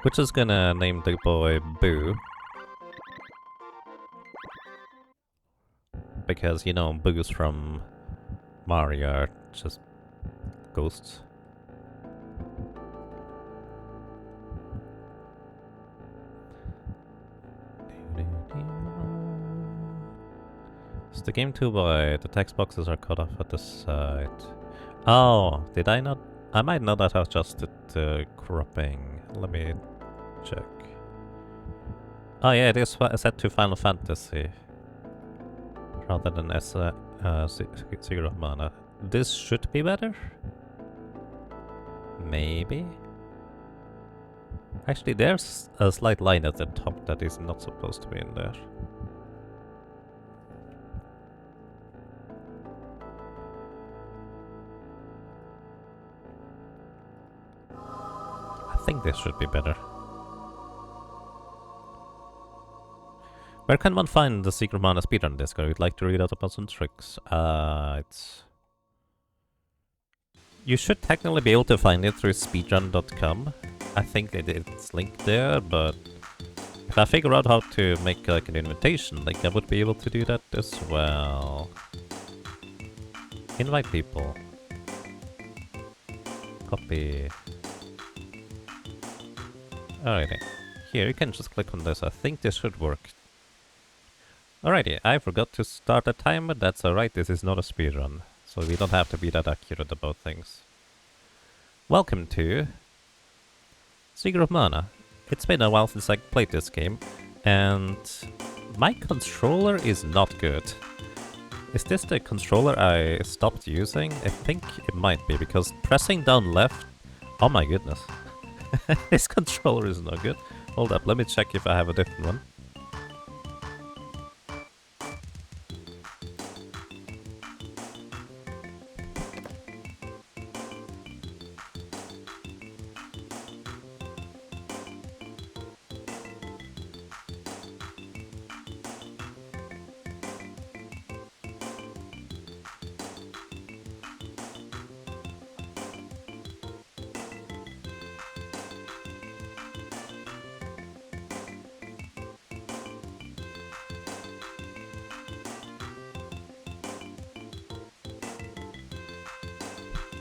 We're just gonna name the boy Boo. Because, you know, Boos from Mario are just ghosts. Is the game too wide? The text boxes are cut off at the side. Oh, did I not? I might not have adjusted the cropping. Let me check. Oh yeah, it is set to Final Fantasy rather than Secret of Mana. This should be better? Maybe? Actually, there's a slight line at the top that is not supposed to be in there. I think this should be better. Where can one find the Secret Mana speedrun disc? I would like to read out about some tricks. It's... You should technically be able to find it through speedrun.com. I think it's linked there, but if I figure out how to make like an invitation link, I would be able to do that as well. Invite people. Copy. Alrighty. Here, you can just click on this. I think this should work. Alrighty, I forgot to start a timer. That's alright, this is not a speedrun. So we don't have to be that accurate about things. Welcome to Secret of Mana. It's been a while since I played this game, and my controller is not good. Is this the controller I stopped using? I think it might be, because pressing down left... Oh my goodness. This controller is not good. Hold up, let me check if I have a different one.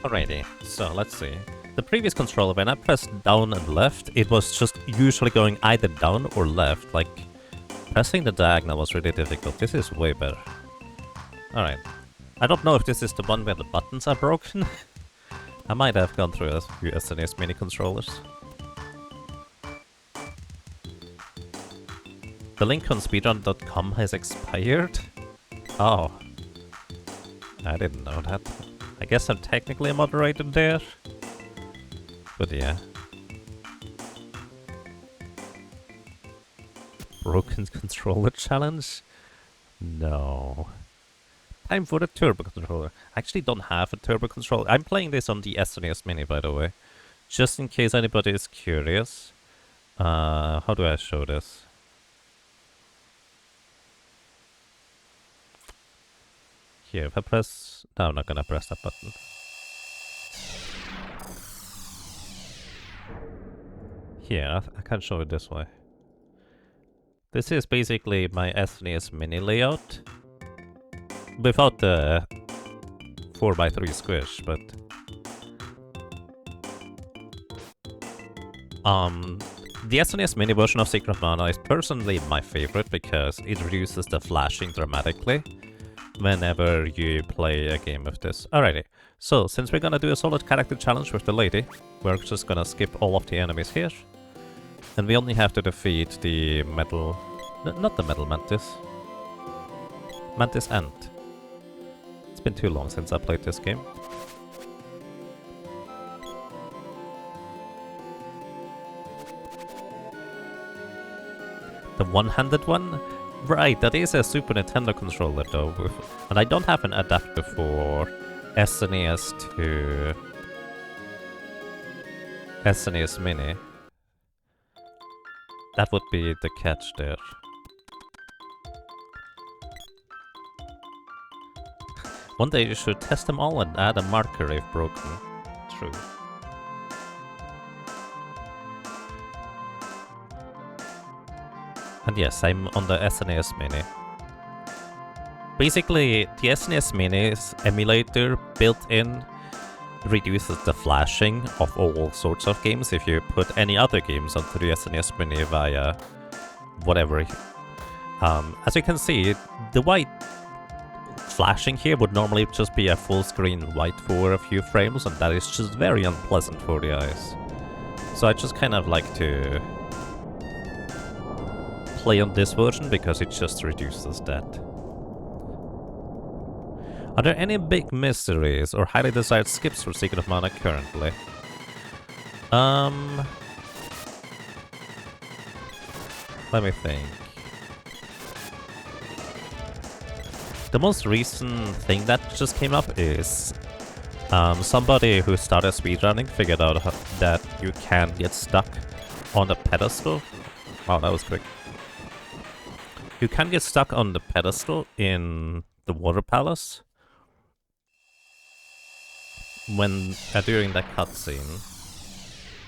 Alrighty, so let's see. The previous controller, when I pressed down and left, it was just usually going either down or left. Like, pressing the diagonal was really difficult. This is way better. Alright. I don't know if this is the one where the buttons are broken. I might have gone through a few SNES mini controllers. The link on speedrun.com has expired? Oh. I didn't know that. I guess I'm technically a moderator there. But yeah. Broken controller challenge? No. Time for the turbo controller. I actually don't have a turbo controller. I'm playing this on the SNES Mini, by the way. Just in case anybody is curious. How do I show this? Here, if I press... No, I'm not gonna press that button. Here, I can show it this way. This is basically my SNES Mini layout. Without the 4x3 squish, but... The SNES Mini version of Secret of Mana is personally my favorite because it reduces the flashing dramatically whenever you play a game of this. Alrighty, so since we're gonna do a solid character challenge with the lady, we're just gonna skip all of the enemies here. And we only have to defeat the metal... not the metal mantis. Mantis Ant. It's been too long since I played this game. The one-handed one? Right, that is a Super Nintendo controller though, and I don't have an adapter for SNES to SNES Mini. That would be the catch there. One day you should test them all and add a marker if broken. True. And yes, I'm on the SNES Mini. Basically, the SNES Mini's emulator built-in reduces the flashing of all sorts of games if you put any other games onto the SNES Mini via whatever. As you can see, the white flashing here would normally just be a full screen white for a few frames, and that is just very unpleasant for the eyes. So I just kind of like to play on this version because it just reduces that. Are there any big mysteries or highly desired skips for Secret of Mana currently? Let me think. The most recent thing that just came up is somebody who started speedrunning figured out that you can get stuck on the pedestal. Wow, that was quick. You can get stuck on the pedestal in the Water Palace when during that cutscene.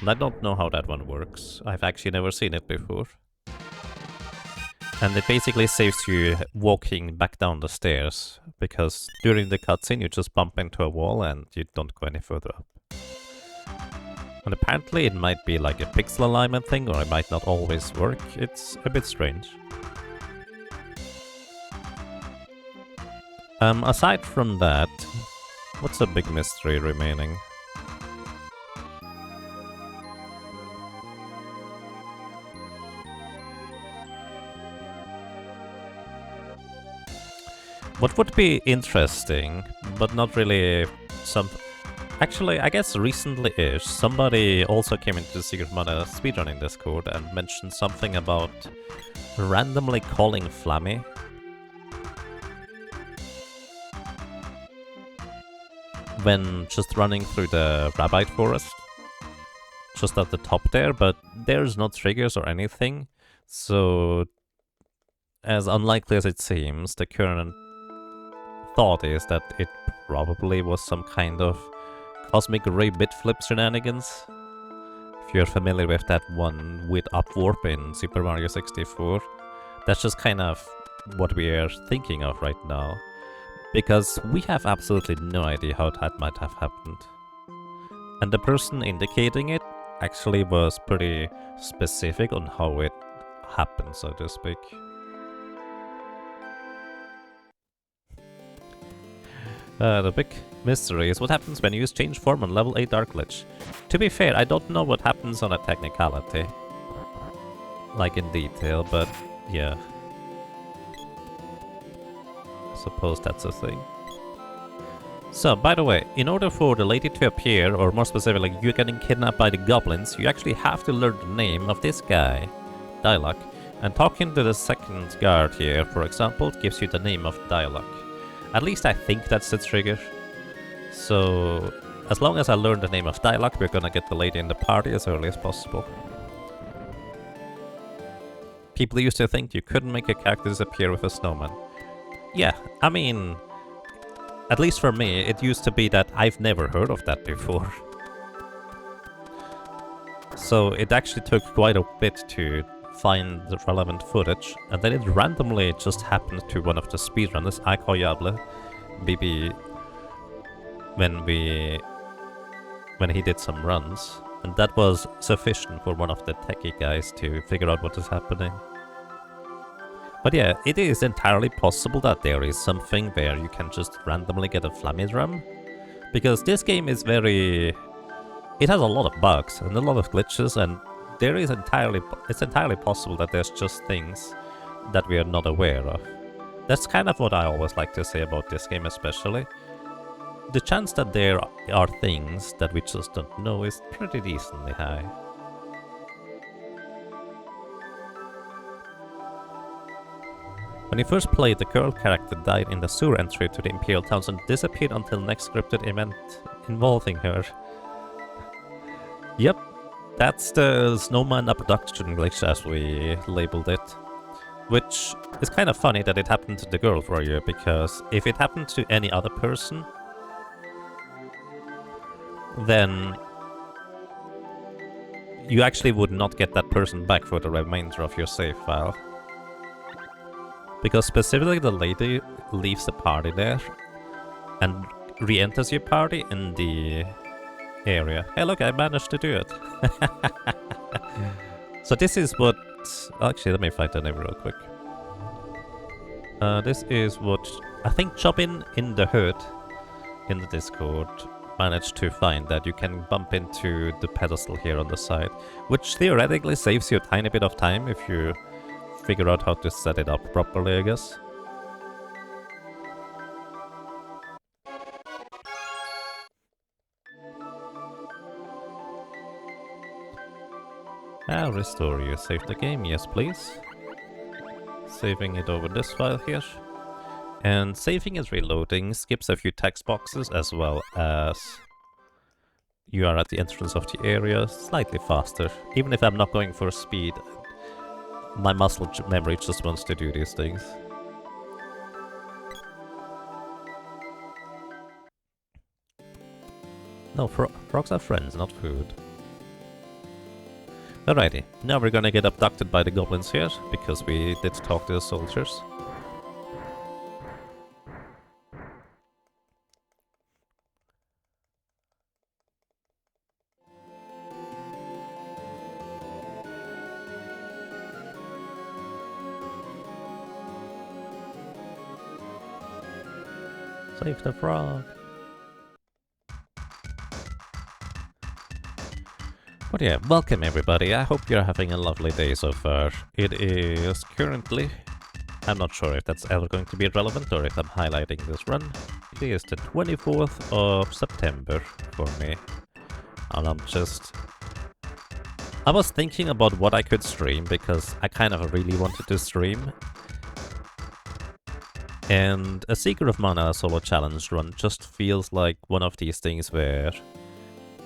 And I don't know how that one works. I've actually never seen it before. And it basically saves you walking back down the stairs, because during the cutscene you just bump into a wall and you don't go any further up. And apparently it might be like a pixel alignment thing, or it might not always work. It's a bit strange. Aside from that, what's the big mystery remaining? What would be interesting, but not really some... Actually, I guess recently-ish, somebody also came into the Secret Mana speedrunning Discord and mentioned something about randomly calling Flammy. When just running through the Rabite Forest. Just at the top there, but there's no triggers or anything. So, as unlikely as it seems, the current thought is that it probably was some kind of Cosmic Ray bit flip shenanigans. If you're familiar with that one with Upwarp in Super Mario 64, that's just kind of what we're thinking of right now. Because we have absolutely no idea how that might have happened. And the person indicating it actually was pretty specific on how it happened, so to speak. The big mystery is what happens when you use change form on level 8 Dark Lich. To be fair, I don't know what happens on a technicality. Like in detail, but yeah. I suppose that's a thing. So, by the way, in order for the lady to appear, or more specifically, you getting kidnapped by the goblins, you actually have to learn the name of this guy, Dialog. And talking to the second guard here, for example, gives you the name of Dialog. At least I think that's the trigger. So, as long as I learn the name of Dialog, we're gonna get the lady in the party as early as possible. People used to think you couldn't make a character disappear with a snowman. Yeah, I mean, at least for me, it used to be that I've never heard of that before. So it actually took quite a bit to find the relevant footage, and then it randomly just happened to one of the speedrunners, Ikoyable, BB, when he did some runs, and that was sufficient for one of the techie guys to figure out what is happening. But yeah, it is entirely possible that there is something where you can just randomly get a Flammy Drum, because this game is very... it has a lot of bugs and a lot of glitches, and it's entirely possible that there's just things that we are not aware of. That's kind of what I always like to say about this game especially. The chance that there are things that we just don't know is pretty decently high. When you first played, the girl character died in the sewer entry to the Imperial Towns and disappeared until next scripted event involving her. Yep. That's the snowman abduction glitch, as we labeled it. Which is kind of funny that it happened to the girl for you, because if it happened to any other person, then you actually would not get that person back for the remainder of your save file. Because specifically the lady leaves the party there and re-enters your party in the area. Hey look, I managed to do it. So this is what... Actually, let me find the name real quick. This is what I think Chobin in the Hood in the Discord managed to find, that you can bump into the pedestal here on the side, which theoretically saves you a tiny bit of time if you figure out how to set it up properly, I guess. I'll restore you. Save the game, yes please. Saving it over this file here. And saving is reloading, skips a few text boxes as well as you are at the entrance of the area, slightly faster. Even if I'm not going for speed, my muscle memory just wants to do these things. No, frogs are friends, not food. Alrighty, now we're gonna get abducted by the goblins here, because we did talk to the soldiers. Save the frog! But yeah, welcome everybody, I hope you're having a lovely day so far. It is currently... I'm not sure if that's ever going to be relevant or if I'm highlighting this run. It is the 24th of September for me. And I was thinking about what I could stream, because I kind of really wanted to stream. And a Seeker of Mana solo challenge run just feels like one of these things where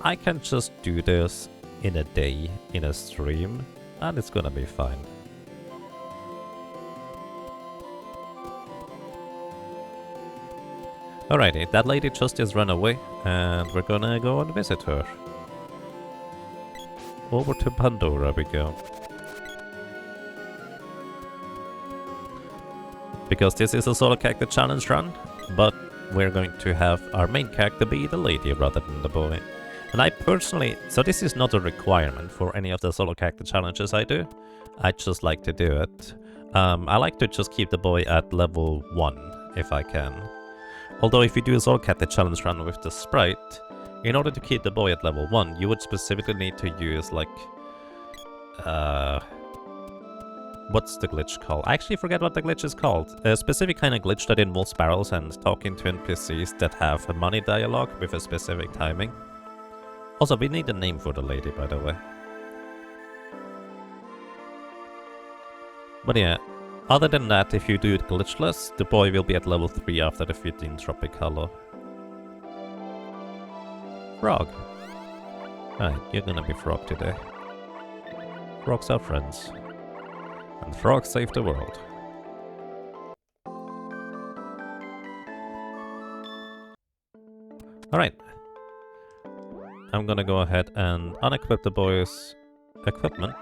I can just do this in a day, in a stream, and it's gonna be fine. Alrighty, that lady just has run away, and we're gonna go and visit her. Over to Pandora we go. Because this is a solo character challenge run, but we're going to have our main character be the lady rather than the boy. And I personally... So this is not a requirement for any of the solo character challenges I do. I just like to do it. I like to just keep the boy at level 1, if I can. Although if you do a solo character challenge run with the sprite, in order to keep the boy at level 1, you would specifically need to use, like... what's the glitch called? I actually forget what the glitch is called. A specific kind of glitch that involves barrels and talking to NPCs that have a money dialogue with a specific timing. Also, we need a name for the lady, by the way. But yeah, other than that, if you do it glitchless, the boy will be at level 3 after defeating Tropicolor. Frog. Right, you're gonna be Frog today. Frogs are friends. And frogs save the world. Alright. I'm gonna go ahead and unequip the boy's equipment,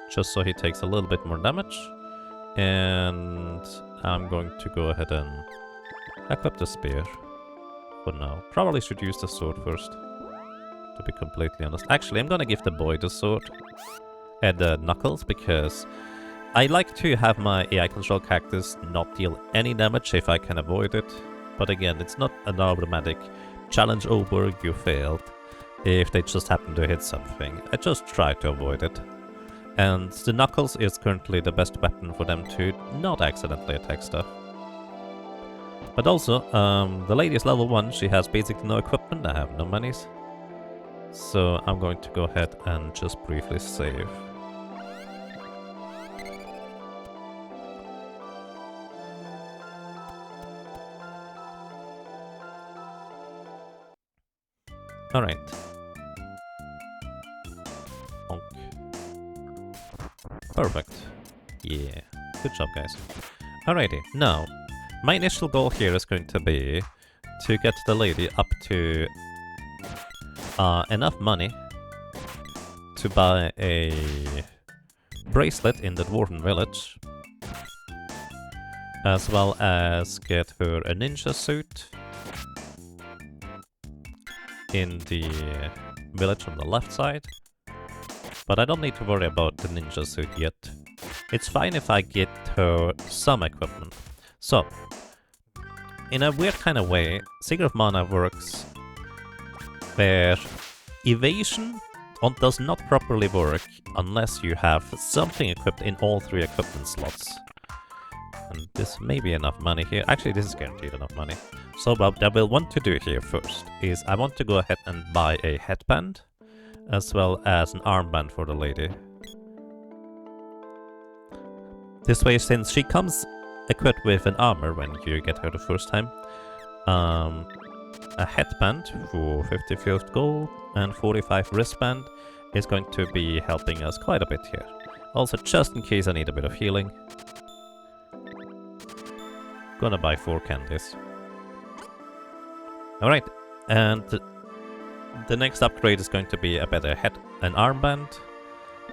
just so he takes a little bit more damage. And I'm going to go ahead and equip the spear for now. Probably should use the sword first, to be completely honest. Actually, I'm gonna give the boy the sword and the knuckles, because I like to have my AI control characters not deal any damage if I can avoid it. But again, it's not an automatic challenge over, you failed, if they just happen to hit something. I just try to avoid it. And the knuckles is currently the best weapon for them to not accidentally attack stuff. But also, the lady is level 1, she has basically no equipment, I have no monies. So I'm going to go ahead and just briefly save. Alright. Perfect. Yeah. Good job, guys. Alrighty. Now, my initial goal here is going to be to get the lady up to enough money to buy a bracelet in the Dwarven village. as well as get her a ninja suit in the village on the left side. But I don't need to worry about the ninja suit yet. It's fine if I get her some equipment. So, in a weird kind of way, Secret of Mana works where evasion does not properly work unless you have something equipped in all 3 equipment slots. And this may be enough money here. Actually, this is guaranteed enough money. So what I will want to do here first is I want to go ahead and buy a headband, as well as an armband for the lady. This way, since she comes equipped with an armor when you get her the first time, a headband for 50 gold and 45 wristband is going to be helping us quite a bit here. Also, just in case I need a bit of healing, gonna buy 4 candies. Alright, and the next upgrade is going to be a better an armband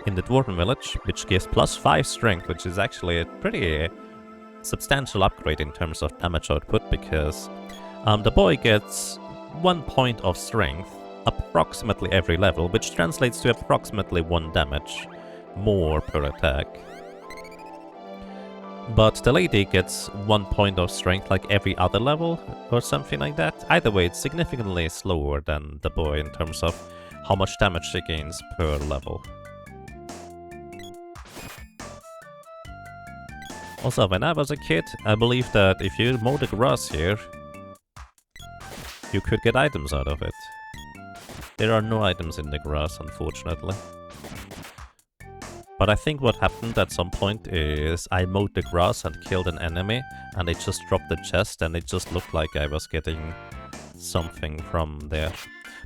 in the Dwarven Village, which gives plus 5 strength, which is actually a pretty substantial upgrade in terms of damage output, because the boy gets 1 point of strength approximately every level, which translates to approximately 1 damage more per attack. But the lady gets 1 point of strength like every other level, or something like that. Either way, it's significantly slower than the boy in terms of how much damage she gains per level. Also, when I was a kid, I believe that if you mow the grass here, you could get items out of it. There are no items in the grass, unfortunately. But I think what happened at some point is I mowed the grass and killed an enemy, and it just dropped the chest, and it just looked like I was getting something from there.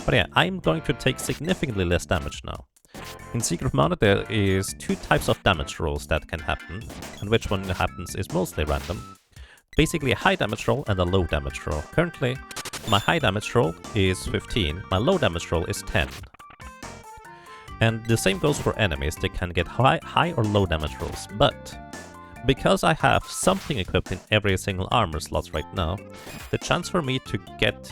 But yeah, I'm going to take significantly less damage now. In Secret of Mana there is 2 types of damage rolls that can happen, and which one happens is mostly random. Basically a high damage roll and a low damage roll. Currently, my high damage roll is 15, my low damage roll is 10. And the same goes for enemies, they can get high or low damage rolls, but because I have something equipped in every single armor slot right now, the chance for me to get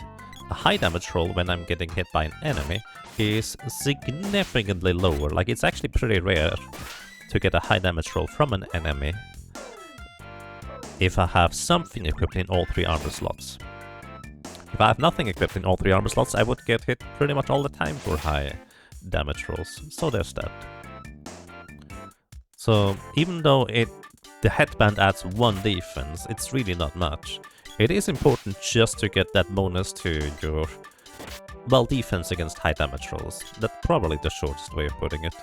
a high damage roll when I'm getting hit by an enemy is significantly lower. Like, it's actually pretty rare to get a high damage roll from an enemy if I have something equipped in all 3 armor slots. If I have nothing equipped in all 3 armor slots, I would get hit pretty much all the time for high damage rolls. So there's that. So even though the headband adds 1 defense, it's really not much. It is important just to get that bonus to your, well, defense against high damage rolls. That's probably the shortest way of putting it.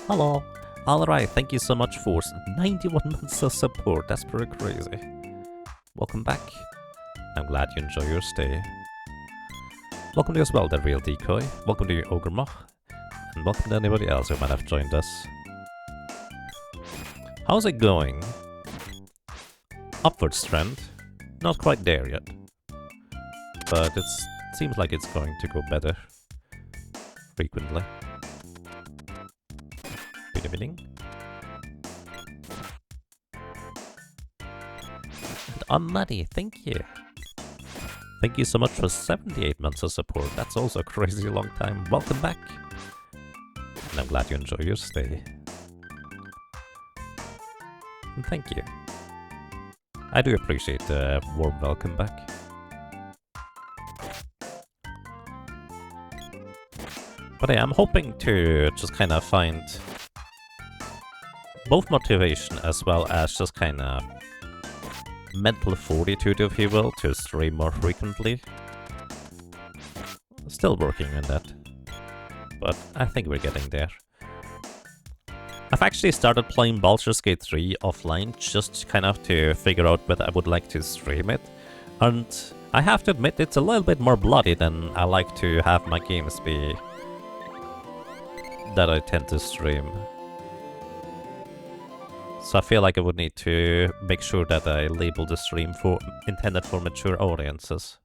Hello! Alright, thank you so much for 91 months of support, that's pretty crazy. Welcome back. I'm glad you enjoy your stay. Welcome to you as well, The Real Decoy. Welcome to you, Ogremach. And welcome to anybody else who might have joined us. How's it going? Upwards trend. Not quite there yet. But it seems like it's going to go better. Frequently. Beginning. And Amadi, thank you. Thank you so much for 78 months of support. That's also a crazy long time. Welcome back. And I'm glad you enjoy your stay. And thank you. I do appreciate the warm welcome back. But yeah, I'm hoping to just kind of find both motivation as well as just kind of mental fortitude, if you will, to stream more frequently. Still working on that, but I think we're getting there. I've actually started playing Baldur's Gate 3 offline just kind of to figure out whether I would like to stream it, and I have to admit it's a little bit more bloody than I like to have my games be that I tend to stream. So I feel like I would need to make sure that I label the stream for intended for mature audiences.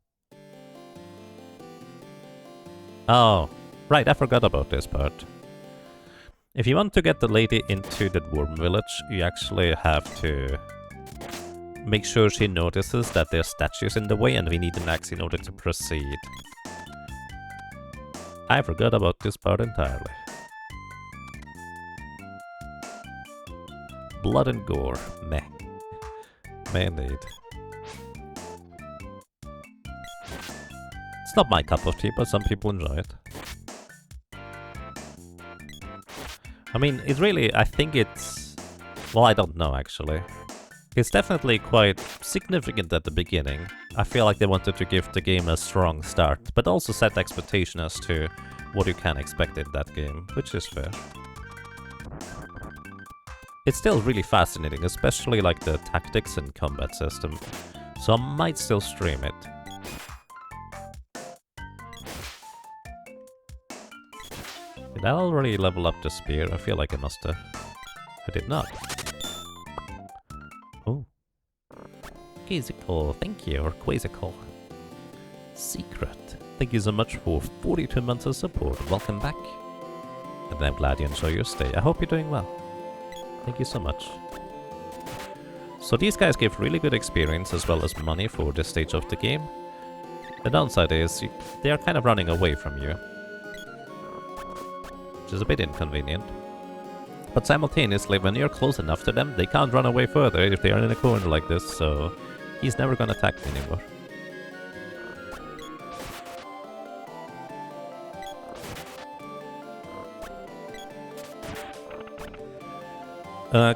Oh, right, I forgot about this part. If you want to get the lady into the Dwarven Village, you actually have to make sure she notices that there's statues in the way and we need an axe in order to proceed. I forgot about this part entirely. Blood and gore. Meh. Meh indeed. It's not my cup of tea, but some people enjoy it. I mean, it really, I think it's... Well, I don't know, actually. It's definitely quite significant at the beginning. I feel like they wanted to give the game a strong start, but also set expectation as to what you can expect in that game, which is fair. It's still really fascinating, especially like the tactics and combat system, so I might still stream it. Did I already level up the spear? I feel like I must have. I did not. Oh. Quasical, thank you, or Quasical. Secret. Thank you so much for 42 months of support. Welcome back. And I'm glad you enjoy your stay. I hope you're doing well. Thank you so much. So these guys give really good experience as well as money for this stage of the game. The downside is they are kind of running away from you, which is a bit inconvenient. But simultaneously, when you're close enough to them, they can't run away further if they are in a corner like this, so he's never gonna attack me anymore.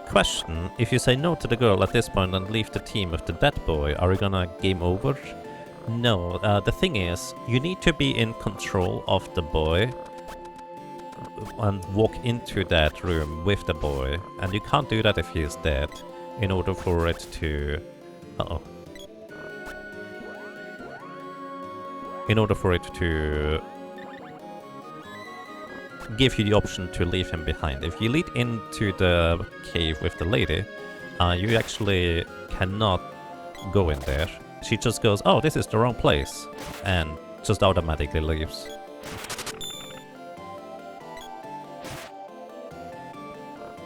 Question, if you say no to the girl at this point and leave the team with the dead boy, are you gonna game over? No, the thing is, you need to be in control of the boy and walk into that room with the boy, and you can't do that if he is dead, in order for it to... Uh-oh. In order for it to give you the option to leave him behind. If you lead into the cave with the lady, you actually cannot go in there. She just goes, oh, this is the wrong place, and just automatically leaves.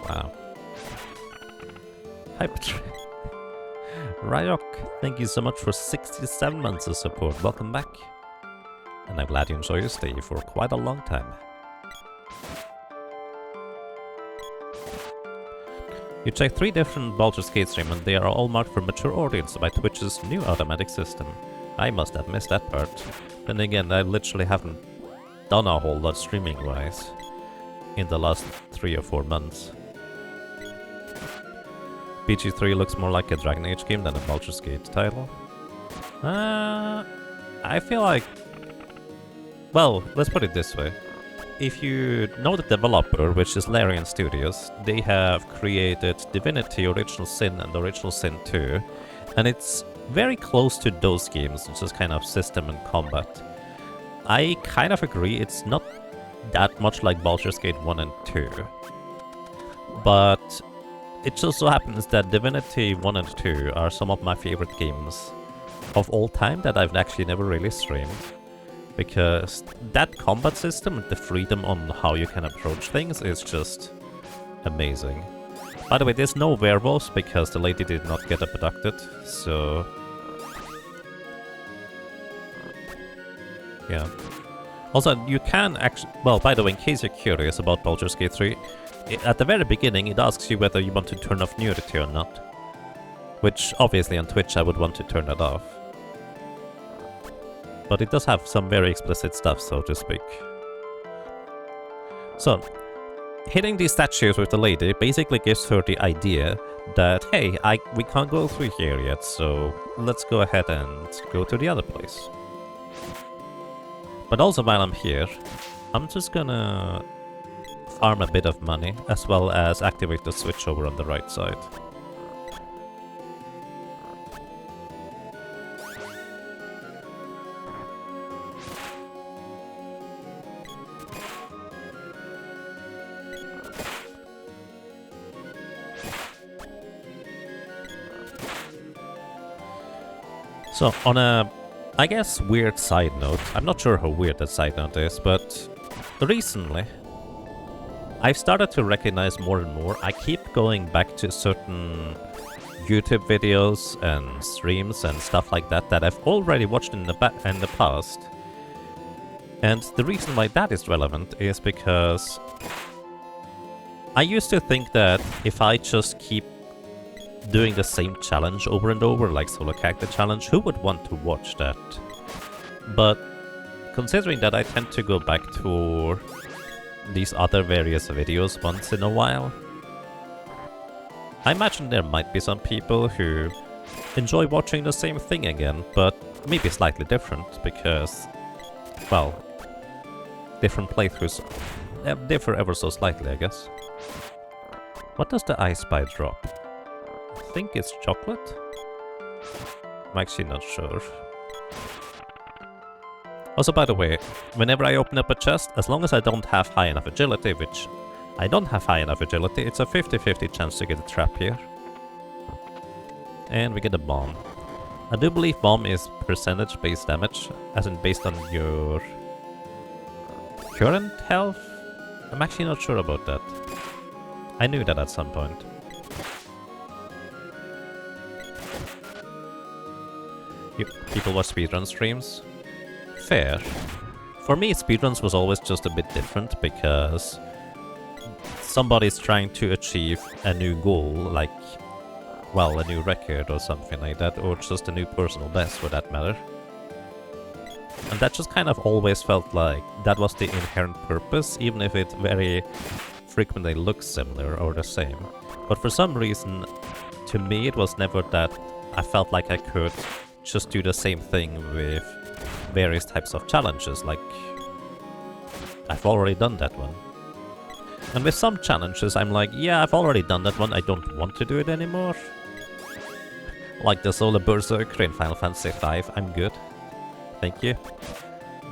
Wow. Hypertrain. Ryok, thank you so much for 67 months of support. Welcome back. And I'm glad you enjoy your stay for quite a long time. You check 3 different Baldur's Gate streams and they are all marked for mature audience by Twitch's new automatic system. I must have missed that part. Then again, I literally haven't done a whole lot streaming-wise in the last 3 or 4 months. BG3 looks more like a Dragon Age game than a Baldur's Gate title. I feel like... Well, let's put it this way. If you know the developer, which is Larian Studios, they have created Divinity, Original Sin, and Original Sin 2, and it's very close to those games, which is kind of system and combat. I kind of agree, it's not that much like Baldur's Gate 1 and 2, but it just so happens that Divinity 1 and 2 are some of my favorite games of all time that I've actually never really streamed. Because that combat system and the freedom on how you can approach things is just amazing. By the way, there's no werewolves because the lady did not get abducted, so... Yeah. Also, you can actually... Well, by the way, in case you're curious about Baldur's Gate 3, at the very beginning it asks you whether you want to turn off nudity or not. Which, obviously, on Twitch I would want to turn that off. But it does have some very explicit stuff, so to speak. So, hitting these statues with the lady basically gives her the idea that, hey, we can't go through here yet, so let's go ahead and go to the other place. But also while I'm here, I'm just gonna farm a bit of money, as well as activate the switch over on the right side. So, on a, I guess, weird side note, I'm not sure how weird that side note is, but recently, I've started to recognize more and more, I keep going back to certain YouTube videos and streams and stuff like that that I've already watched in the past. And the reason why that is relevant is because I used to think that if I just keep doing the same challenge over and over, like Solo Character Challenge, who would want to watch that? But considering that I tend to go back to these other various videos once in a while, I imagine there might be some people who enjoy watching the same thing again, but maybe slightly different, because, well, different playthroughs differ ever so slightly, I guess. What does the I Spy drop? I think it's chocolate? I'm actually not sure. Also, by the way, whenever I open up a chest, as long as I don't have high enough agility, which I don't have high enough agility, it's a 50-50 chance to get a trap here. And we get a bomb. I do believe bomb is percentage-based damage, as in based on your current health? I'm actually not sure about that. I knew that at some point. People watch speedrun streams? Fair. For me, speedruns was always just a bit different, because somebody's trying to achieve a new goal, like, well, a new record or something like that, or just a new personal best for that matter. And that just kind of always felt like that was the inherent purpose, even if it very frequently looks similar or the same. But for some reason, to me it was never that I felt like I could just do the same thing with various types of challenges, like I've already done that one. And with some challenges I'm like, yeah, I've already done that one, I don't want to do it anymore. Like the Solar Berserker in Final Fantasy V, I'm good. Thank you.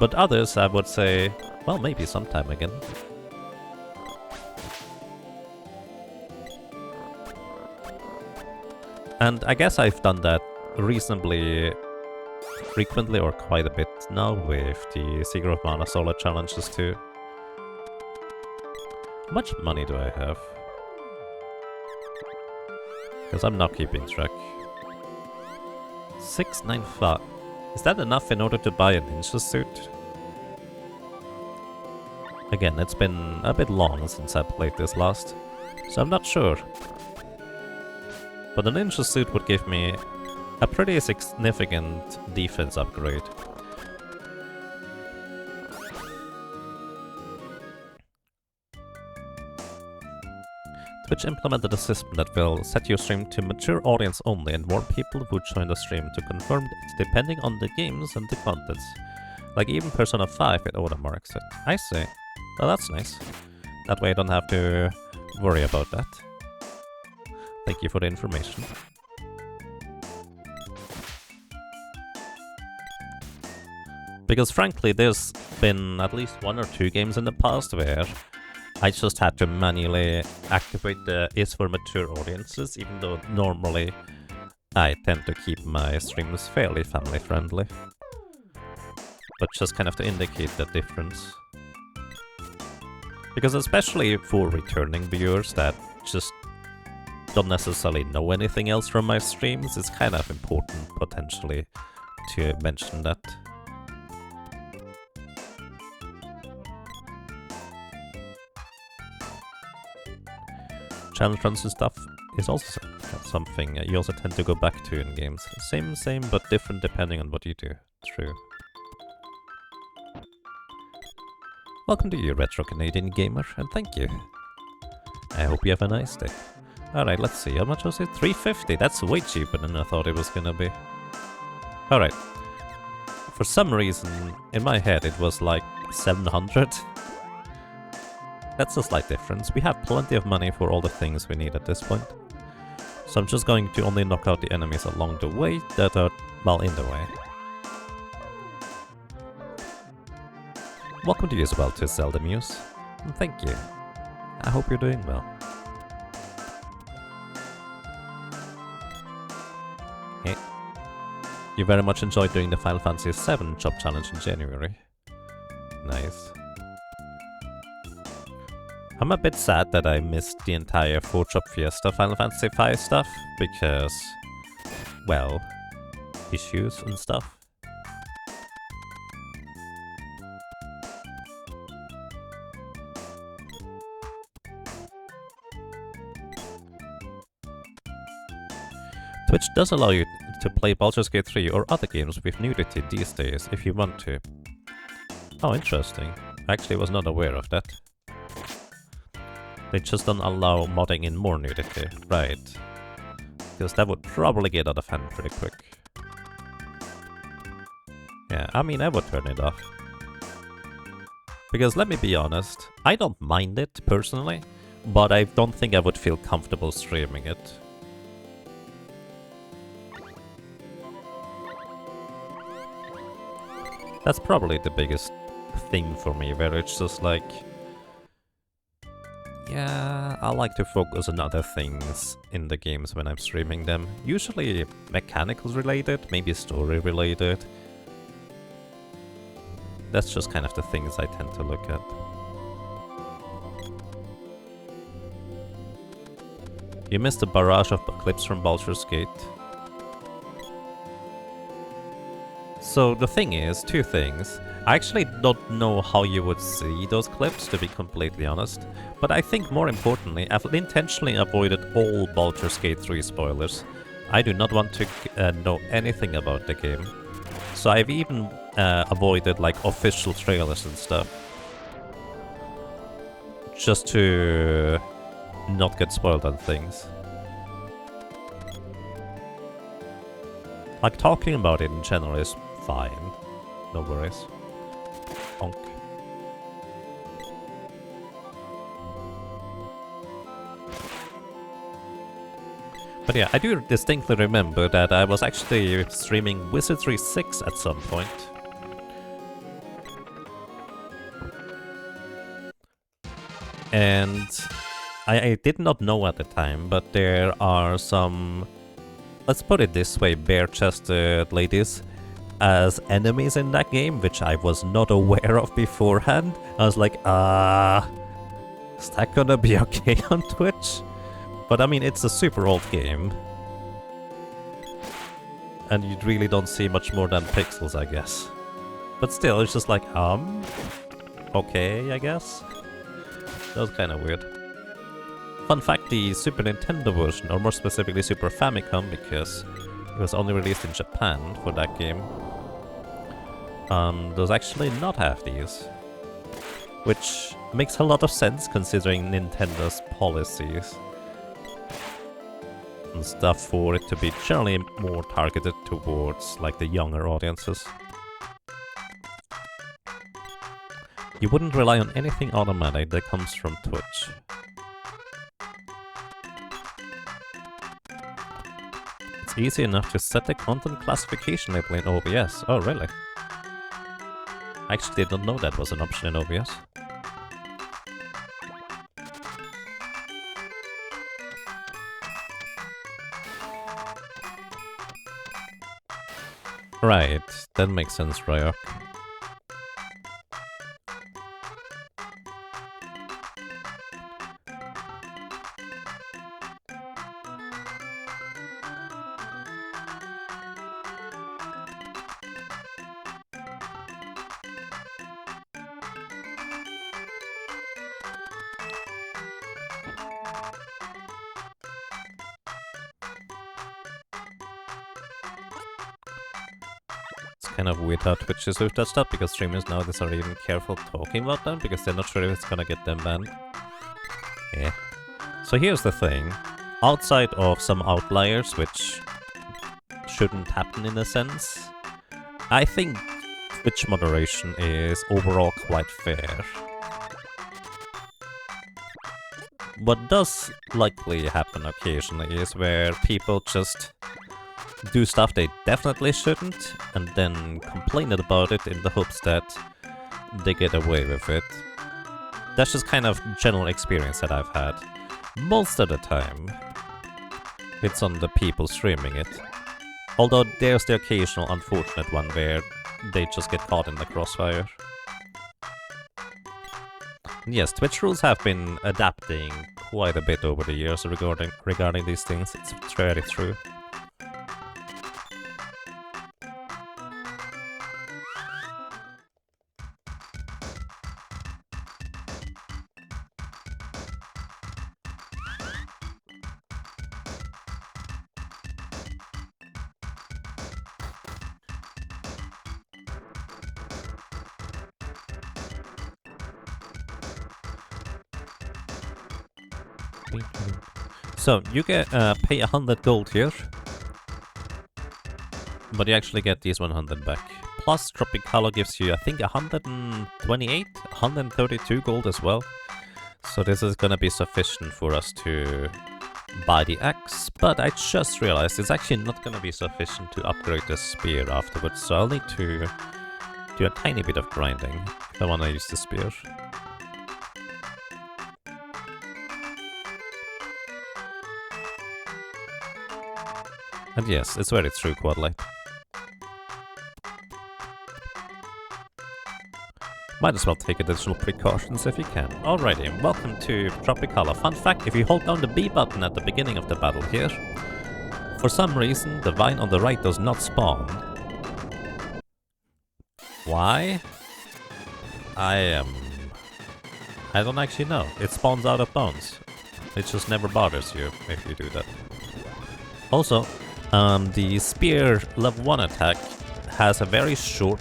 But others I would say, well, maybe sometime again. And I guess I've done that reasonably frequently, or quite a bit now, with the Secret of Mana solo challenges too. How much money do I have? Because I'm not keeping track. 695. Is that enough in order to buy a ninja suit? Again, it's been a bit long since I played this last, so I'm not sure. But the ninja suit would give me a pretty significant defense upgrade. Twitch implemented a system that will set your stream to mature audience only and warn people who join the stream to confirm it depending on the games and the contents. Like even Persona 5 it auto-marks it. I see. Well, that's nice. That way I don't have to worry about that. Thank you for the information. Because frankly, there's been at least 1 or 2 games in the past where I just had to manually activate the is for mature audiences, even though normally I tend to keep my streams fairly family friendly. But just kind of to indicate the difference. Because especially for returning viewers that just don't necessarily know anything else from my streams, it's kind of important potentially to mention that. Challenge runs and stuff is also something you also tend to go back to in games. Same, but different depending on what you do. True. Welcome to you, Retro Canadian Gamer, and thank you. I hope you have a nice day. Alright, let's see, how much was it? 350, that's way cheaper than I thought it was gonna be. Alright. For some reason, in my head it was like 700. That's a slight difference. We have plenty of money for all the things we need at this point. So I'm just going to only knock out the enemies along the way that are, well, in the way. Welcome to you as well to Zelda Muse, and thank you. I hope you're doing well. Hey. You very much enjoyed doing the Final Fantasy VII Chop Challenge in January. Nice. I'm a bit sad that I missed the entire Forge Up Fiesta Final Fantasy V stuff, because, well, issues and stuff. Twitch does allow you to play Baldur's Gate 3 or other games with nudity these days, if you want to. Oh, interesting. I actually was not aware of that. They just don't allow modding in more nudity, right? Because that would probably get out of hand pretty quick. Yeah, I mean, I would turn it off. Because let me be honest, I don't mind it personally, but I don't think I would feel comfortable streaming it. That's probably the biggest thing for me, where it's just like, yeah, I like to focus on other things in the games when I'm streaming them. Usually mechanical related, maybe story related. That's just kind of the things I tend to look at. You missed a barrage of clips from Baldur's Gate. So the thing is, two things. I actually don't know how you would see those clips, to be completely honest. But I think more importantly, I've intentionally avoided all Baldur's Gate 3 spoilers. I do not want to know anything about the game. So I've even avoided like official trailers and stuff. Just to not get spoiled on things. Like talking about it in general is fine. No worries. Honk. But yeah, I do distinctly remember that I was actually streaming Wizardry 6 at some point. And I did not know at the time, but there are some, let's put it this way, bare-chested ladies as enemies in that game, which I was not aware of beforehand. I was like, is that gonna be okay on Twitch? But I mean, it's a super old game. And you really don't see much more than pixels, I guess. But still, it's just like, okay, I guess. That was kind of weird. Fun fact, the Super Nintendo version, or more specifically Super Famicom, because it was only released in Japan for that game, does actually not have these. Which makes a lot of sense considering Nintendo's policies and stuff for it to be generally more targeted towards like the younger audiences. You wouldn't rely on anything automatic that comes from Twitch. It's easy enough to set the content classification label in OBS. Oh, really? I actually didn't know that was an option in OBS. Right, that makes sense, Ryok. Kind of weird how Twitch is with that stuff, because streamers nowadays are even careful talking about them because they're not sure if it's gonna get them banned. Yeah. So here's the thing. Outside of some outliers, which shouldn't happen in a sense, I think Twitch moderation is overall quite fair. What does likely happen occasionally is where people just do stuff they definitely shouldn't, and then complain about it in the hopes that they get away with it. That's just kind of general experience that I've had. Most of the time, it's on the people streaming it. Although there's the occasional unfortunate one where they just get caught in the crossfire. Yes, Twitch rules have been adapting quite a bit over the years regarding these things. It's very true. So you get pay 100 gold here, but you actually get these 100 back. Plus Tropicalia gives you, I think, 128, 132 gold as well. So this is gonna be sufficient for us to buy the axe, but I just realized it's actually not gonna be sufficient to upgrade the spear afterwards, so I'll need to do a tiny bit of grinding if I wanna use the spear. And yes, it's very true, Quadlight. Might as well take additional precautions if you can. Alrighty, welcome to Tropicalia. Fun fact, if you hold down the B button at the beginning of the battle here, for some reason the vine on the right does not spawn. Why? I don't actually know. It spawns out of bounds. It just never bothers you if you do that. Also, the spear level 1 attack has a very short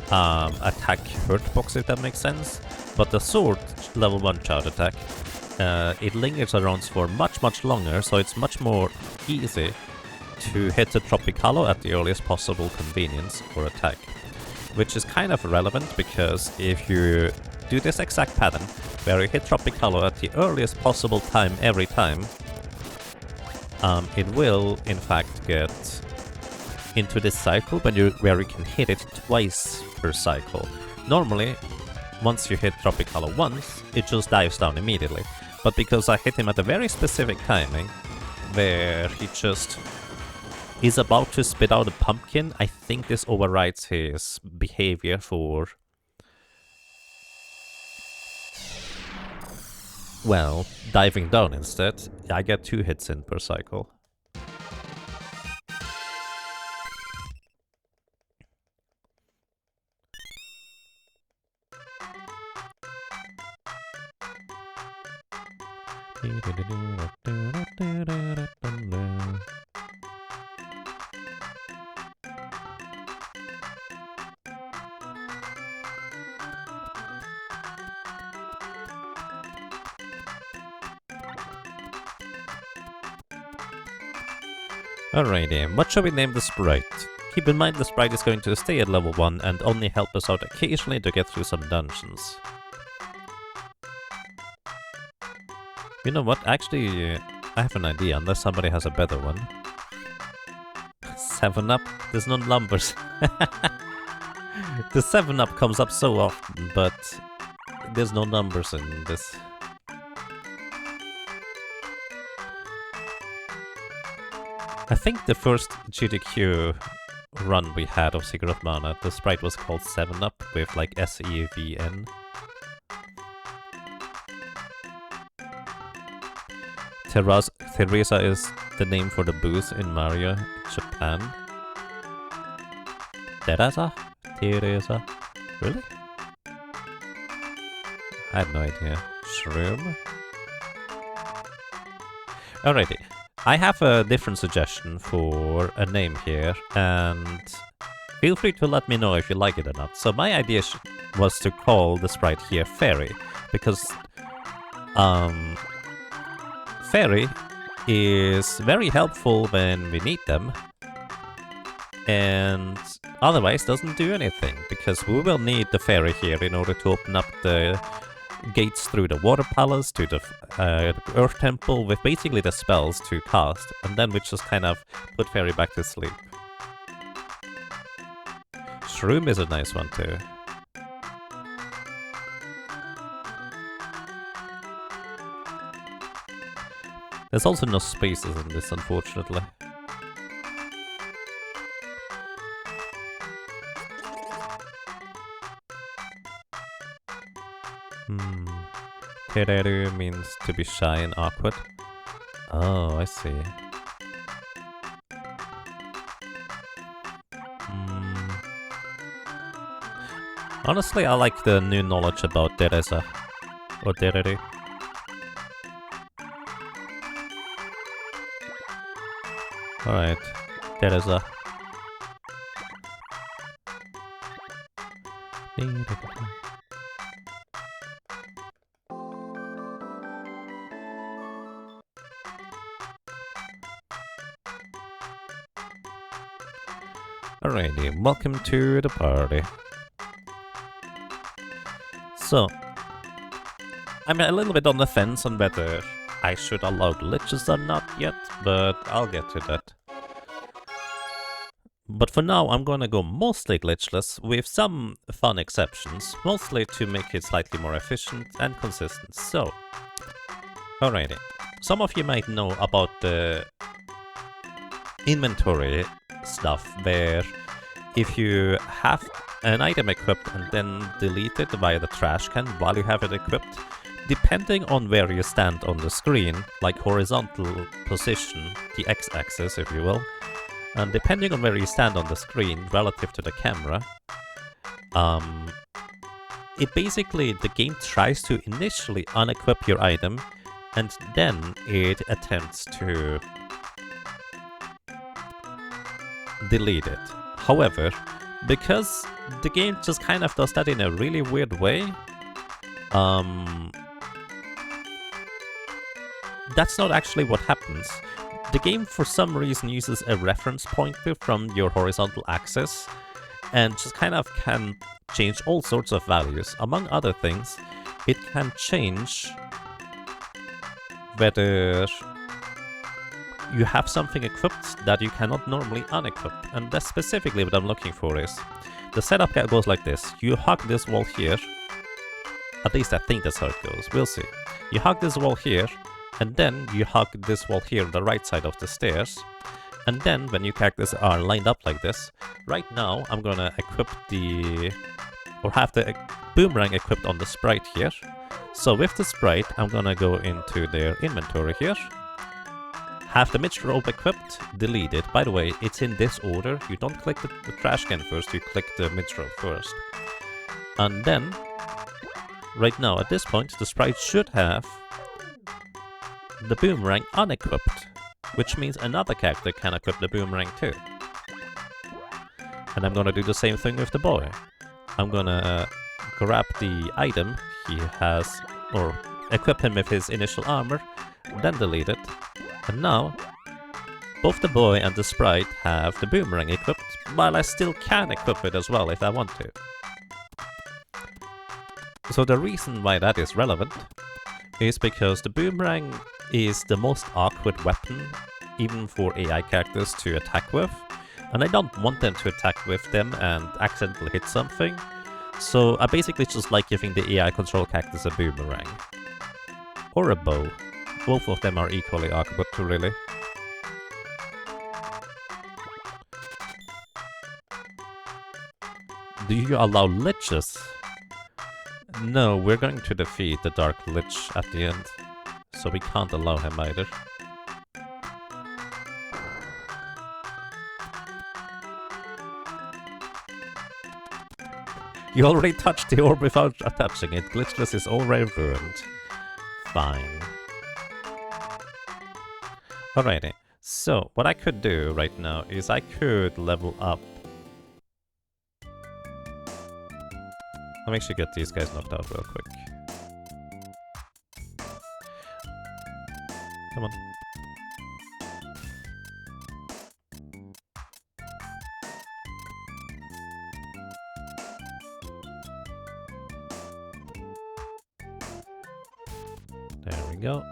attack hurt box, if that makes sense. But the sword level 1 charge attack, it lingers around for much longer, so it's much more easy to hit the Tropicalia at the earliest possible convenience for attack. Which is kind of relevant, because if you do this exact pattern, where you hit Tropicalia at the earliest possible time every time, it will, in fact, get into this cycle where you can hit it twice per cycle. Normally, once you hit Tropicalia once, it just dives down immediately. But because I hit him at a very specific timing, where he just is about to spit out a pumpkin, I think this overrides his behavior for, well, diving down instead. I get 2 hits in per cycle. Alrighty, what shall we name the sprite? Keep in mind the sprite is going to stay at level 1 and only help us out occasionally to get through some dungeons. You know what, actually, I have an idea, unless somebody has a better one. 7-Up? There's no numbers. The 7-Up comes up so often, but there's no numbers in this. I think the first GDQ run we had of Secret of Mana, the sprite was called 7-Up with like SEVN. Teresa is the name for the booth in Mario, Japan. Teresa? Teresa? Really? I had no idea. Shroom? Alrighty. I have a different suggestion for a name here, and feel free to let me know if you like it or not. So my idea was to call the sprite here Fairy, because Fairy is very helpful when we need them, and otherwise doesn't do anything, because we will need the Fairy here in order to open up the gates through the Water Palace to the Earth Temple with basically the spells to cast, and then we just kind of put Fairy back to sleep. Shroom is a nice one too. There's also no spaces in this, unfortunately. Tereru means to be shy and awkward. Oh, I see. Honestly, I like the new knowledge about Teresa. Or Tereru. Alright, Teresa. Alrighty, welcome to the party. So, I'm a little bit on the fence on whether I should allow glitches or not yet, but I'll get to that. But for now, I'm gonna go mostly glitchless, with some fun exceptions, mostly to make it slightly more efficient and consistent. So, alrighty. Some of you might know about the inventory stuff, where if you have an item equipped and then delete it via the trash can while you have it equipped, depending on where you stand on the screen, like horizontal position, the x-axis if you will, and depending on where you stand on the screen relative to the camera, it basically, the game tries to initially unequip your item and then it attempts to delete it. However, because the game just kind of does that in a really weird way, that's not actually what happens. The game for some reason uses a reference pointer from your horizontal axis and just kind of can change all sorts of values. Among other things, it can change whether you have something equipped that you cannot normally unequip. And that's specifically what I'm looking for is, the setup goes like this. You hug this wall here. At least I think that's how it goes. We'll see. You hug this wall here, and then you hug this wall here on the right side of the stairs. And then when your characters are lined up like this, right now I'm gonna equip or have the boomerang equipped on the sprite here. So with the sprite, I'm gonna go into their inventory here. Have the midge rope equipped, delete it. By the way, it's in this order. You don't click the trash can first, you click the midge rope first. And then, right now at this point, the sprite should have the boomerang unequipped, which means another character can equip the boomerang too. And I'm gonna do the same thing with the boy. I'm gonna grab the item he has, or equip him with his initial armor, then delete it. And now, both the boy and the sprite have the boomerang equipped, while I still can equip it as well if I want to. So the reason why that is relevant is because the boomerang is the most awkward weapon, even for AI characters to attack with, and I don't want them to attack with them and accidentally hit something, so I basically just like giving the AI control characters a boomerang. Or a bow. Both of them are equally awkward, really. Do you allow liches? No, we're going to defeat the Dark Lich at the end, so we can't allow him either. You already touched the orb without touching it. Glitchless is already ruined. Fine. Alrighty, so what I could do right now is I could level up. Let me actually get these guys knocked out real quick. Come on. There we go.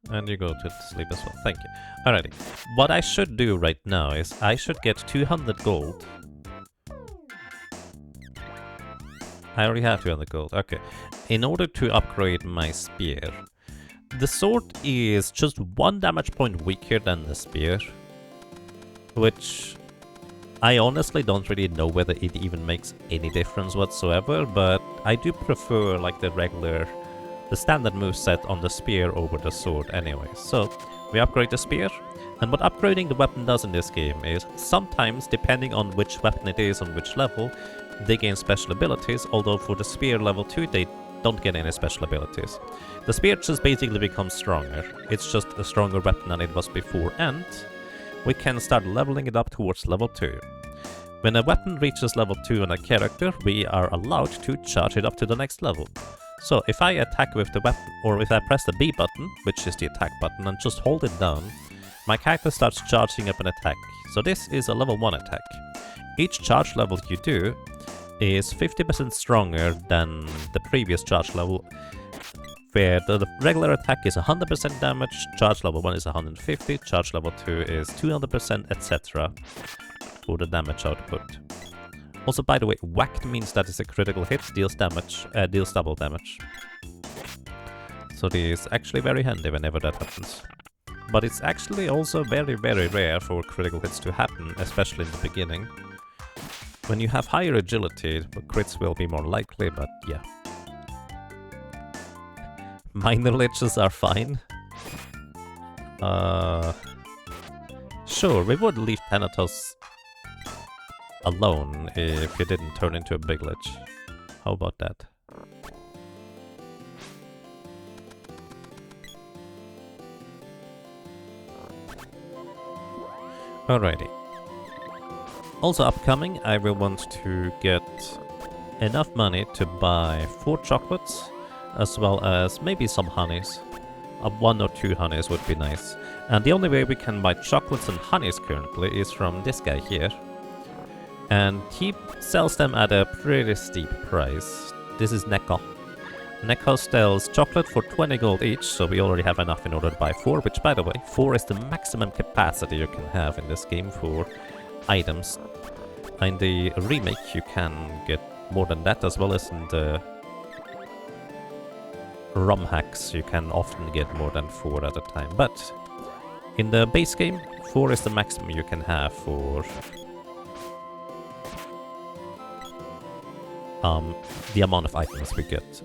And you go to sleep as well. Thank you. Alrighty. What I should do right now is I should get 200 gold. I already have 200 gold. Okay. In order to upgrade my spear. The sword is just 1 damage point weaker than the spear. Which I honestly don't really know whether it even makes any difference whatsoever. But I do prefer like the regular the standard moveset on the spear over the sword anyway. So we upgrade the spear, and what upgrading the weapon does in this game is sometimes, depending on which weapon it is on which level, they gain special abilities, although for the spear level 2 they don't get any special abilities. The spear just basically becomes stronger. It's just a stronger weapon than it was before, and we can start leveling it up towards level 2. When a weapon reaches level 2 on a character, we are allowed to charge it up to the next level. So if I attack with the weapon, or if I press the B button, which is the attack button, and just hold it down, my character starts charging up an attack. So this is a level 1 attack. Each charge level you do is 50% stronger than the previous charge level, where the regular attack is 100% damage, charge level 1 is 150, charge level 2 is 200%, etc. for the damage output. Also, by the way, whacked means that it's a critical hit, deals double damage. So this is actually very handy whenever that happens. But it's actually also very, very rare for critical hits to happen, especially in the beginning. When you have higher agility, crits will be more likely, but yeah. Minor liches are fine. Sure, we would leave Thanatos alone if he didn't turn into a big lich. How about that? Alrighty. Also upcoming, I will want to get enough money to buy 4 chocolates, as well as maybe some honeys. 1 or 2 honeys would be nice. And the only way we can buy chocolates and honeys currently is from this guy here. And he sells them at a pretty steep price. This is Neko. Neko sells chocolate for 20 gold each, so we already have enough in order to buy 4, which, by the way, 4 is the maximum capacity you can have in this game for items. In the remake you can get more than that, as well as in the ROM hacks you can often get more than 4 at a time. But in the base game, 4 is the maximum you can have for the amount of items we get.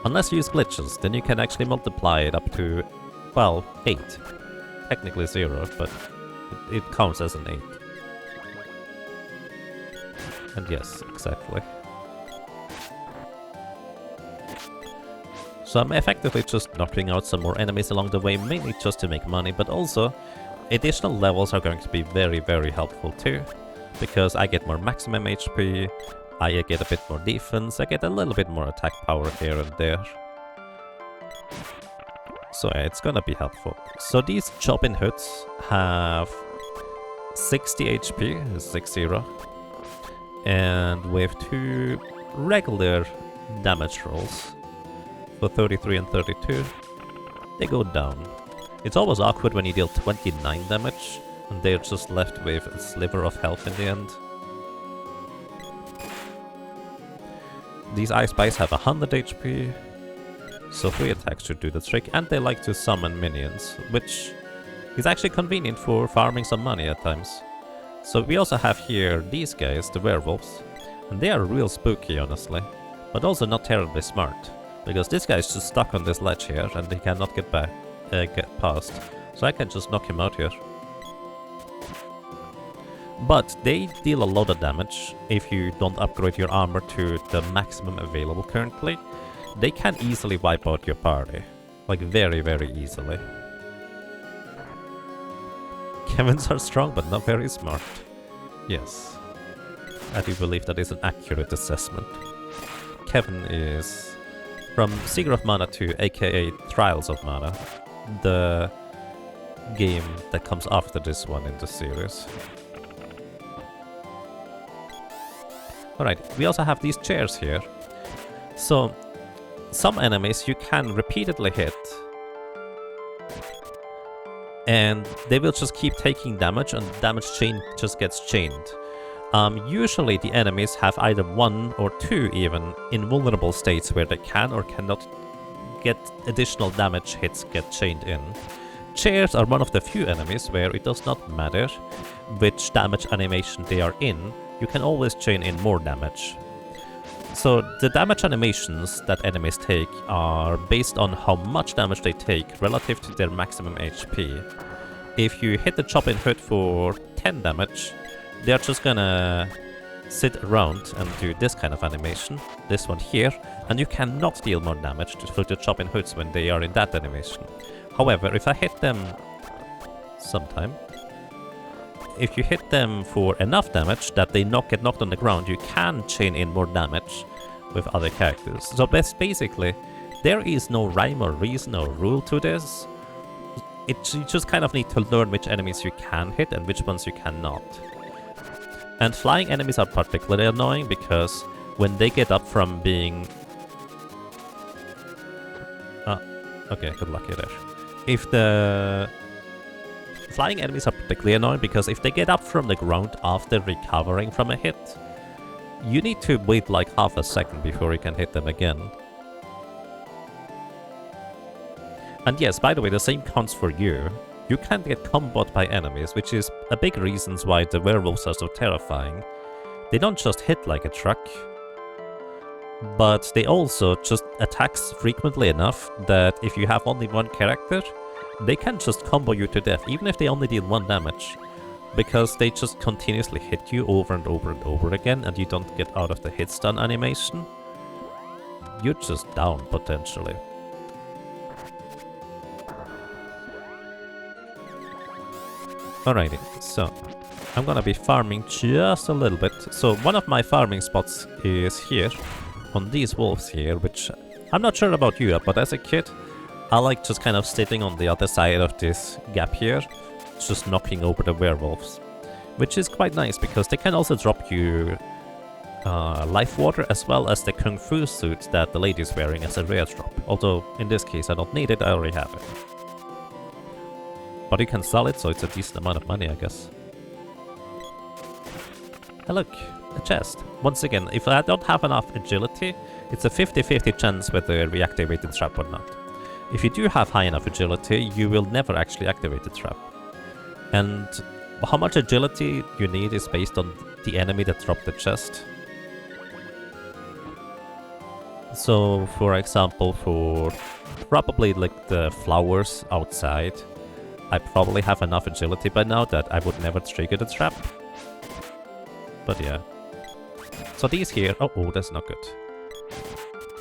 Unless you use glitches, then you can actually multiply it up to, well, 8. Technically 0, but it counts as an 8. And yes, exactly. So I'm effectively just knocking out some more enemies along the way, mainly just to make money, but also additional levels are going to be very, very helpful too. Because I get more maximum HP, I get a bit more defense, I get a little bit more attack power here and there. So yeah, it's gonna be helpful. So these Chopin hoods have 60 HP, 60, and with 2 regular damage rolls for 33 and 32, they go down. It's always awkward when you deal 29 damage and they're just left with a sliver of health in the end. These Ice Spies have 100 HP, so 3 attacks should do the trick, and they like to summon minions, which is actually convenient for farming some money at times. So we also have here these guys, the werewolves, and they are real spooky, honestly, but also not terribly smart, because this guy is just stuck on this ledge here, and he cannot get past, so I can just knock him out here. But they deal a lot of damage if you don't upgrade your armor to the maximum available currently. They can easily wipe out your party. Like very, very easily. Kevins are strong but not very smart. Yes. I do believe that is an accurate assessment. Kevin is from Seeker of Mana 2, aka Trials of Mana. The game that comes after this one in the series. Alright, we also have these chairs here. So, some enemies you can repeatedly hit, and they will just keep taking damage, and the damage chain just gets chained. Usually the enemies have either 1 or 2 even invulnerable states where they can or cannot get additional damage hits get chained in. Chairs are one of the few enemies where it does not matter which damage animation they are in, you can always chain in more damage. So the damage animations that enemies take are based on how much damage they take relative to their maximum HP. If you hit the chopping hood for 10 damage, they're just gonna sit around and do this kind of animation, this one here, and you cannot deal more damage to the chopping hoods when they are in that animation. However, if I hit them sometime, if you hit them for enough damage that they get knocked on the ground, you can chain in more damage with other characters. So basically, there is no rhyme or reason or rule to this. You just kind of need to learn which enemies you can hit and which ones you cannot. And flying enemies are particularly annoying because when they get up from being... okay, good luck there. If the... Flying enemies are particularly annoying because if they get up from the ground after recovering from a hit, you need to wait like half a second before you can hit them again. And yes, by the way, the same counts for you. You can get comboed by enemies, which is a big reason why the werewolves are so terrifying. They don't just hit like a truck, but they also just attack frequently enough that if you have only one character, they can just combo you to death, even if they only deal 1 damage. Because they just continuously hit you over and over and over again, and you don't get out of the hit stun animation. You're just down, potentially. Alrighty, so I'm gonna be farming just a little bit. So one of my farming spots is here, on these wolves here, which I'm not sure about you, but as a kid, I like just kind of sitting on the other side of this gap here, just knocking over the werewolves. Which is quite nice, because they can also drop you life water as well as the kung fu suit that the lady's wearing as a rare drop. Although, in this case, I don't need it, I already have it. But you can sell it, so it's a decent amount of money, I guess. And look, a chest. Once again, if I don't have enough agility, it's a 50-50 chance whether we activate the trap or not. If you do have high enough agility, you will never actually activate the trap. And how much agility you need is based on the enemy that dropped the chest. So, for example, for probably like the flowers outside, I probably have enough agility by now that I would never trigger the trap. But yeah. So these here... Oh, that's not good.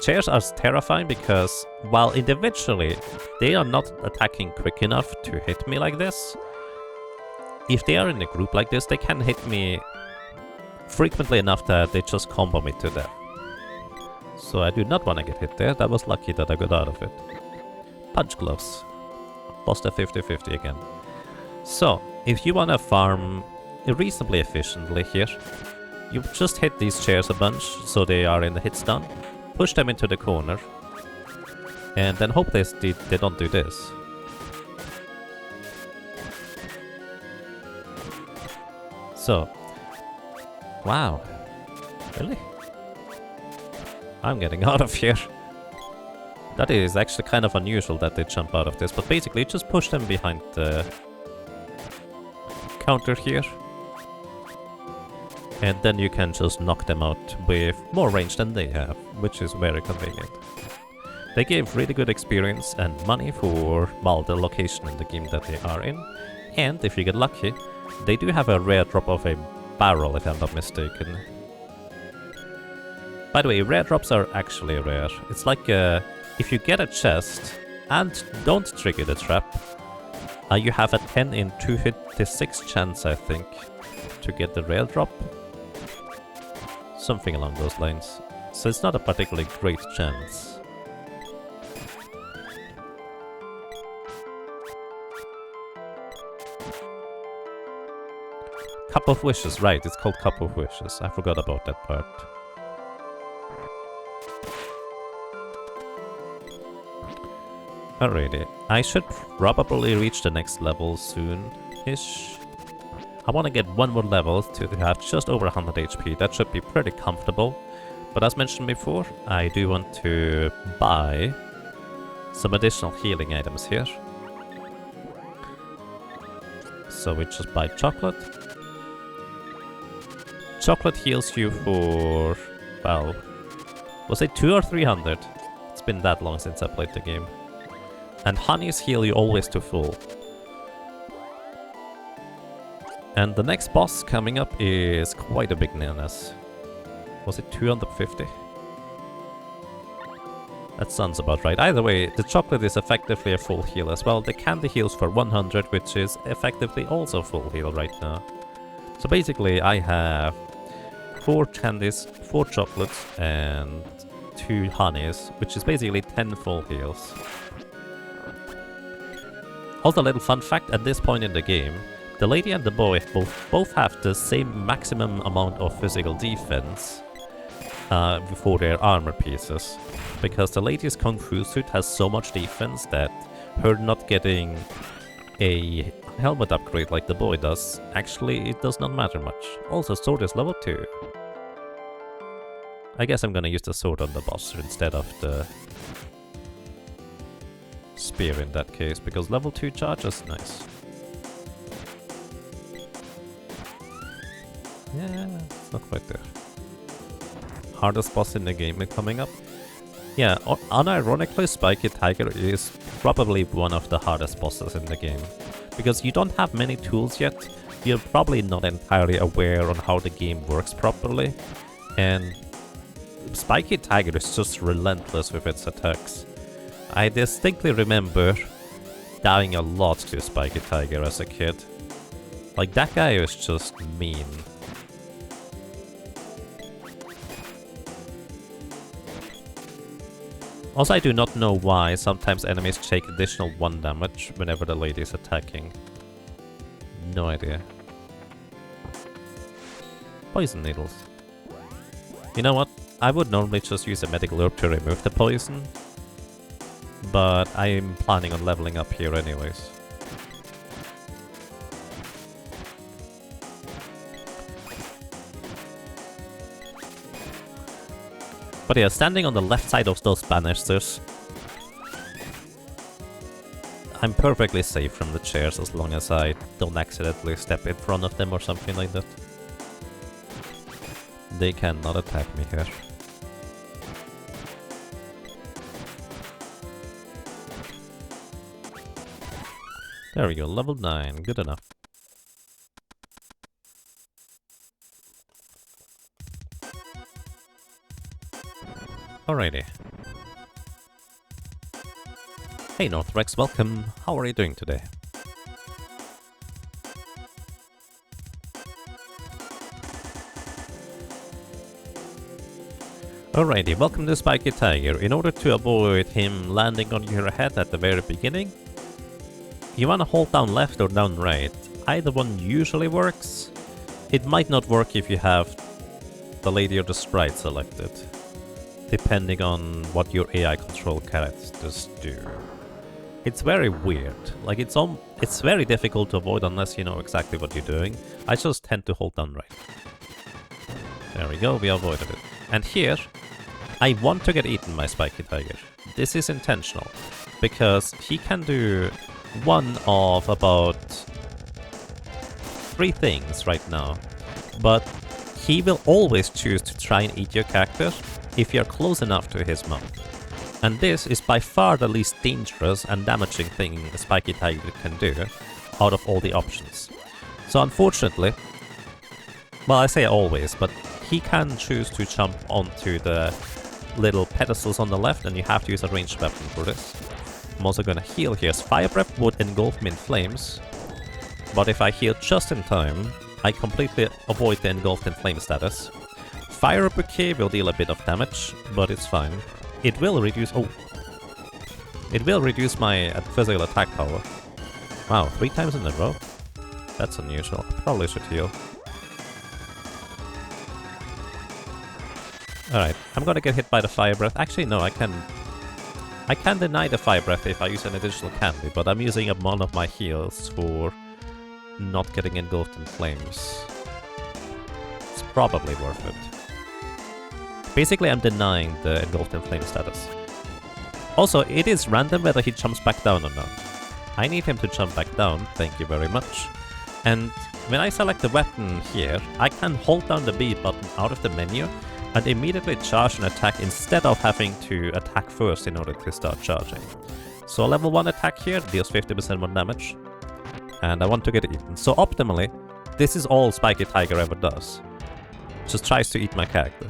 Chairs are terrifying because, while individually they are not attacking quick enough to hit me like this, if they are in a group like this, they can hit me frequently enough that they just combo me to death. So I do not want to get hit there. That was lucky that I got out of it. Punch gloves. Lost a 50-50 again. So, if you want to farm reasonably efficiently here, you just hit these chairs a bunch so they are in the hit stun, push them into the corner, and then hope they don't do this. So, wow, really? I'm getting out of here. That is actually kind of unusual that they jump out of this, but basically just push them behind the counter here. And then you can just knock them out with more range than they have, which is very convenient. They gave really good experience and money for, well, the location in the game that they are in. And if you get lucky, they do have a rare drop of a barrel, if I'm not mistaken. By the way, rare drops are actually rare. It's like if you get a chest and don't trigger the trap, you have a 10 in 256 chance, I think, to get the rare drop. Something along those lines. So it's not a particularly great chance. Cup of Wishes, right, it's called Cup of Wishes. I forgot about that part. Alrighty, I should probably reach the next level soon-ish. I want to get one more level to have just over 100 HP. That should be pretty comfortable. But as mentioned before, I do want to buy some additional healing items here. So we just buy chocolate. Chocolate heals you for, well, Was it 200 or 300? It's been that long since I played the game. And Honey's heal you always to full. And the next boss coming up is quite a big nanas. Was it 250? That sounds about right. Either way, the chocolate is effectively a full heal as well. The candy heals for 100, which is effectively also full heal right now. So basically I have 4 candies, 4 chocolates, and 2 honeys, which is basically 10 full heals. Also a little fun fact, at this point in the game, the lady and the boy both have the same maximum amount of physical defense for their armor pieces. Because the lady's Kung Fu suit has so much defense that her not getting a helmet upgrade like the boy does, actually it does not matter much. Also, sword is level 2. I guess I'm gonna use the sword on the boss instead of the spear in that case, because level 2 charge is nice. Yeah, it's not quite there. Hardest boss in the game coming up. Yeah, unironically, Spiky Tiger is probably one of the hardest bosses in the game. Because you don't have many tools yet, you're probably not entirely aware on how the game works properly, and Spiky Tiger is just relentless with its attacks. I distinctly remember dying a lot to Spiky Tiger as a kid. Like, that guy is just mean. Also, I do not know why sometimes enemies take additional 1 damage whenever the lady is attacking. No idea. Poison needles. You know what? I would normally just use a medical herb to remove the poison, but I'm planning on leveling up here anyways. But yeah, standing on the left side of those banisters, I'm perfectly safe from the chairs as long as I don't accidentally step in front of them or something like that. They cannot attack me here. There we go, level 9, good enough. Alrighty. Hey Northrex, welcome. How are you doing today? Alrighty, welcome to Spiky Tiger. In order to avoid him landing on your head at the very beginning, you wanna hold down left or down right. Either one usually works. It might not work if you have the lady or the sprite selected, depending on what your AI control characters do. It's very weird. Like, it's very difficult to avoid unless you know exactly what you're doing. I just tend to hold down right. There we go, we avoided it. And here, I want to get eaten by Spiky Tiger. This is intentional, because he can do one of about 3 things right now, but he will always choose to try and eat your character if you're close enough to his mouth. And this is by far the least dangerous and damaging thing a Spiky Tiger can do out of all the options. So unfortunately, well, I say always, but he can choose to jump onto the little pedestals on the left, and you have to use a ranged weapon for this. I'm also gonna heal here. Fire Breath would engulf me in flames, but if I heal just in time, I completely avoid the engulfed in flame status. Fire Bouquet will deal a bit of damage, but it's fine. It will reduce... oh! It will reduce my physical attack power. Wow, 3 times in a row? That's unusual. I probably should heal. Alright, I'm gonna get hit by the Fire Breath. Actually, no, I can deny the Fire Breath if I use an additional candy, but I'm using one of my heals for not getting engulfed in flames. It's probably worth it. Basically, I'm denying the engulfed in flame status. Also, it is random whether he jumps back down or not. I need him to jump back down, thank you very much. And when I select the weapon here, I can hold down the B button out of the menu, and immediately charge an attack instead of having to attack first in order to start charging. So level 1 attack here deals 50% more damage, and I want to get eaten. So optimally, this is all Spiky Tiger ever does. Just tries to eat my character.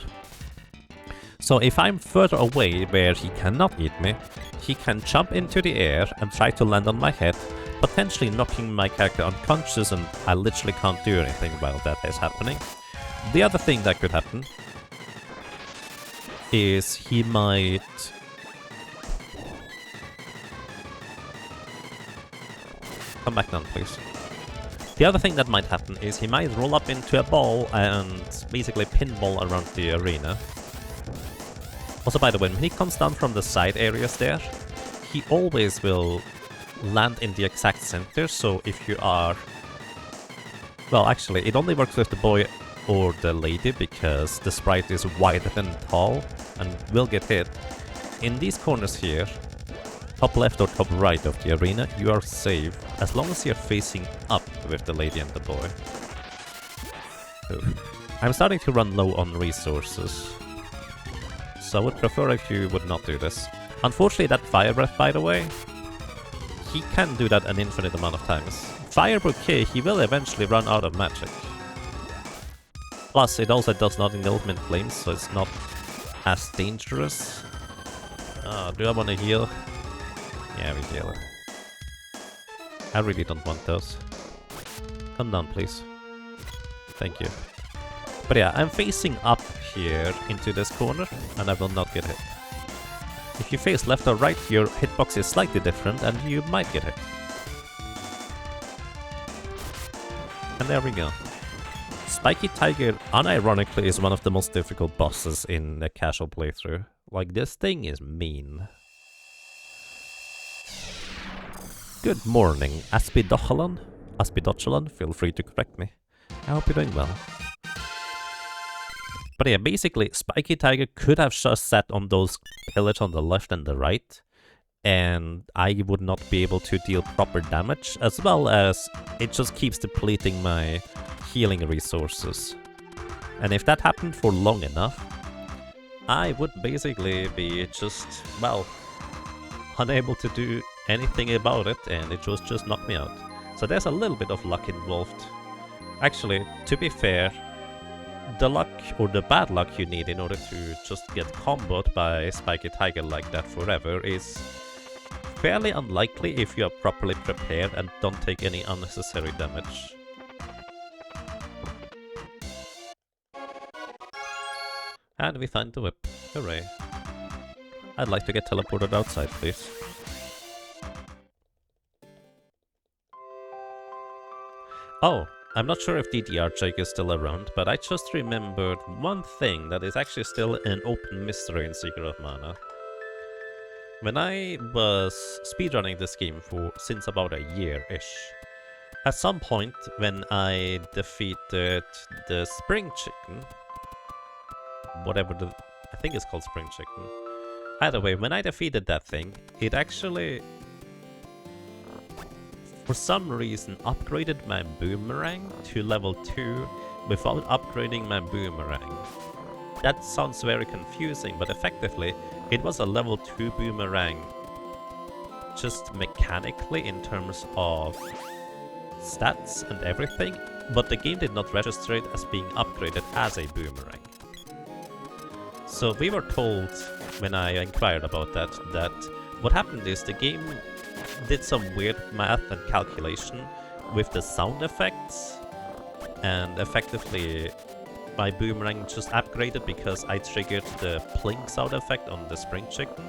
So if I'm further away where he cannot eat me, he can jump into the air and try to land on my head, potentially knocking my character unconscious, and I literally can't do anything while that is happening. The other thing that could happen is he might... Come back down, please. The other thing that might happen is he might roll up into a ball and basically pinball around the arena. Also, by the way, when he comes down from the side areas there, he always will land in the exact center, so if you are... Well, actually, it only works with the boy or the lady, because the sprite is wider than tall and will get hit. In these corners here, top left or top right of the arena, you are safe, as long as you're facing up with the lady and the boy. Oof. I'm starting to run low on resources, so I would prefer if you would not do this. Unfortunately, that Fire Breath, by the way, he can do that an infinite amount of times. Fire Bouquet, he will eventually run out of magic. Plus, it also does not engulf in flames, so it's not as dangerous. Do I want to heal? Yeah, we heal. I really don't want those. Come down, please. Thank you. But yeah, I'm facing up here into this corner, and I will not get hit. If you face left or right, your hitbox is slightly different, and you might get hit. And there we go. Spiky Tiger, unironically, is one of the most difficult bosses in a casual playthrough. Like, this thing is mean. Good morning, Aspidochalan. Aspidochalan, feel free to correct me. I hope you're doing well. But yeah, basically, Spiky Tiger could have just sat on those pillars on the left and the right, and I would not be able to deal proper damage, as well as it just keeps depleting my healing resources. And if that happened for long enough, I would basically be just, well, unable to do anything about it, and it was just knock me out. So there's a little bit of luck involved. Actually, to be fair, the luck or the bad luck you need in order to just get comboed by Spiky Tiger like that forever is fairly unlikely if you are properly prepared and don't take any unnecessary damage. And we find the whip. Hooray. I'd like to get teleported outside, please. Oh, I'm not sure if DDR Jake is still around, but I just remembered one thing that is actually still an open mystery in Secret of Mana. When I was speedrunning this game since about a year-ish, at some point when I defeated the Spring Chicken, I think it's called Spring Chicken. Either way, when I defeated that thing, it actually, for some reason, upgraded my boomerang to level 2 without upgrading my boomerang. That sounds very confusing, but effectively, it was a level 2 boomerang just mechanically in terms of stats and everything, but the game did not register it as being upgraded as a boomerang. So we were told, when I inquired about that what happened is the game did some weird math and calculation with the sound effects, and effectively my boomerang just upgraded because I triggered the plink sound effect on the Spring Chicken.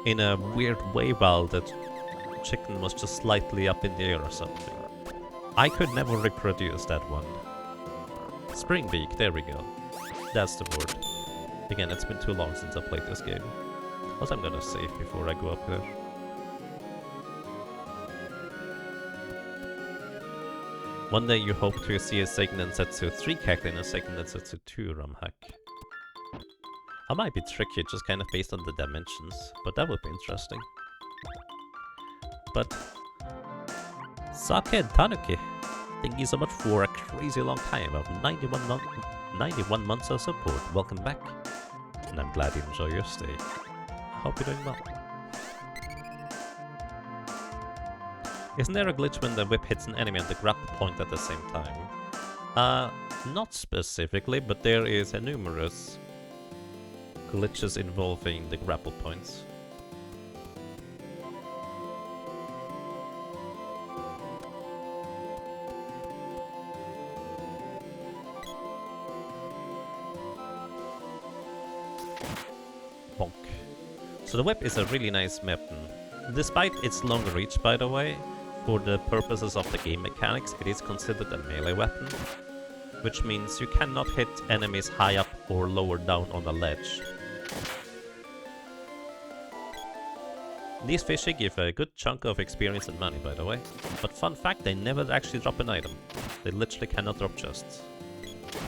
In a weird way, while the chicken was just slightly up in the air or something. I could never reproduce that one. Spring Beak, there we go. That's the word. Again, it's been too long since I played this game. Also, I'm gonna save before I go up there. One day you hope to see a Seiken Densetsu 3 character in a Seiken Densetsu 2 ROM hack. I might be tricky, just kind of based on the dimensions, but that would be interesting. But... Sake Tanuki! Thank you so much for a crazy long time of 91 months of support. Welcome back. And I'm glad you enjoy your stay. I hope you're doing well. Isn't there a glitch when the whip hits an enemy and the grapple point at the same time? Not specifically, but there is a numerous glitches involving the grapple points. Bonk. So the whip is a really nice weapon. Despite its long reach, by the way, for the purposes of the game mechanics, it is considered a melee weapon, which means you cannot hit enemies high up or lower down on a ledge. These fishy give a good chunk of experience and money, by the way, but fun fact, they never actually drop an item. They literally cannot drop chests.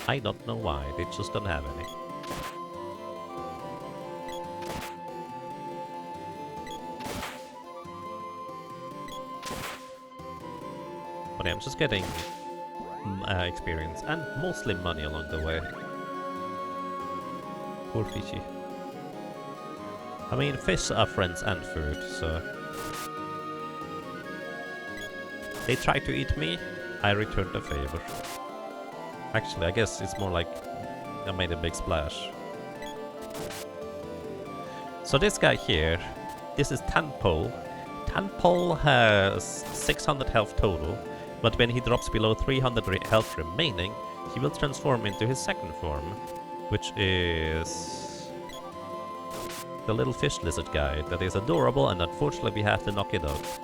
I don't know why, they just don't have any. But yeah, I'm just getting experience and mostly money along the way. Poor fishy. I mean, fish are friends and food, so... They try to eat me, I return the favor. Actually, I guess it's more like I made a big splash. So this guy here, this is Tadpole. Tadpole has 600 health total, but when he drops below 300 health remaining, he will transform into his second form, which is the little fish lizard guy that is adorable, and unfortunately we have to knock it out.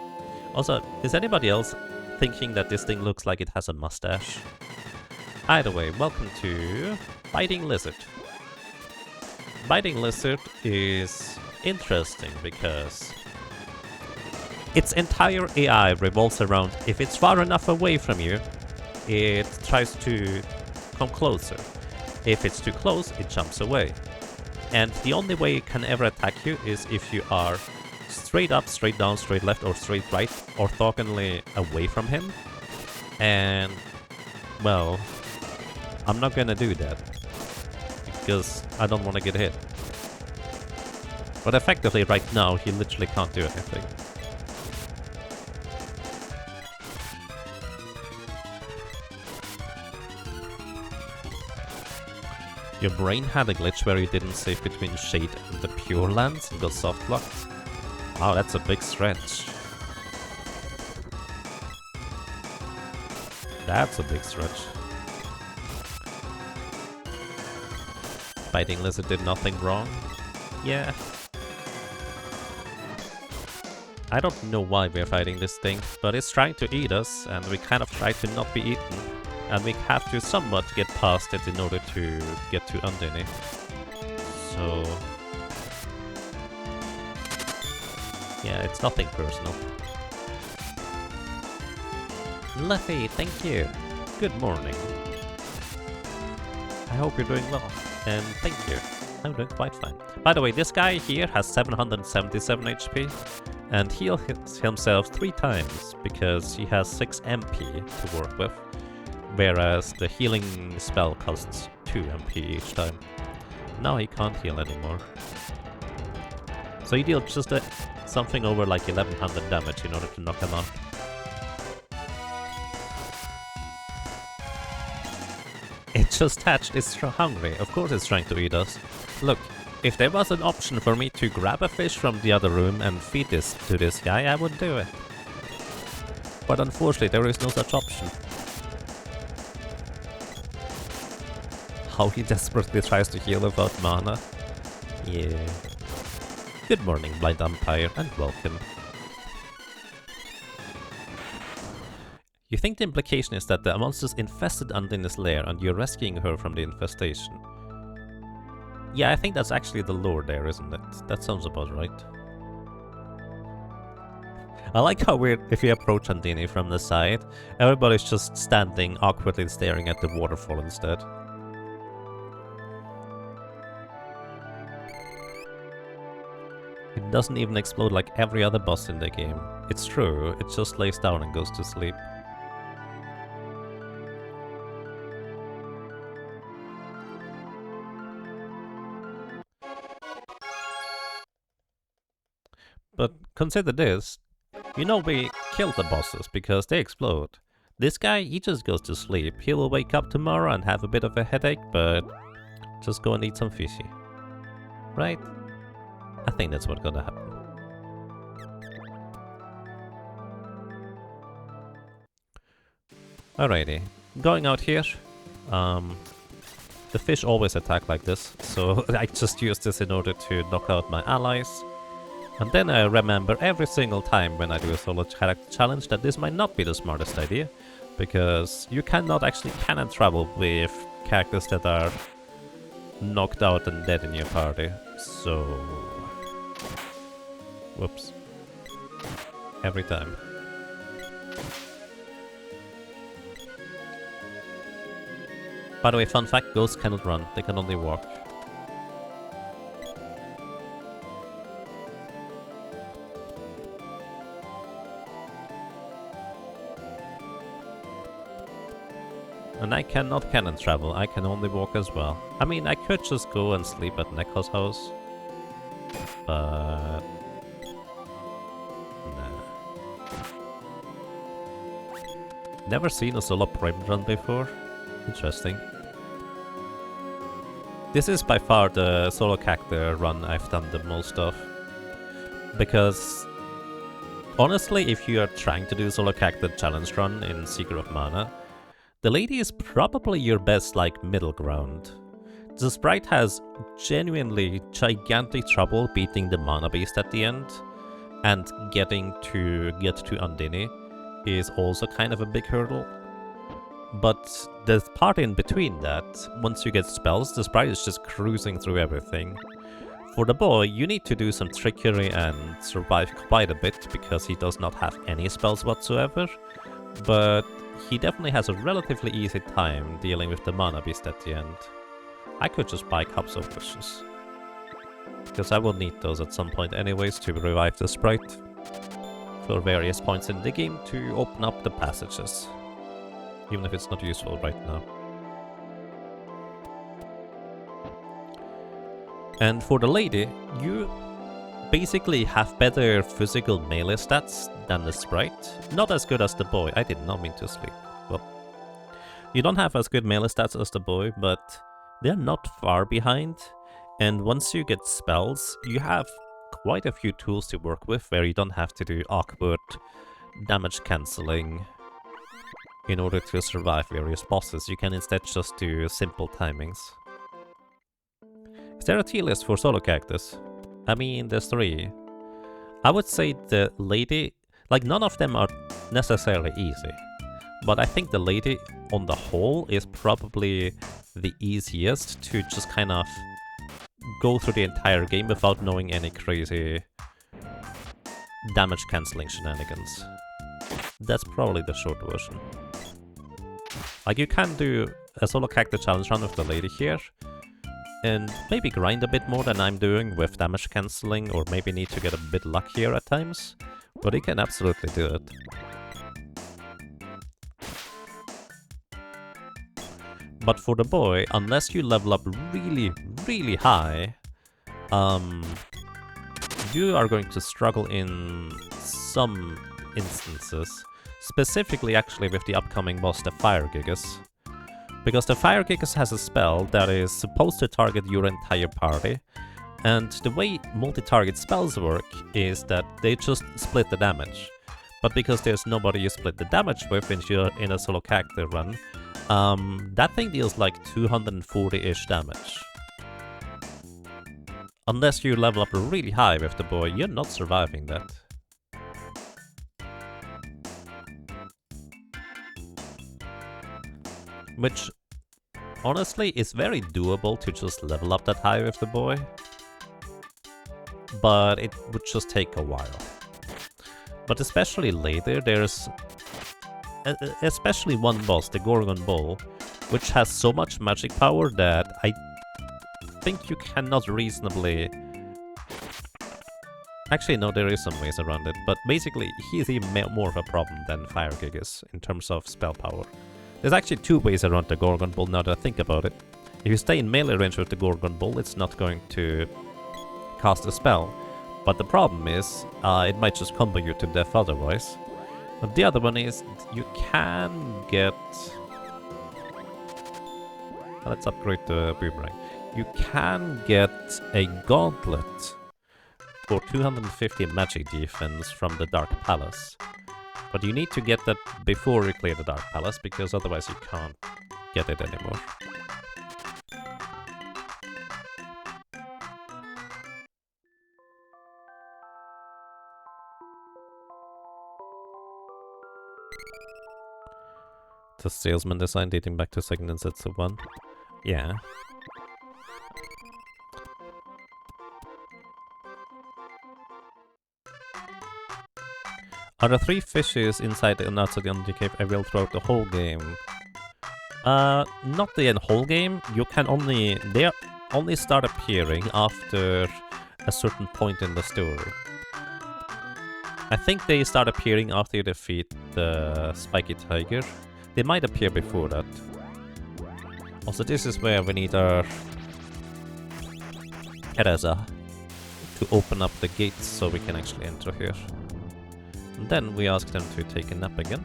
Also, is anybody else thinking that this thing looks like it has a mustache? Either way, welcome to Biting Lizard. Biting Lizard is interesting because its entire AI revolves around, if it's far enough away from you, it tries to come closer. If it's too close, it jumps away. And the only way it can ever attack you is if you are straight up, straight down, straight left, or straight right, orthogonally away from him. And, well, I'm not gonna do that, because I don't want to get hit. But effectively, right now, he literally can't do anything. Your brain had a glitch where you didn't save between Shade and the Pure Lands and got soft locked? Wow, that's a big stretch. That's a big stretch. Biting Lizard did nothing wrong? Yeah. I don't know why we're fighting this thing, but it's trying to eat us, and we kind of try to not be eaten. And we have to somewhat get past it in order to get to Undine. So... yeah, it's nothing personal. Luffy, thank you. Good morning. I hope you're doing well. And thank you. I'm doing quite fine. By the way, this guy here has 777 HP. And heals himself 3 times because he has 6 MP to work with. Whereas the healing spell costs 2 MP each time. Now he can't heal anymore. So you deal just something over like 1100 damage in order to knock him out. It just hatched, it's hungry. Of course it's trying to eat us. Look, if there was an option for me to grab a fish from the other room and feed this to this guy, I would do it. But unfortunately there is no such option. How he desperately tries to heal without mana. Yeah. Good morning, Blind Umpire, and welcome. You think the implication is that the monsters infested Undine's lair and you're rescuing her from the infestation? Yeah, I think that's actually the lore there, isn't it? That sounds about right. I like how weird, if you approach Undine from the side, everybody's just standing awkwardly staring at the waterfall instead. It doesn't even explode like every other boss in the game. It's true, it just lays down and goes to sleep. But consider this. You know we killed the bosses because they explode. This guy, he just goes to sleep. He will wake up tomorrow and have a bit of a headache, but just go and eat some fishy. Right? I think that's what's gonna happen. Alrighty. Going out here. The fish always attack like this, so I just use this in order to knock out my allies. And then I remember every single time when I do a solo character challenge that this might not be the smartest idea, because you cannot actually cannon travel with characters that are knocked out and dead in your party. So... whoops. Every time. By the way, fun fact, ghosts cannot run, they can only walk. And I cannot cannon travel, I can only walk as well. I mean, I could just go and sleep at Neko's house. But... nah. Never seen a solo prime run before. Interesting. This is by far the solo character run I've done the most of. Because... honestly, if you are trying to do solo character challenge run in Secret of Mana, the lady is probably your best, like, middle ground. The sprite has genuinely gigantic trouble beating the mana beast at the end, and getting to Undine is also kind of a big hurdle. But the part in between that, once you get spells, the sprite is just cruising through everything. For the boy, you need to do some trickery and survive quite a bit, because he does not have any spells whatsoever, but he definitely has a relatively easy time dealing with the mana beast at the end. I could just buy Cups of Wishes, because I will need those at some point anyways to revive the sprite for various points in the game to open up the passages, even if it's not useful right now. And for the lady, you basically have better physical melee stats than the sprite. Not as good as the boy. I did not mean to sleep. Well, you don't have as good melee stats as the boy, but they're not far behind. And once you get spells, you have quite a few tools to work with where you don't have to do awkward damage cancelling in order to survive various bosses. You can instead just do simple timings. Is there a tier list for solo characters? I mean, there's 3. I would say the lady, like, none of them are necessarily easy, but I think the lady on the whole is probably the easiest to just kind of go through the entire game without knowing any crazy damage cancelling shenanigans. That's probably the short version. Like, you can do a solo character challenge run with the lady here, and maybe grind a bit more than I'm doing with damage cancelling, or maybe need to get a bit luckier at times, but you can absolutely do it. But for the boy, unless you level up really, really high, you are going to struggle in some instances. Specifically, actually, with the upcoming boss, the Fire Gigas. Because the Fire Gigas has a spell that is supposed to target your entire party, and the way multi-target spells work is that they just split the damage. But because there's nobody you split the damage with when you're in a solo character run, that thing deals like 240-ish damage. Unless you level up really high with the boy, you're not surviving that. Which, honestly, is very doable to just level up that high with the boy. But it would just take a while. But especially later, there's... especially one boss, the Gorgon Bull, which has so much magic power that I think you cannot reasonably... Actually, no, there is some ways around it, but basically, he's even more of a problem than Fire Gigas in terms of spell power. There's actually 2 ways around the Gorgon Bull now that I think about it. If you stay in melee range with the Gorgon Bull, it's not going to cast a spell. But the problem is, it might just combo you to death otherwise. But the other one is, you can get... Let's upgrade the boomerang. You can get a gauntlet for 250 magic defense from the Dark Palace. But you need to get that before you clear the Dark Palace, because otherwise you can't get it anymore. The salesman design dating back to Second Densetsu 1. Yeah. Are the 3 fishes inside and outside the Undercave cave available throughout the whole game? Not the whole game. You can only... They only start appearing after a certain point in the story. I think they start appearing after you defeat the Spiky Tiger. They might appear before that. Also, this is where we need our Teresa to open up the gates so we can actually enter here. And then we ask them to take a nap again.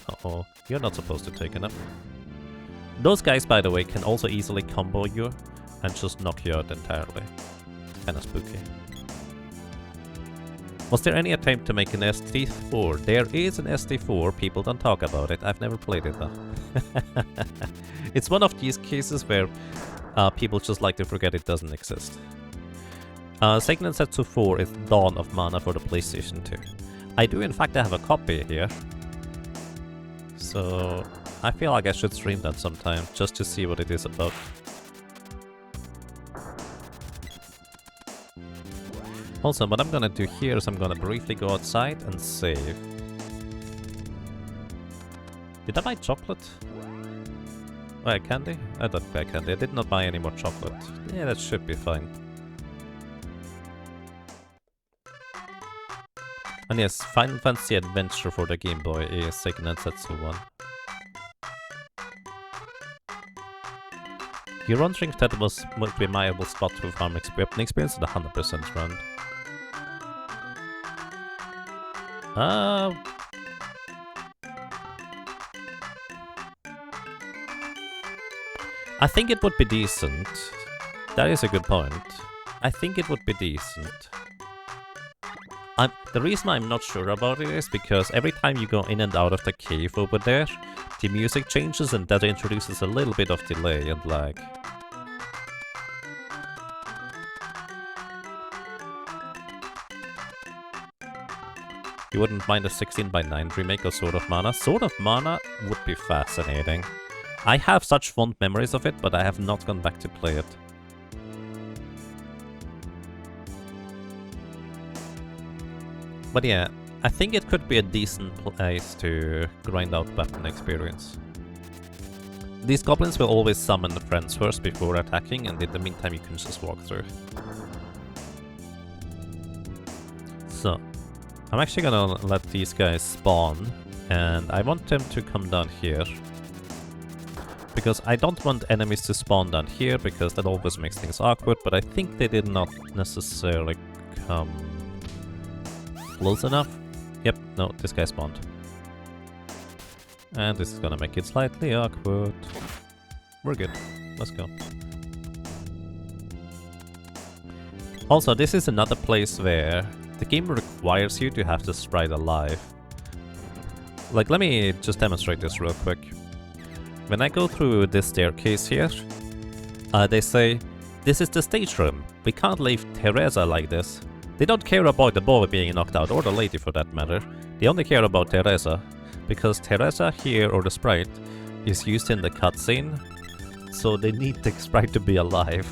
Uh-oh, you're not supposed to take a nap. Those guys, by the way, can also easily combo you and just knock you out entirely. Kinda spooky. Was there any attempt to make an SD4? There is an SD4, people don't talk about it. I've never played it though. It's one of these cases where people just like to forget it doesn't exist. Seiken Densetsu 4 is Dawn of Mana for the PlayStation 2. I do in fact have a copy here. So I feel like I should stream that sometime, just to see what it is about. Also, what I'm gonna do here is I'm gonna briefly go outside and save. Did I buy chocolate? Oh, candy? I don't buy candy. I did not buy any more chocolate. Yeah, that should be fine. And yes, Final Fantasy Adventure for the Game Boy is Seiken Densetsu 1. You're wondering if that would be a viable spot for farm weapon experience at 100% run. I think it would be decent. That is a good point. I think it would be decent. The reason I'm not sure about it is because every time you go in and out of the cave over there, the music changes and that introduces a little bit of delay and lag. You wouldn't mind a 16:9 remake of Sword of Mana? Sword of Mana would be fascinating. I have such fond memories of it, but I have not gone back to play it. But yeah, I think it could be a decent place to grind out weapon experience. These goblins will always summon the friends first before attacking, and in the meantime you can just walk through. So, I'm actually gonna let these guys spawn, and I want them to come down here. Because I don't want enemies to spawn down here, because that always makes things awkward, but I think they did not necessarily come close enough. Yep, no, this guy spawned. And this is gonna make it slightly awkward. We're good. Let's go. Also, this is another place where the game requires you to have the sprite alive. Like, let me just demonstrate this real quick. When I go through this staircase here, they say, "This is the stage room. We can't leave Teresa like this." They don't care about the boy being knocked out, or the lady for that matter. They only care about Teresa, because Teresa here, or the sprite, is used in the cutscene, so they need the sprite to be alive.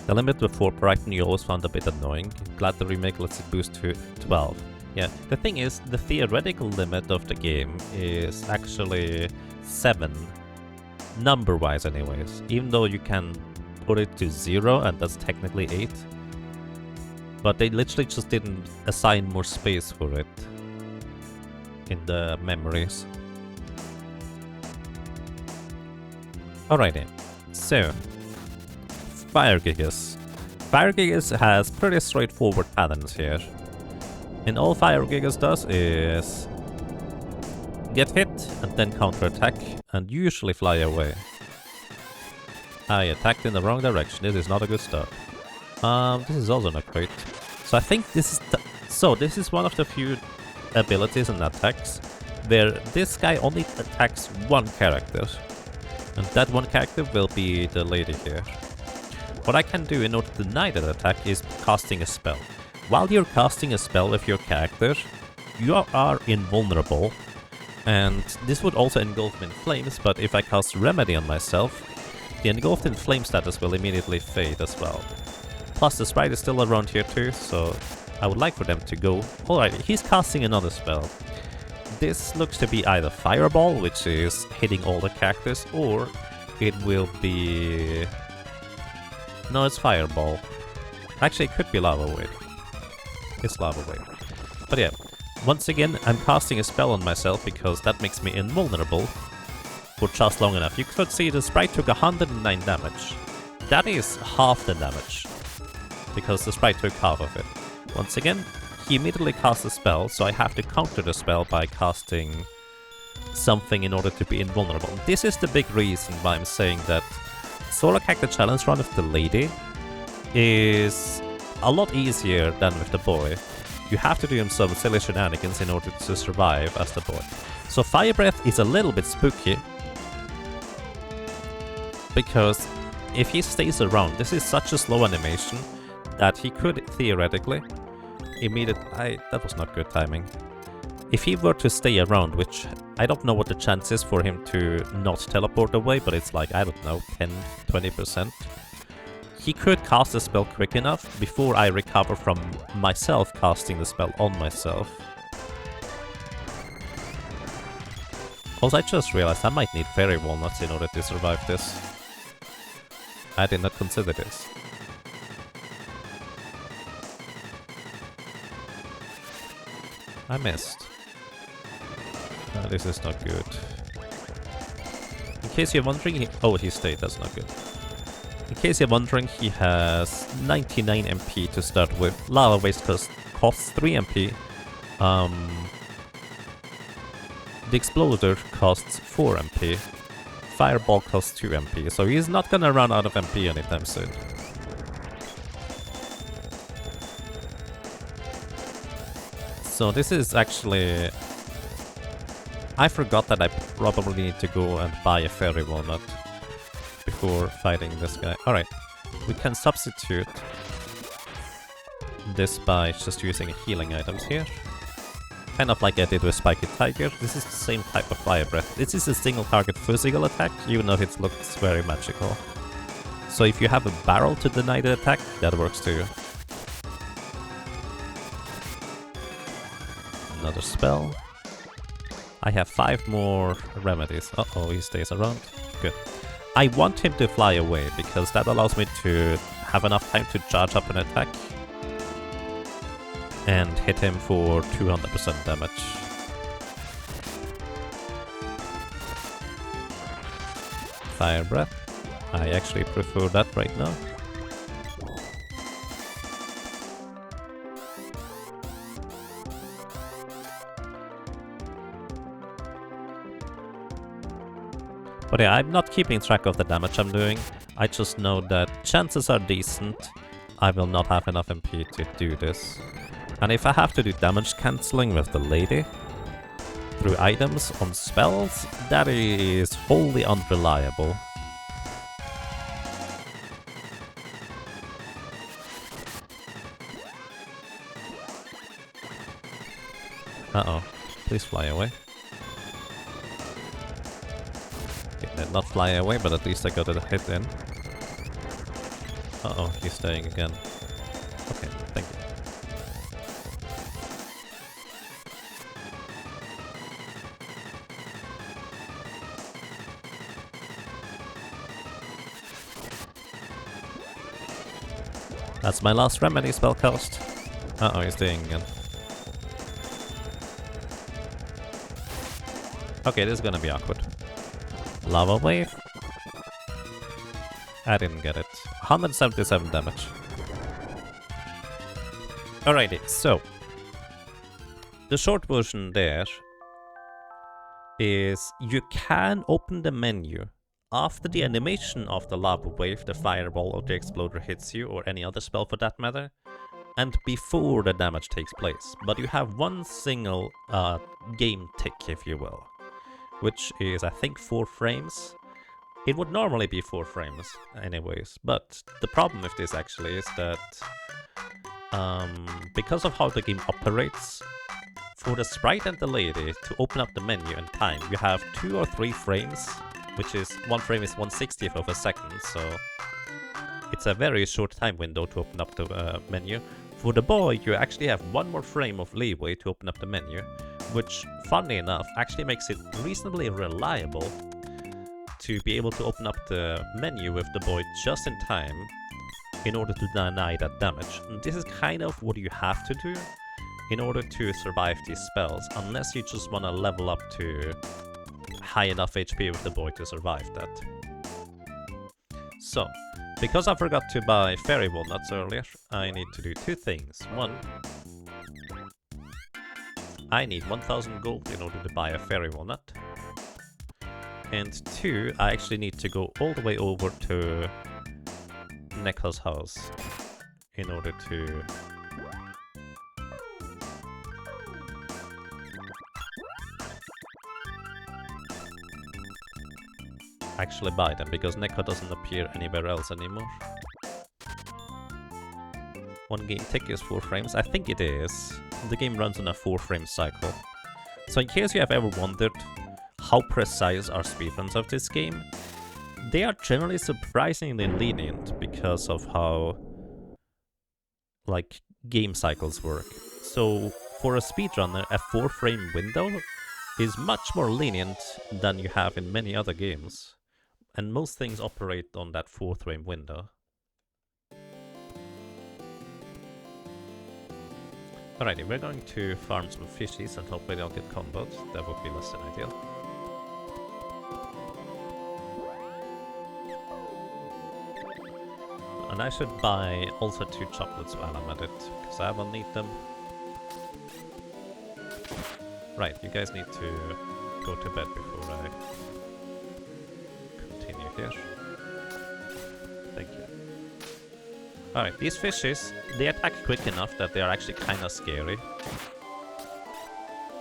The limit before Brighton you always found a bit annoying. Glad the remake lets it boost to 12. Yeah, the thing is, the theoretical limit of the game is actually 7. Number-wise anyways, even though you can put it to 0 and that's technically 8. But they literally just didn't assign more space for it in the memories. Alrighty, so Fire Gigas. Fire Gigas has pretty straightforward patterns here. And all Fire Gigas does is get hit and then counterattack and usually fly away. I attacked in the wrong direction. This is not a good start. This is also not great. So I think this is this is one of the few abilities and attacks where this guy only attacks one character. And that one character will be the lady here. What I can do in order to deny that attack is casting a spell. While you're casting a spell with your character, you are invulnerable. And this would also engulf me in flames, but if I cast Remedy on myself, the engulfed in flame status will immediately fade as well. Plus the sprite is still around here too, so I would like for them to go. Alright, he's casting another spell. This looks to be either Fireball, which is hitting all the characters, or it will be... No, it's Fireball. Actually, it could be Lava Wave. It's Lava Wave. But yeah, once again, I'm casting a spell on myself because that makes me invulnerable for just long enough. You could see the sprite took 109 damage. That is half the damage, because the sprite took half of it. Once again, he immediately casts a spell, so I have to counter the spell by casting something in order to be invulnerable. This is the big reason why I'm saying that Solo Character Challenge run with the lady is a lot easier than with the boy. You have to do some silly shenanigans in order to survive as the boy. So Fire Breath is a little bit spooky, because if he stays around, this is such a slow animation that he could theoretically that was not good timing. If he were to stay around, which I don't know what the chance is for him to not teleport away, but it's like, I don't know, 10-20%. He could cast the spell quick enough before I recover from myself casting the spell on myself. Also, I just realized I might need Fairy Walnuts in order to survive this. I did not consider this. I missed. This is not good. In case you're wondering, he stayed, that's not good. In case you're wondering, he has 99 MP to start with. Lava Waste costs 3 MP. The Exploder costs 4 MP. Fireball costs 2 MP, so he's not gonna run out of MP anytime soon. So this is actually... I forgot that I probably need to go and buy a Fairy Walnut before fighting this guy. Alright, we can substitute this by just using healing items here. Kind of like I did with Spiky Tiger. This is the same type of Fire Breath. This is a single target physical attack, even though it looks very magical. So if you have a barrel to deny the attack, that works too. Another spell. I have 5 more remedies. Uh-oh, he stays around. Good. I want him to fly away, because that allows me to have enough time to charge up an attack and hit him for 200% damage. Fire Breath. I actually prefer that right now. But yeah, I'm not keeping track of the damage I'm doing. I just know that chances are decent I will not have enough MP to do this. And if I have to do damage cancelling with the lady through items on spells, that is wholly unreliable. Uh-oh, please fly away. Not fly away, but at least I got a hit in. Uh-oh, he's staying again. Okay, thank you. That's my last remedy spell cast. Uh-oh, he's staying again. Okay, this is gonna be awkward. Lava Wave. I didn't get it. 177 damage. Alrighty, so the short version there is you can open the menu after the animation of the lava wave, the fireball, or the exploder hits you, or any other spell for that matter, and before the damage takes place. But you have one single game tick, if you will, which is, I think, 4 frames. It would normally be 4 frames anyways, but the problem with this actually is that because of how the game operates, for the sprite and the lady to open up the menu in time, you have 2 or 3 frames, which is 1 frame is 1/60th of a second, so it's a very short time window to open up the menu. For the boy, you actually have 1 more frame of leeway to open up the menu, which, funnily enough, actually makes it reasonably reliable to be able to open up the menu with the boy just in time in order to deny that damage. And this is kind of what you have to do in order to survive these spells, unless you just want to level up to high enough HP with the boy to survive that. So, because I forgot to buy fairy walnuts earlier, I need to do 2 things. 1, I need 1000 gold in order to buy a fairy walnut. And 2, I actually need to go all the way over to Nekka's house in order to actually buy them, because Nekka doesn't appear anywhere else anymore. 1 game tick is 4 frames. I think it is. The game runs on a 4-frame cycle. So in case you have ever wondered how precise are speedruns of this game, they are generally surprisingly lenient because of how, like, game cycles work. So for a speedrunner, a 4-frame window is much more lenient than you have in many other games. And most things operate on that 4-frame window. Alrighty, we're going to farm some fishies and hopefully they'll get comboed. That would be less than ideal. And I should buy also 2 chocolates while I'm at it, because I will need them. Right, you guys need to go to bed before I continue here. Thank you. Alright, these fishes, they attack quick enough that they are actually kinda scary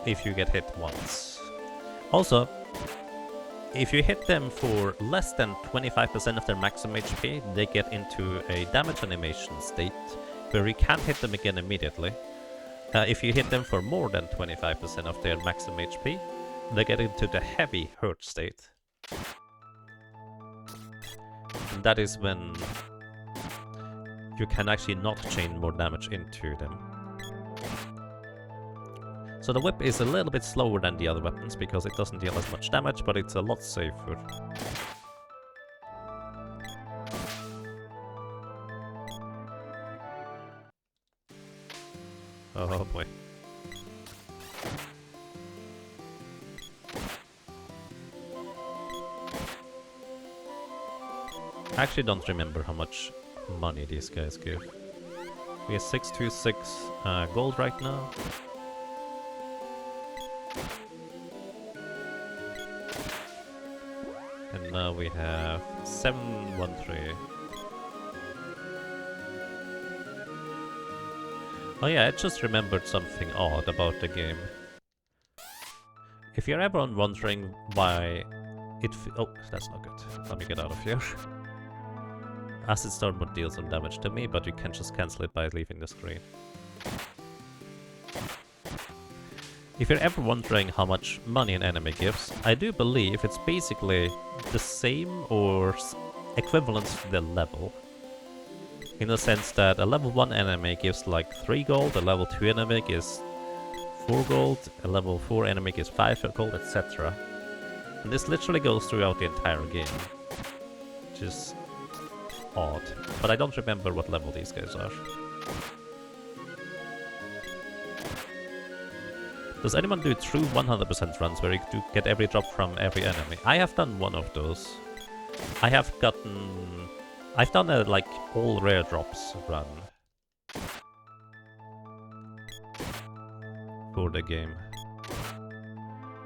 if you get hit once. Also, if you hit them for less than 25% of their maximum HP, they get into a damage animation state where you can't hit them again immediately. If you hit them for more than 25% of their maximum HP, they get into the heavy hurt state. And that is when you can actually not chain more damage into them. So the whip is a little bit slower than the other weapons because it doesn't deal as much damage, but it's a lot safer. Oh boy. I actually don't remember how much money these guys give. We have 626 gold right now. And now we have 713. Oh yeah, I just remembered something odd about the game. If you're ever wondering why it oh, that's not good. Let me get out of here. Acid Storm would deal some damage to me, but you can just cancel it by leaving the screen. If you're ever wondering how much money an enemy gives, I do believe it's basically the same or equivalent to the level. In the sense that a level 1 enemy gives like 3 gold, a level 2 enemy gives 4 gold, a level 4 enemy gives 5 gold, etc. And this literally goes throughout the entire game. Which is odd. But I don't remember what level these guys are. Does anyone do true 100% runs where you do get every drop from every enemy? I have done one of those. I have gotten I've done a like all rare drops run for the game.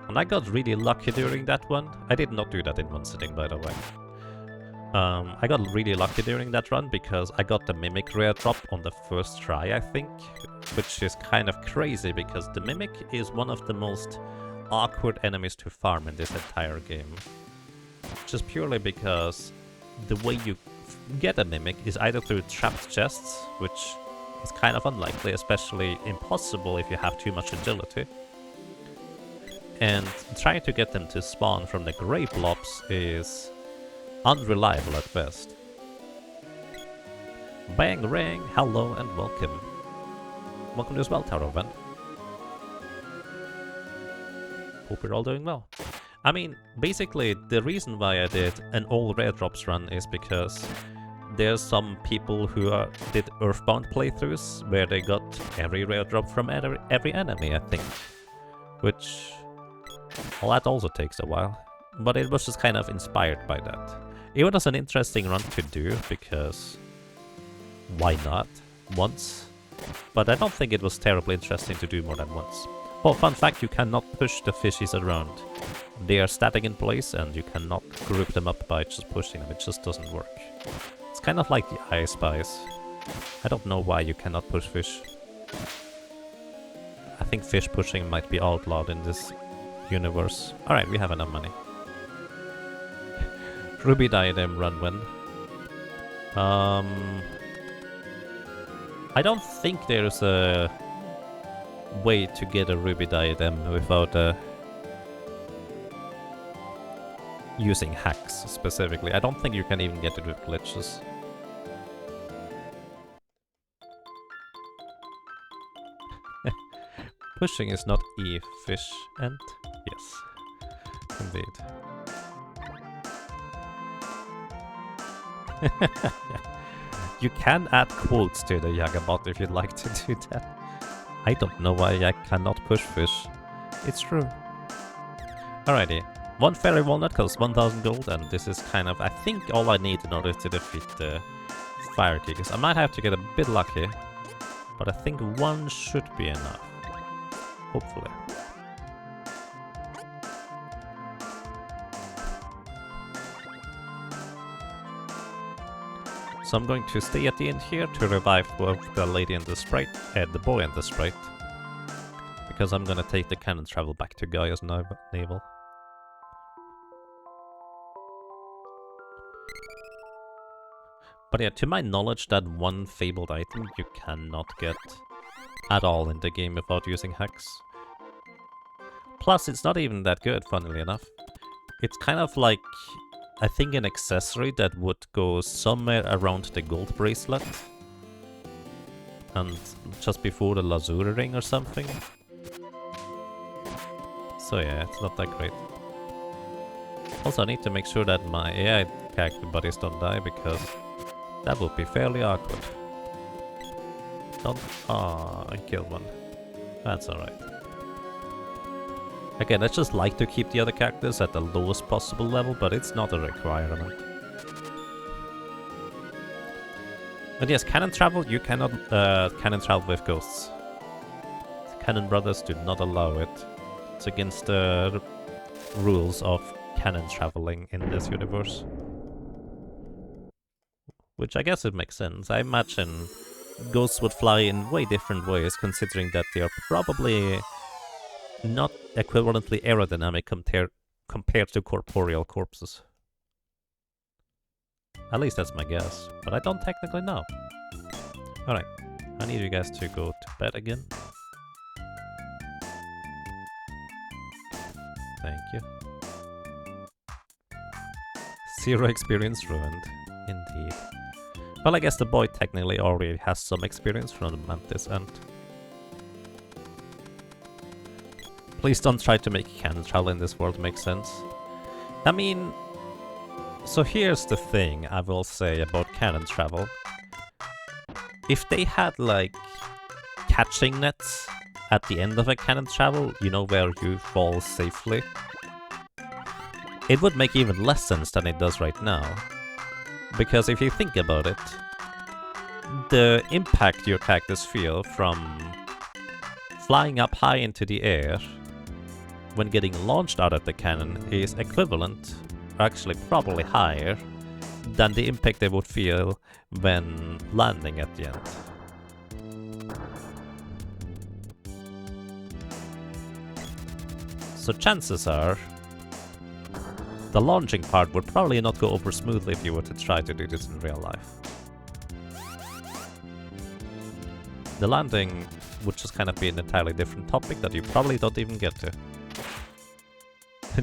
And I got really lucky during that one. I did not do that in one sitting, by the way. I got really lucky during that run because I got the Mimic rare drop on the first try, I think. Which is kind of crazy because the Mimic is one of the most awkward enemies to farm in this entire game. Just purely because the way you get a Mimic is either through trapped chests, which is kind of unlikely, especially impossible if you have too much agility. And trying to get them to spawn from the grave blobs is unreliable at best. Bang ring, hello and welcome. Welcome as well, Tarovan. Hope you're all doing well. I mean, basically, the reason why I did an all rare drops run is because there's some people who did Earthbound playthroughs where they got every rare drop from every enemy, I think. Which, well, that also takes a while. But it was just kind of inspired by that. It was an interesting run to do because why not? Once. But I don't think it was terribly interesting to do more than once. Oh, fun fact, you cannot push the fishies around. They are static in place and you cannot group them up by just pushing them. It just doesn't work. It's kind of like the I Spies. I don't know why you cannot push fish. I think fish pushing might be outlawed in this universe. Alright, we have enough money. Ruby Diadem run when? I don't think there's a way to get a Ruby Diadem without using hacks specifically. I don't think you can even get it with glitches. Pushing is not efficient. Yes, indeed. Yeah. You can add quotes to the Yagabot if you'd like to do that. I don't know why I cannot push fish. It's true. Alrighty. One fairy walnut costs 1000 gold, and this is kind of, I think, all I need in order to defeat the fire gigas. I might have to get a bit lucky, but I think one should be enough. Hopefully. So I'm going to stay at the end here to revive both the lady and the sprite, the boy and the sprite. Because I'm gonna take the cannon travel back to Gaia's navel. But yeah, to my knowledge, that one fabled item you cannot get at all in the game without using hacks. Plus, it's not even that good, funnily enough. It's kind of like, I think, an accessory that would go somewhere around the gold bracelet. And just before the Lazuri ring or something. So yeah, it's not that great. Also, I need to make sure that my AI character buddies don't die, because that would be fairly awkward. Don't... Aw, I killed one. That's alright. Again, I just like to keep the other characters at the lowest possible level, but it's not a requirement. And yes, cannon travel, you cannot cannon travel with ghosts. Cannon Brothers do not allow it. It's against the rules of cannon traveling in this universe. Which I guess it makes sense. I imagine ghosts would fly in way different ways, considering that they are probably not equivalently aerodynamic compared to corporeal corpses. At least that's my guess, but I don't technically know. Alright, I need you guys to go to bed again. Thank you. 0 experience ruined. Indeed. Well, I guess the boy technically already has some experience from the Mantis End. Please don't try to make cannon travel in this world make sense. I mean... So here's the thing I will say about cannon travel. If they had, like, catching nets at the end of a cannon travel, you know, where you fall safely, it would make even less sense than it does right now. Because if you think about it, the impact your cactus feel from flying up high into the air when getting launched out of the cannon is equivalent, or actually probably higher, than the impact they would feel when landing at the end. So chances are, the launching part would probably not go over smoothly if you were to try to do this in real life. The landing would just kind of be an entirely different topic that you probably don't even get to.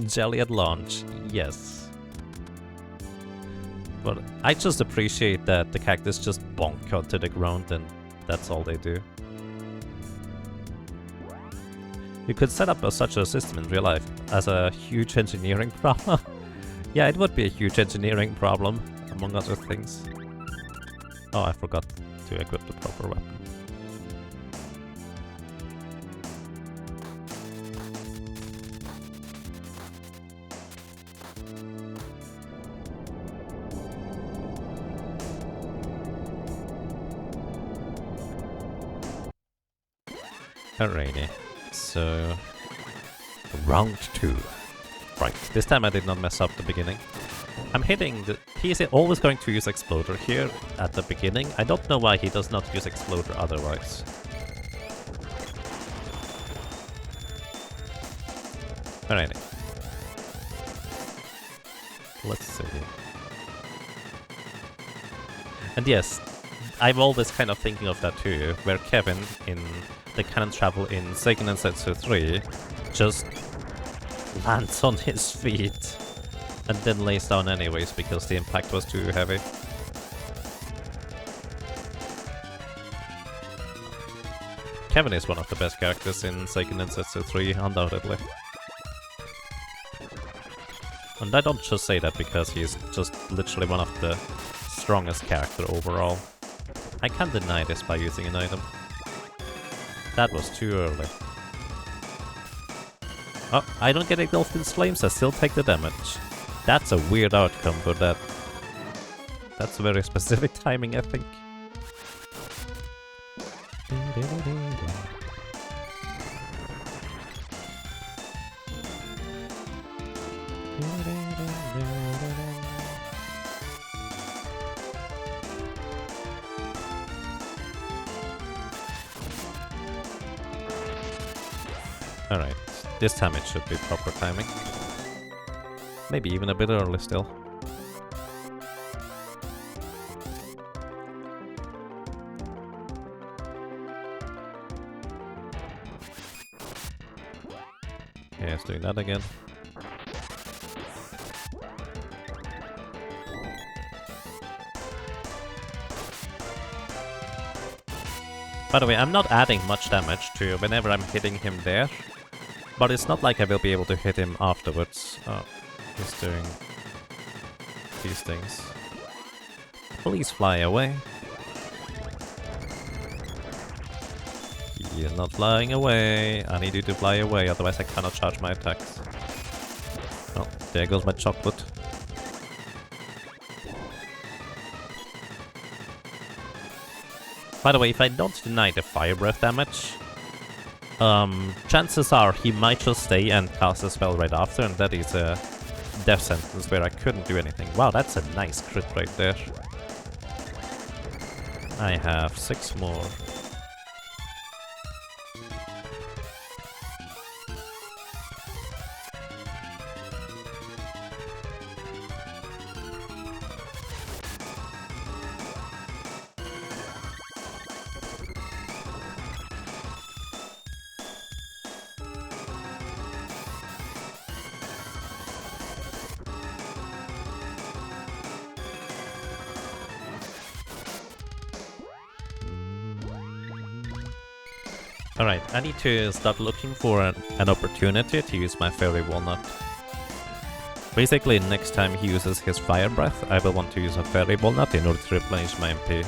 Jelly at launch, yes. But I just appreciate that the cactus just bonk onto the ground and that's all they do. You could set up such a system in real life as a huge engineering problem. Yeah, it would be a huge engineering problem, among other things. Oh, I forgot to equip the proper weapon. Alrighty, so round 2. Right, this time I did not mess up the beginning. I'm hitting the... He's always going to use Exploder here at the beginning. I don't know why he does not use Exploder otherwise. Alrighty. Let's see. And yes, I'm always kind of thinking of that too, where Kevin in the Cannon Travel in Seiken Densetsu 3 just lands on his feet and then lays down anyways because the impact was too heavy. Kevin is one of the best characters in Seiken Densetsu 3, undoubtedly. And I don't just say that because he's just literally one of the strongest character overall. I can't deny this by using an item. That was too early. Oh, I don't get engulfed in flames, I still take the damage. That's a weird outcome for that. That's a very specific timing, I think. Alright, this time it should be proper timing. Maybe even a bit early still. Yeah, it's doing that again. By the way, I'm not adding much damage to whenever I'm hitting him there. But it's not like I will be able to hit him afterwards. Oh, he's doing these things. Please fly away. He is not flying away. I need you to fly away, otherwise I cannot charge my attacks. Oh, there goes my chocolate. By the way, if I don't deny the fire breath damage, chances are he might just stay and cast a spell right after, and that is a death sentence where I couldn't do anything. Wow, that's a nice crit right there. I have 6 more. Alright, I need to start looking for an opportunity to use my Fairy Walnut. Basically, next time he uses his Fire Breath, I will want to use a Fairy Walnut in order to replenish my MP.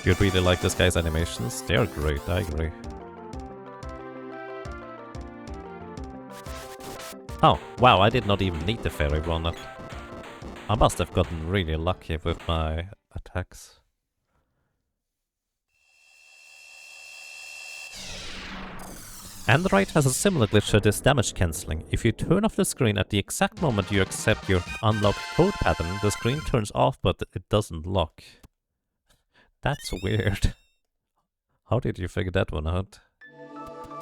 You'd really like this guy's animations? They are great, I agree. Oh, wow, I did not even need the fairy walnut. I must have gotten really lucky with my attacks. Android has a similar glitch to this damage cancelling. If you turn off the screen at the exact moment you accept your unlocked code pattern, the screen turns off but it doesn't lock. That's weird. How did you figure that one out?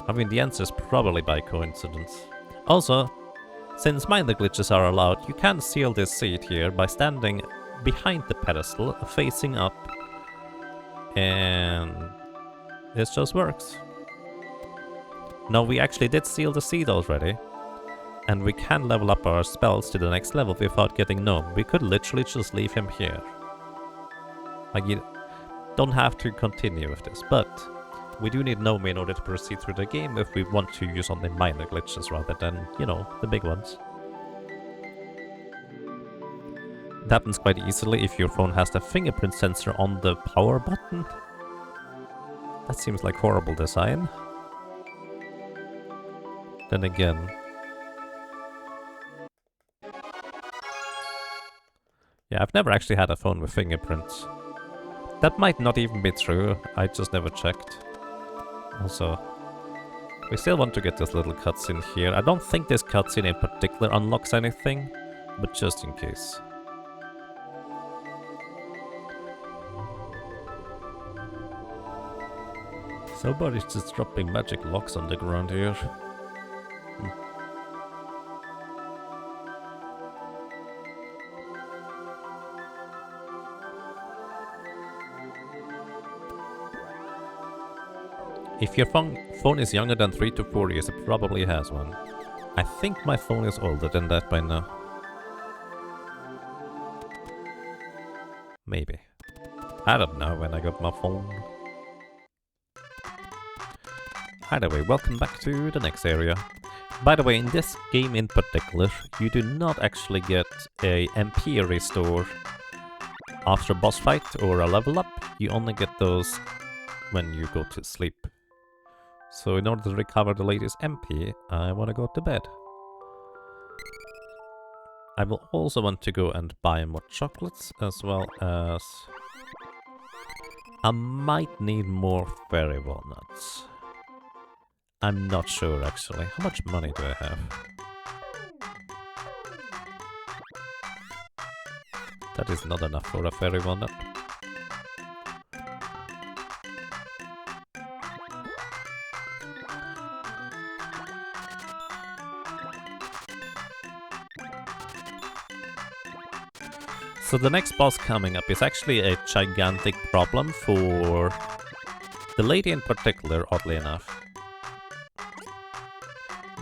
I mean, the answer is probably by coincidence. Also, since minor glitches are allowed, you can seal this seat here by standing behind the pedestal, facing up, and this just works. Now, we actually did seal the seat already, and we can level up our spells to the next level without getting known. We could literally just leave him here. Like, you don't have to continue with this, but we do need Nomi in order to proceed through the game if we want to use only minor glitches rather than, you know, the big ones. It happens quite easily if your phone has the fingerprint sensor on the power button. That seems like horrible design. Then again... yeah, I've never actually had a phone with fingerprints. That might not even be true, I just never checked. Also, we still want to get this little cutscene here. I don't think this cutscene in particular unlocks anything, but just in case. Somebody's just dropping magic locks on the ground here. If your phone is younger than 3 to 4 years, it probably has one. I think my phone is older than that by now. Maybe. I don't know when I got my phone. Either way, welcome back to the next area. By the way, in this game in particular, you do not actually get a MP restore after a boss fight or a level up. You only get those when you go to sleep. So in order to recover the latest MP, I want to go to bed. I will also want to go and buy more chocolates, as well as... I might need more fairy walnuts. I'm not sure, actually. How much money do I have? That is not enough for a fairy walnut. So the next boss coming up is actually a gigantic problem for the lady in particular, oddly enough.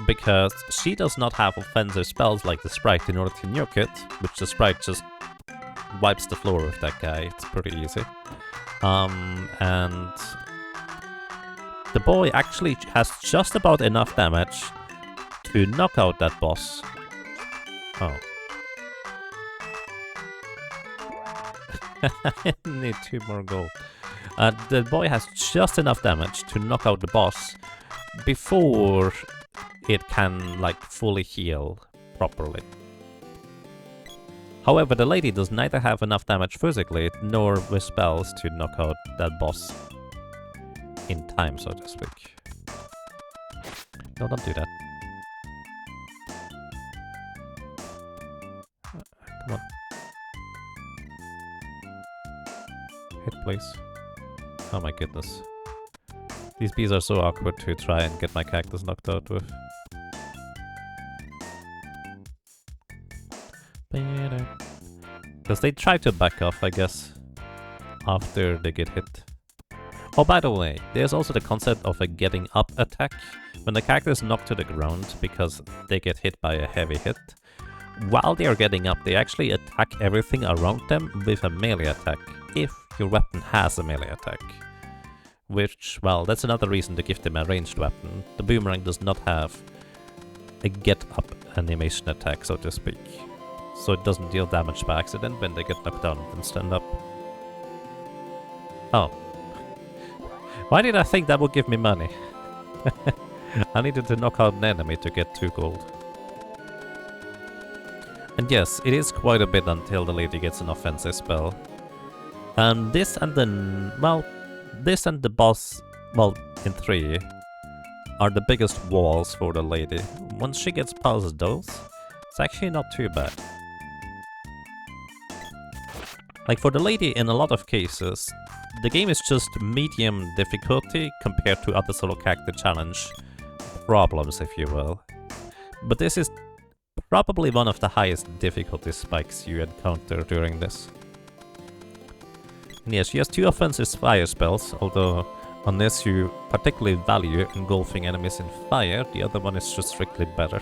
Because she does not have offensive spells like the sprite in order to nuke it, which the sprite just wipes the floor with that guy. It's pretty easy. And the boy actually has just about enough damage to knock out that boss. Oh. I need 2 more gold. The boy has just enough damage to knock out the boss before it can, like, fully heal properly. However, the lady does neither have enough damage physically, nor with spells to knock out that boss in time, so to speak. No, don't do that. Come on. Hit, please. Oh my goodness. These bees are so awkward to try and get my cactus knocked out with. Because they try to back off, I guess, after they get hit. Oh, by the way, there's also the concept of a getting up attack. When the character is knocked to the ground because they get hit by a heavy hit, while they are getting up, they actually attack everything around them with a melee attack, if your weapon has a melee attack. Which, well, that's another reason to give them a ranged weapon. The boomerang does not have a get-up animation attack, so to speak. So it doesn't deal damage by accident when they get knocked down and stand up. Oh. Why did I think that would give me money? I needed to knock out an enemy to get 2 gold. And yes, it is quite a bit until the lady gets an offensive spell. And this and the... well, this and the boss, well, in 3, are the biggest walls for the lady. Once she gets past those, it's actually not too bad. Like for the lady, in a lot of cases, the game is just medium difficulty compared to other solo character challenge problems, if you will. But this is probably one of the highest difficulty spikes you encounter during this. And yes, she has 2 offensive fire spells, although unless you particularly value engulfing enemies in fire, the other one is just strictly better.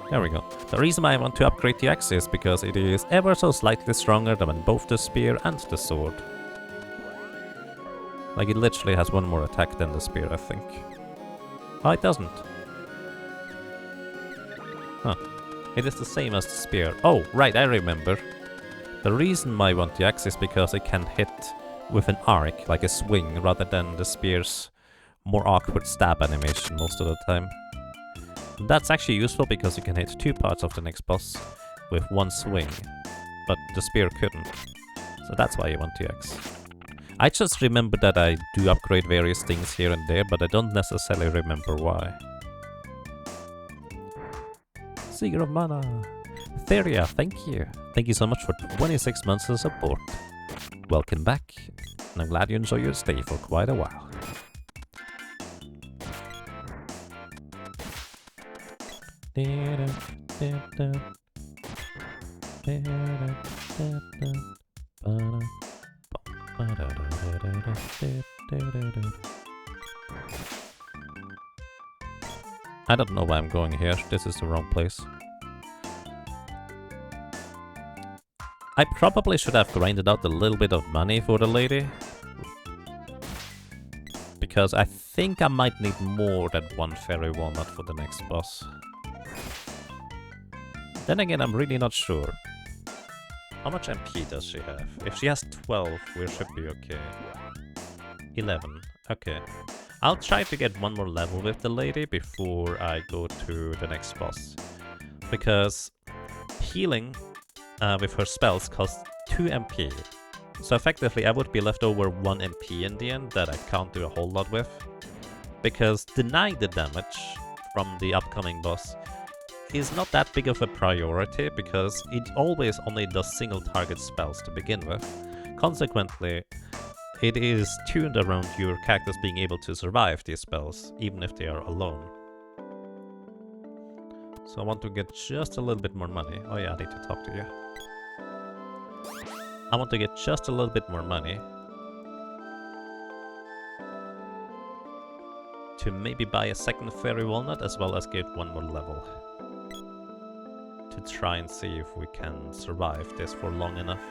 There we go. The reason I want to upgrade the axe is because it is ever so slightly stronger than both the spear and the sword. Like, it literally has 1 more attack than the spear, I think. Oh, it doesn't. Huh. It is the same as the spear. Oh, right, I remember. The reason why I want the axe is because it can hit with an arc, like a swing, rather than the spear's more awkward stab animation most of the time. That's actually useful because you can hit 2 parts of the next boss with 1 swing, but the spear couldn't. So that's why you want the axe. I just remember that I do upgrade various things here and there, but I don't necessarily remember why. Seeker of Mana! Theria, thank you! Thank you so much for 26 months of support. Welcome back, and I'm glad you enjoy your stay for quite a while. I don't know why I'm going here. This is the wrong place. I probably should have grinded out a little bit of money for the lady. Because I think I might need more than 1 fairy walnut for the next boss. Then again, I'm really not sure. How much MP does she have? If she has 12, we should be okay. 11. Okay. I'll try to get 1 more level with the lady before I go to the next boss. Because healing with her spells costs 2 MP. So effectively I would be left over 1 MP in the end that I can't do a whole lot with. Because denying the damage from the upcoming boss is not that big of a priority because it always only does single target spells to begin with. Consequently, it is tuned around your characters being able to survive these spells, even if they are alone. So I want to get just a little bit more money. Oh yeah, I need to talk to you. I want to get just a little bit more money to maybe buy a 2nd fairy walnut as well as get 1 more level. To try and see if we can survive this for long enough.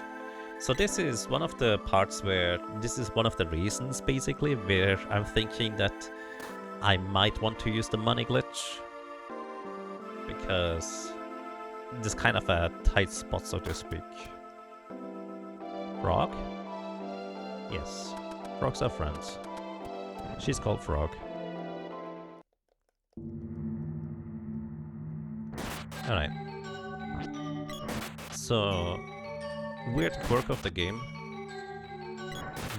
So this is one of the parts where, this is one of the reasons basically where I'm thinking that I might want to use the money glitch. Because this is kind of a tight spot, so to speak. Frog? Yes, frogs are friends. She's called Frog. Alright. So, weird quirk of the game.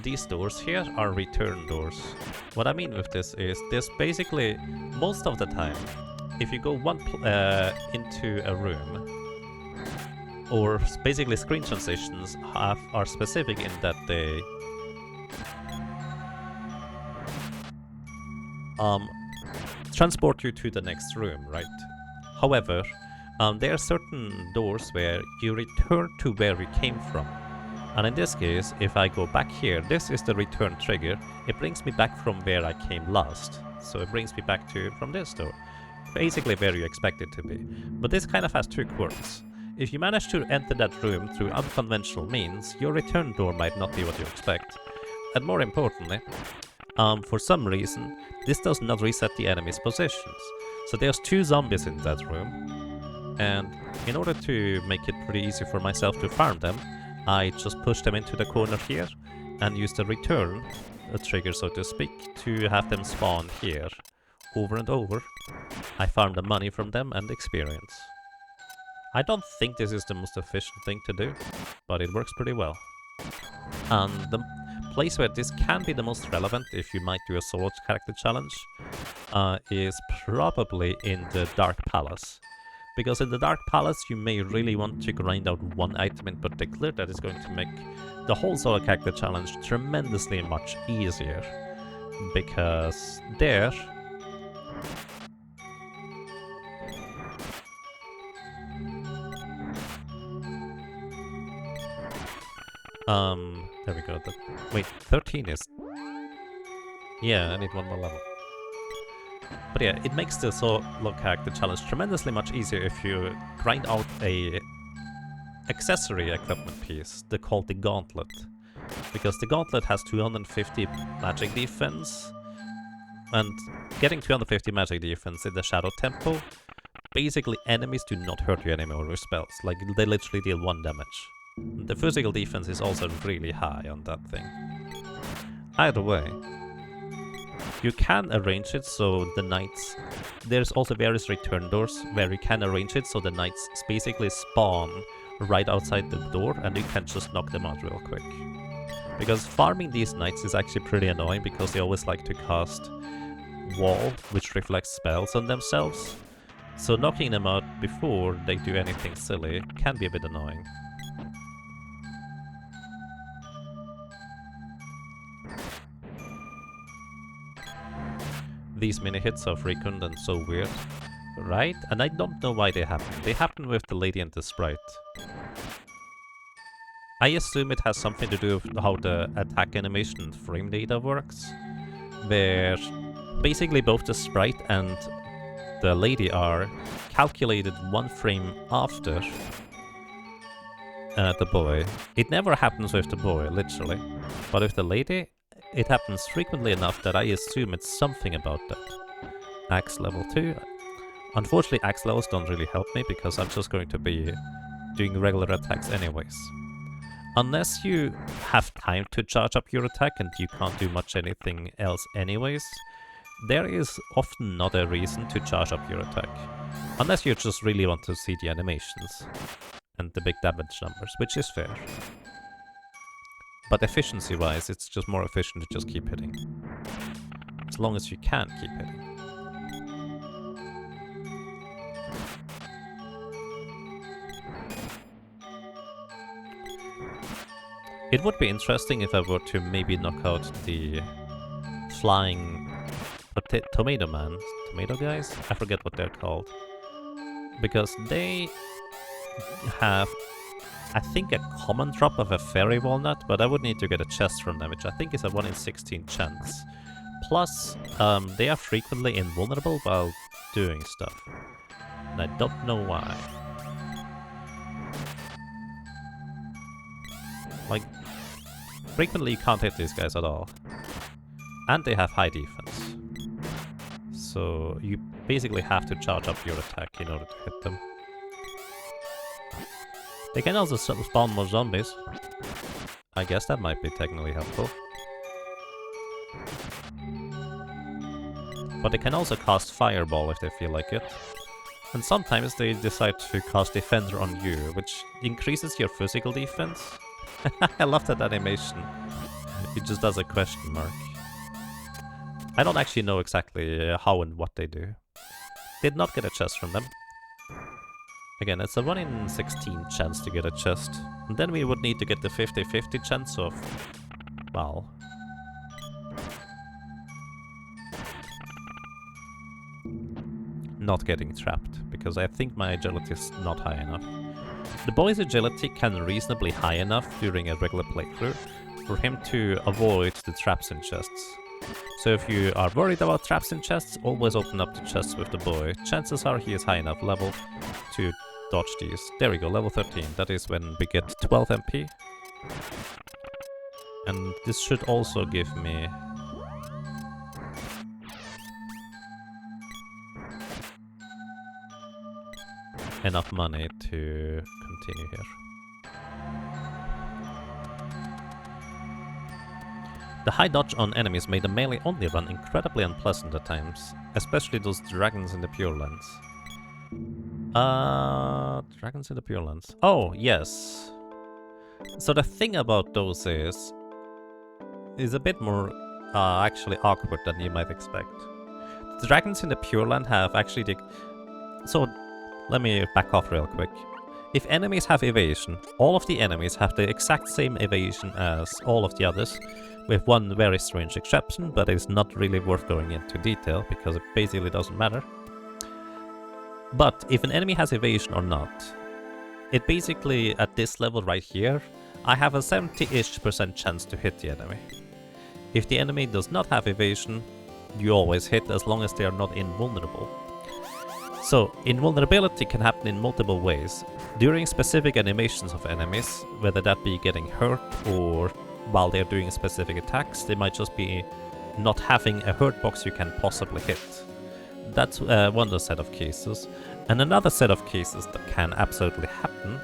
These doors here are return doors. What I mean with this is, there's basically, most of the time, if you go into a room, or basically screen transitions are specific in that they transport you to the next room, right? However, there are certain doors where you return to where you came from. And in this case, if I go back here, this is the return trigger. It brings me back from where I came last. So it brings me back to from this door. Basically where you expect it to be. But this kind of has 2 quirks. If you manage to enter that room through unconventional means, your return door might not be what you expect. And more importantly, for some reason, this does not reset the enemy's positions. So there's 2 zombies in that room. And in order to make it pretty easy for myself to farm them, I just push them into the corner here and use the return trigger, so to speak, to have them spawn here over and over. I farm the money from them and experience. I don't think this is the most efficient thing to do, but it works pretty well. And the place where this can be the most relevant, if you might do a solo character challenge, is probably in the Dark Palace. Because in the Dark Palace you may really want to grind out one item in particular that is going to make the whole solo character challenge tremendously much easier. Because there... there we go. Wait, 13 is... Yeah, I need one more level. But yeah, it makes the solo character challenge tremendously much easier if you grind out a accessory equipment piece, called the Gauntlet. Because the Gauntlet has 250 magic defense, and getting 250 magic defense in the Shadow Temple, basically enemies do not hurt you anymore with spells, like they literally deal 1 damage. The physical defense is also really high on that thing. Either way, you can arrange it so the knights... There's also various return doors where you can arrange it so the knights basically spawn right outside the door and you can just knock them out real quick. Because farming these knights is actually pretty annoying because they always like to cast wall, which reflects spells on themselves. So knocking them out before they do anything silly can be a bit annoying. These mini-hits are frequent and so weird, right? And I don't know why they happen. They happen with the lady and the sprite. I assume it has something to do with how the attack animation and frame data works, where basically both the sprite and the lady are calculated 1 frame after the boy. It never happens with the boy, literally, but with the lady, it happens frequently enough that I assume it's something about that. Axe level 2. Unfortunately, axe levels don't really help me because I'm just going to be doing regular attacks anyways. Unless you have time to charge up your attack and you can't do much anything else anyways, there is often not a reason to charge up your attack. Unless you just really want to see the animations and the big damage numbers, which is fair. But efficiency-wise, it's just more efficient to just keep hitting. As long as you can keep hitting. It would be interesting if I were to maybe knock out the flying tomato man, tomato guys? I forget what they're called. Because they have, I think, a common drop of a fairy walnut, but I would need to get a chest from them, which I think is a 1 in 16 chance. Plus, they are frequently invulnerable while doing stuff. And I don't know why. Like, frequently you can't hit these guys at all. And they have high defense. So you basically have to charge up your attack in order to hit them. They can also spawn more zombies. I guess that might be technically helpful. But they can also cast Fireball if they feel like it. And sometimes they decide to cast Defender on you, which increases your physical defense. I love that animation. It just does a question mark. I don't actually know exactly how and what they do. Did not get a chest from them. Again, it's a 1 in 16 chance to get a chest. And then we would need to get the 50-50 chance of... well... not getting trapped, because I think my agility is not high enough. The boy's agility can reasonably high enough during a regular playthrough for him to avoid the traps in chests. So if you are worried about traps in chests, always open up the chests with the boy. Chances are he is high enough level to dodge these. There we go, level 13. That is when we get 12 MP. And this should also give me... enough money to continue here. The high dodge on enemies made the melee only run incredibly unpleasant at times, especially those dragons in the Pure Lands. Dragons in the Pure Lands. Oh, yes. So the thing about those is a bit more actually awkward than you might expect. The dragons in the Pure Land have actually the... So, let me back off real quick. If enemies have evasion, all of the enemies have the exact same evasion as all of the others, with one very strange exception, but it's not really worth going into detail, because it basically doesn't matter. But if an enemy has evasion or not, it basically, at this level right here, I have a 70-ish% chance to hit the enemy. If the enemy does not have evasion, you always hit as long as they are not invulnerable. So, invulnerability can happen in multiple ways. During specific animations of enemies, whether that be getting hurt or while they're doing specific attacks, they might just be not having a hurt box you can possibly hit. That's one set of cases. And another set of cases that can absolutely happen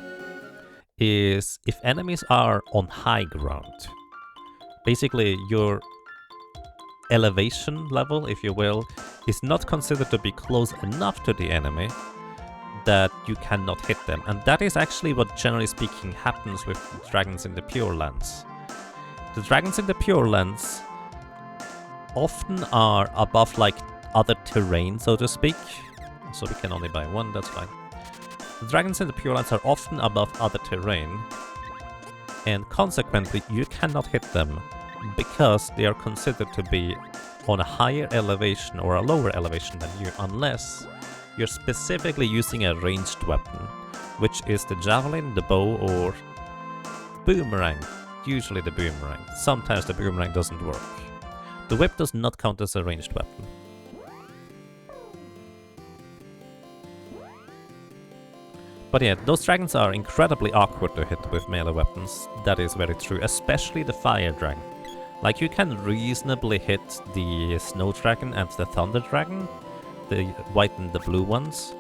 is if enemies are on high ground. Basically, your elevation level, if you will, is not considered to be close enough to the enemy that you cannot hit them. And that is actually what, generally speaking, happens with dragons in the Pure Lands. The dragons in the Pure Lands often are above, like, other terrain, so to speak. So we can only buy one, that's fine. The dragons in the Pure Lands are often above other terrain, and consequently you cannot hit them because they are considered to be on a higher elevation or a lower elevation than you, unless you're specifically using a ranged weapon, which is the javelin, the bow, or boomerang. Usually the boomerang. Sometimes the boomerang doesn't work. The whip does not count as a ranged weapon. But yeah, those dragons are incredibly awkward to hit with melee weapons. That is very true, especially the fire dragon. Like, you can reasonably hit the snow dragon and the thunder dragon, the white and the blue ones,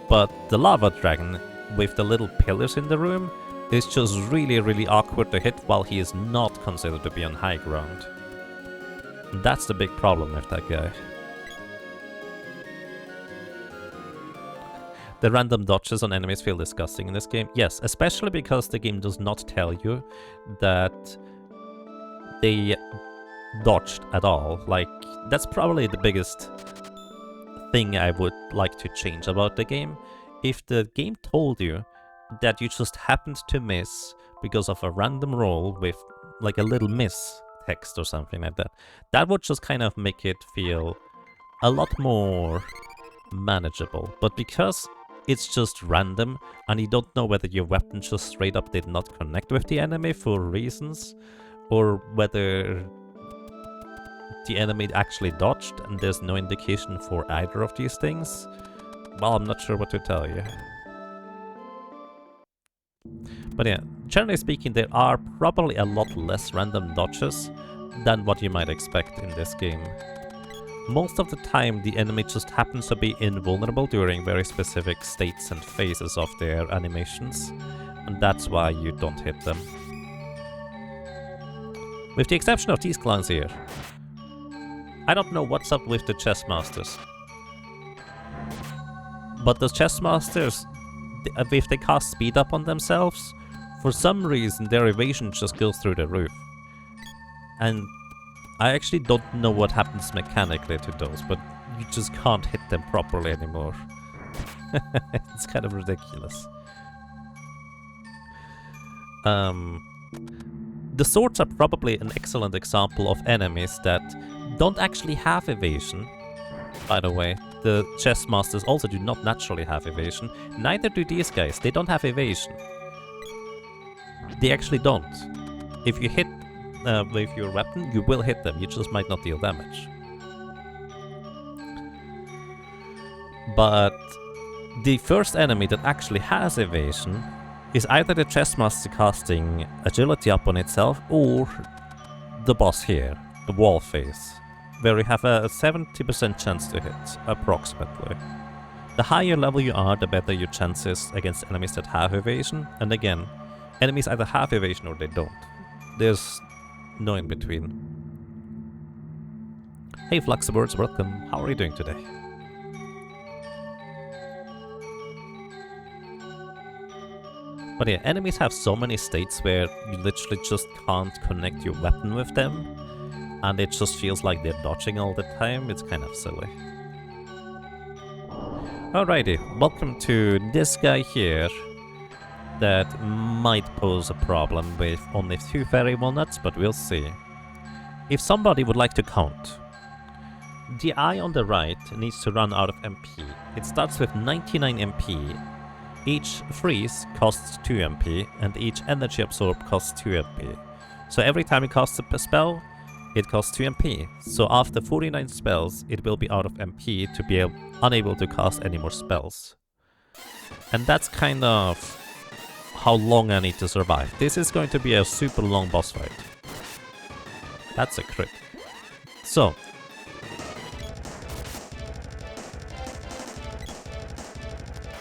but the lava dragon with the little pillars in the room is just really, really awkward to hit while he is not considered to be on high ground. And that's the big problem with that guy. The random dodges on enemies feel disgusting in this game. Yes, especially because the game does not tell you that they dodged at all. Like, that's probably the biggest thing I would like to change about the game. If the game told you that you just happened to miss because of a random roll with like a little miss text or something like that, that would just kind of make it feel a lot more manageable. But because it's just random and you don't know whether your weapon just straight up did not connect with the enemy for reasons, or whether the enemy actually dodged and there's no indication for either of these things, well, I'm not sure what to tell you. But yeah, generally speaking, there are probably a lot less random dodges than what you might expect in this game. Most of the time, the enemy just happens to be invulnerable during very specific states and phases of their animations, and that's why you don't hit them. With the exception of these clowns here. I don't know what's up with the chess masters. But the chess masters, if they cast speed up on themselves, for some reason their evasion just goes through the roof. And I actually don't know what happens mechanically to those, but you just can't hit them properly anymore. It's kind of ridiculous. The swords are probably an excellent example of enemies that don't actually have evasion. By the way, the chess masters also do not naturally have evasion. Neither do these guys. They don't have evasion. They actually don't. If you hit with your weapon, you will hit them. You just might not deal damage. But the first enemy that actually has evasion is either the chess master casting agility up on itself, or the boss here, the wall face, where you have a 70% chance to hit, approximately. The higher level you are, the better your chances against enemies that have evasion, and again, enemies either have evasion or they don't. There's no in between. Hey Fluxaburds, welcome. How are you doing today? But yeah, enemies have so many states where you literally just can't connect your weapon with them, and it just feels like they're dodging all the time. It's kind of silly. Alrighty, welcome to this guy here that might pose a problem with only 2 fairy walnuts, but we'll see. If somebody would like to count, the eye on the right needs to run out of MP. It starts with 99 MP. Each freeze costs 2 MP, and each energy absorb costs 2 MP. So every time you cast a spell, it costs 2 MP. So after 49 spells, it will be out of MP to be unable to cast any more spells. And that's kind of how long I need to survive. This is going to be a super long boss fight. That's a crit. So,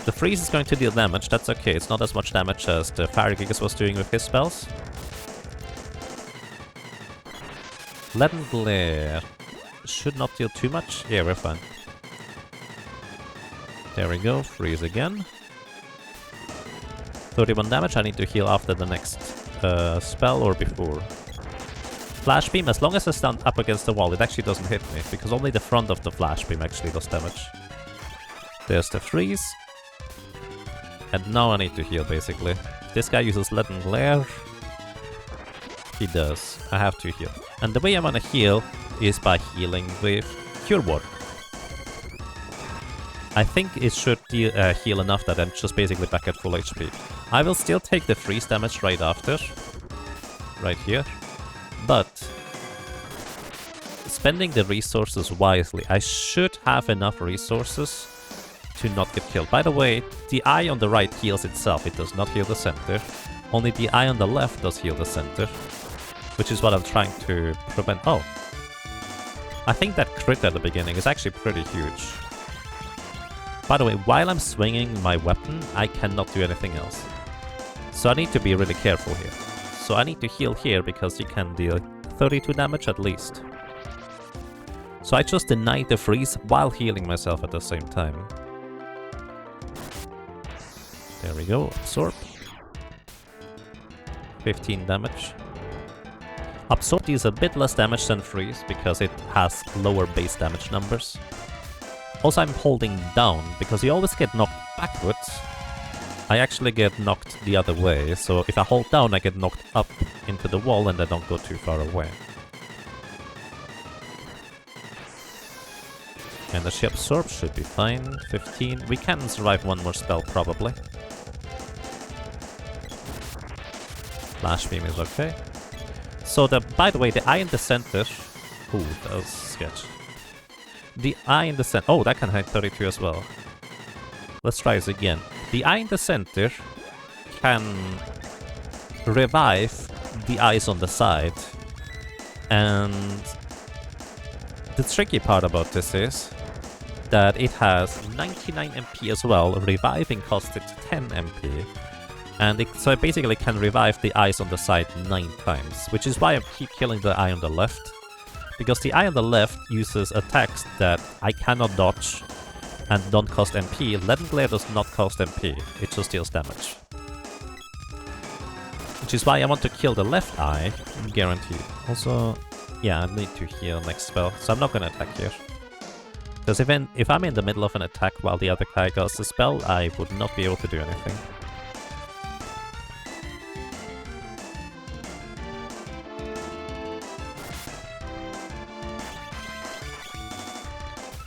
the freeze is going to deal damage, that's okay. It's not as much damage as the Fire Gigas was doing with his spells. Leaden Glare should not deal too much. Yeah, we're fine. There we go, freeze again. 31 damage, I need to heal after the next spell or before. Flash Beam, as long as I stand up against the wall, it actually doesn't hit me, because only the front of the Flash Beam actually does damage. There's the freeze. And now I need to heal, basically. This guy uses Leaden Glare. He does. I have to heal. And the way I want to heal is by healing with Cure Ward. I think it should heal enough that I'm just basically back at full HP. I will still take the freeze damage right after. Right here. But spending the resources wisely. I should have enough resources to not get killed. By the way, the eye on the right heals itself, it does not heal the center. Only the eye on the left does heal the center, which is what I'm trying to prevent. Oh, I think that crit at the beginning is actually pretty huge. By the way, while I'm swinging my weapon, I cannot do anything else. So I need to be really careful here. So I need to heal here because you can deal 32 damage at least. So I just denied the freeze while healing myself at the same time. There we go, absorb. 15 damage. Absorb deals a bit less damage than freeze because it has lower base damage numbers. Also, I'm holding down because you always get knocked backwards. I actually get knocked the other way, so if I hold down I get knocked up into the wall and I don't go too far away. Energy absorb should be fine. 15. We can survive one more spell probably. Flash Beam is okay. So by the way, the eye in the center... Ooh, that was sketch. The eye in the center... Oh, that can hide 32 as well. Let's try this again. The eye in the center can revive the eyes on the side. And the tricky part about this is that it has 99 MP as well. Reviving costs it 10 MP. And so it basically can revive the eyes on the side 9 times, which is why I keep killing the eye on the left. Because the eye on the left uses attacks that I cannot dodge and don't cost MP. Leaden Glare does not cost MP, it just deals damage. Which is why I want to kill the left eye, guaranteed. Also, yeah, I need to heal next spell, so I'm not gonna attack here. Because if I'm in the middle of an attack while the other guy casts a spell, I would not be able to do anything.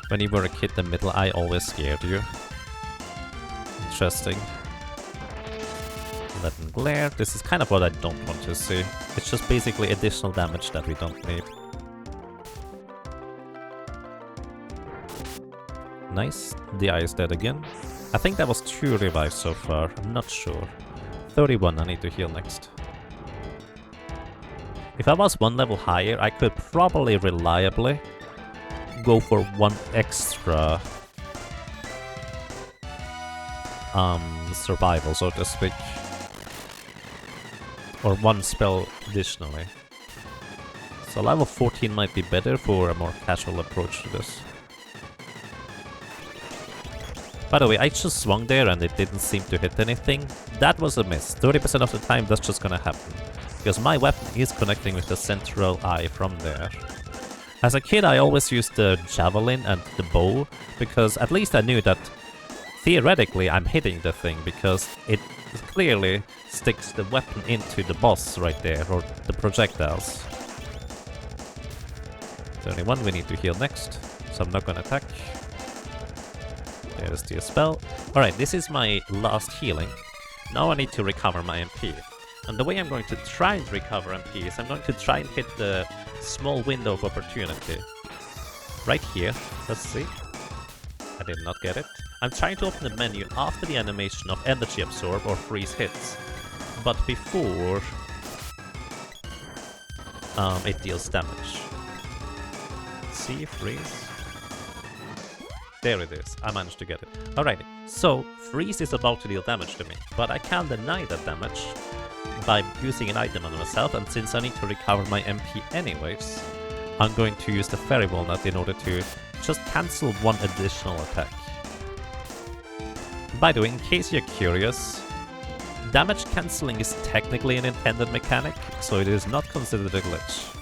When you were a kid, the middle eye always scared you. Interesting. Leaden Glare. This is kind of what I don't want to see. It's just basically additional damage that we don't need. Nice. The eye is dead again. I think that was 2 revives so far. I'm not sure. 31, I need to heal next. If I was 1 level higher, I could probably reliably go for 1 extra survival, so to speak. Or 1 spell additionally. So level 14 might be better for a more casual approach to this. By the way, I just swung there and it didn't seem to hit anything. That was a miss. 30% of the time that's just gonna happen. Because my weapon is connecting with the central eye from there. As a kid, I always used the javelin and the bow, because at least I knew that theoretically I'm hitting the thing, because it clearly sticks the weapon into the boss right there, or the projectiles. 31, we need to heal next, so I'm not gonna attack. There's the spell. Alright, this is my last healing. Now I need to recover my MP. And the way I'm going to try and recover MP is I'm going to try and hit the small window of opportunity. Right here. Let's see. I did not get it. I'm trying to open the menu after the animation of energy absorb or freeze hits. But before it deals damage. Let's see, freeze. There it is, I managed to get it. Alrighty, so freeze is about to deal damage to me, but I can't deny that damage by using an item on myself, and since I need to recover my MP anyways, I'm going to use the Fairy Walnut in order to just cancel one additional attack. By the way, in case you're curious, damage cancelling is technically an intended mechanic, so it is not considered a glitch.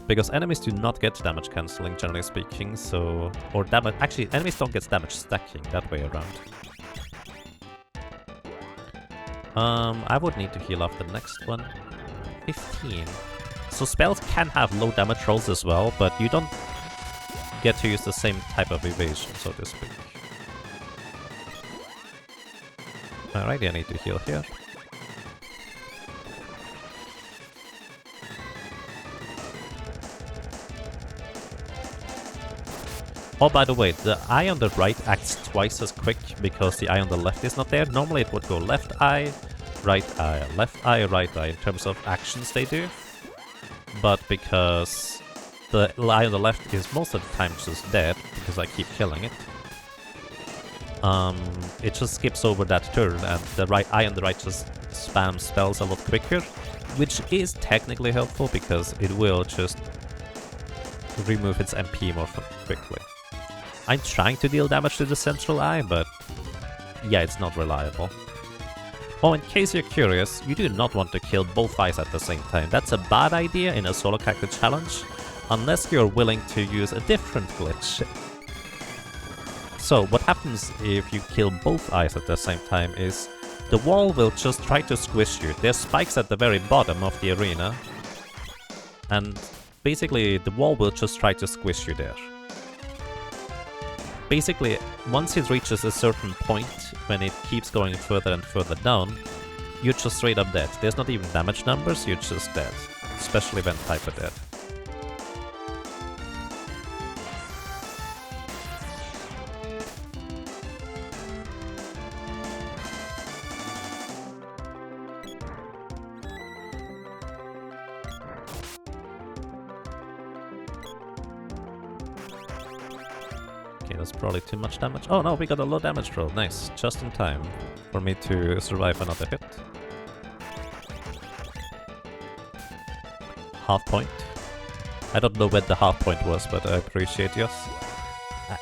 Because enemies do not get damage cancelling, generally speaking, so... Or damage... Actually, enemies don't get damage stacking, that way around. I would need to heal off the next one. 15. So spells can have low damage rolls as well, but you don't get to use the same type of evasion, so to speak. Alrighty, I need to heal here. Oh, by the way, the eye on the right acts twice as quick because the eye on the left is not there. Normally it would go left eye, right eye, right eye in terms of actions they do. But because the eye on the left is most of the time just dead, because I keep killing it, it just skips over that turn, and the right eye on the right just spams spells a lot quicker, which is technically helpful because it will just remove its MP more quickly. I'm trying to deal damage to the central eye, but yeah, it's not reliable. Oh, in case you're curious, you do not want to kill both eyes at the same time. That's a bad idea in a solo character challenge, unless you're willing to use a different glitch. So, what happens if you kill both eyes at the same time is the wall will just try to squish you. There's spikes at the very bottom of the arena, and basically the wall will just try to squish you there. Basically, once it reaches a certain point, when it keeps going further and further down, you're just straight up dead. There's not even damage numbers, you're just dead. Especially when hyper dead. Okay, that's probably too much damage. Oh no, we got a low damage roll. Nice. Just in time for me to survive another hit. Half point. I don't know where the half point was, but I appreciate yours.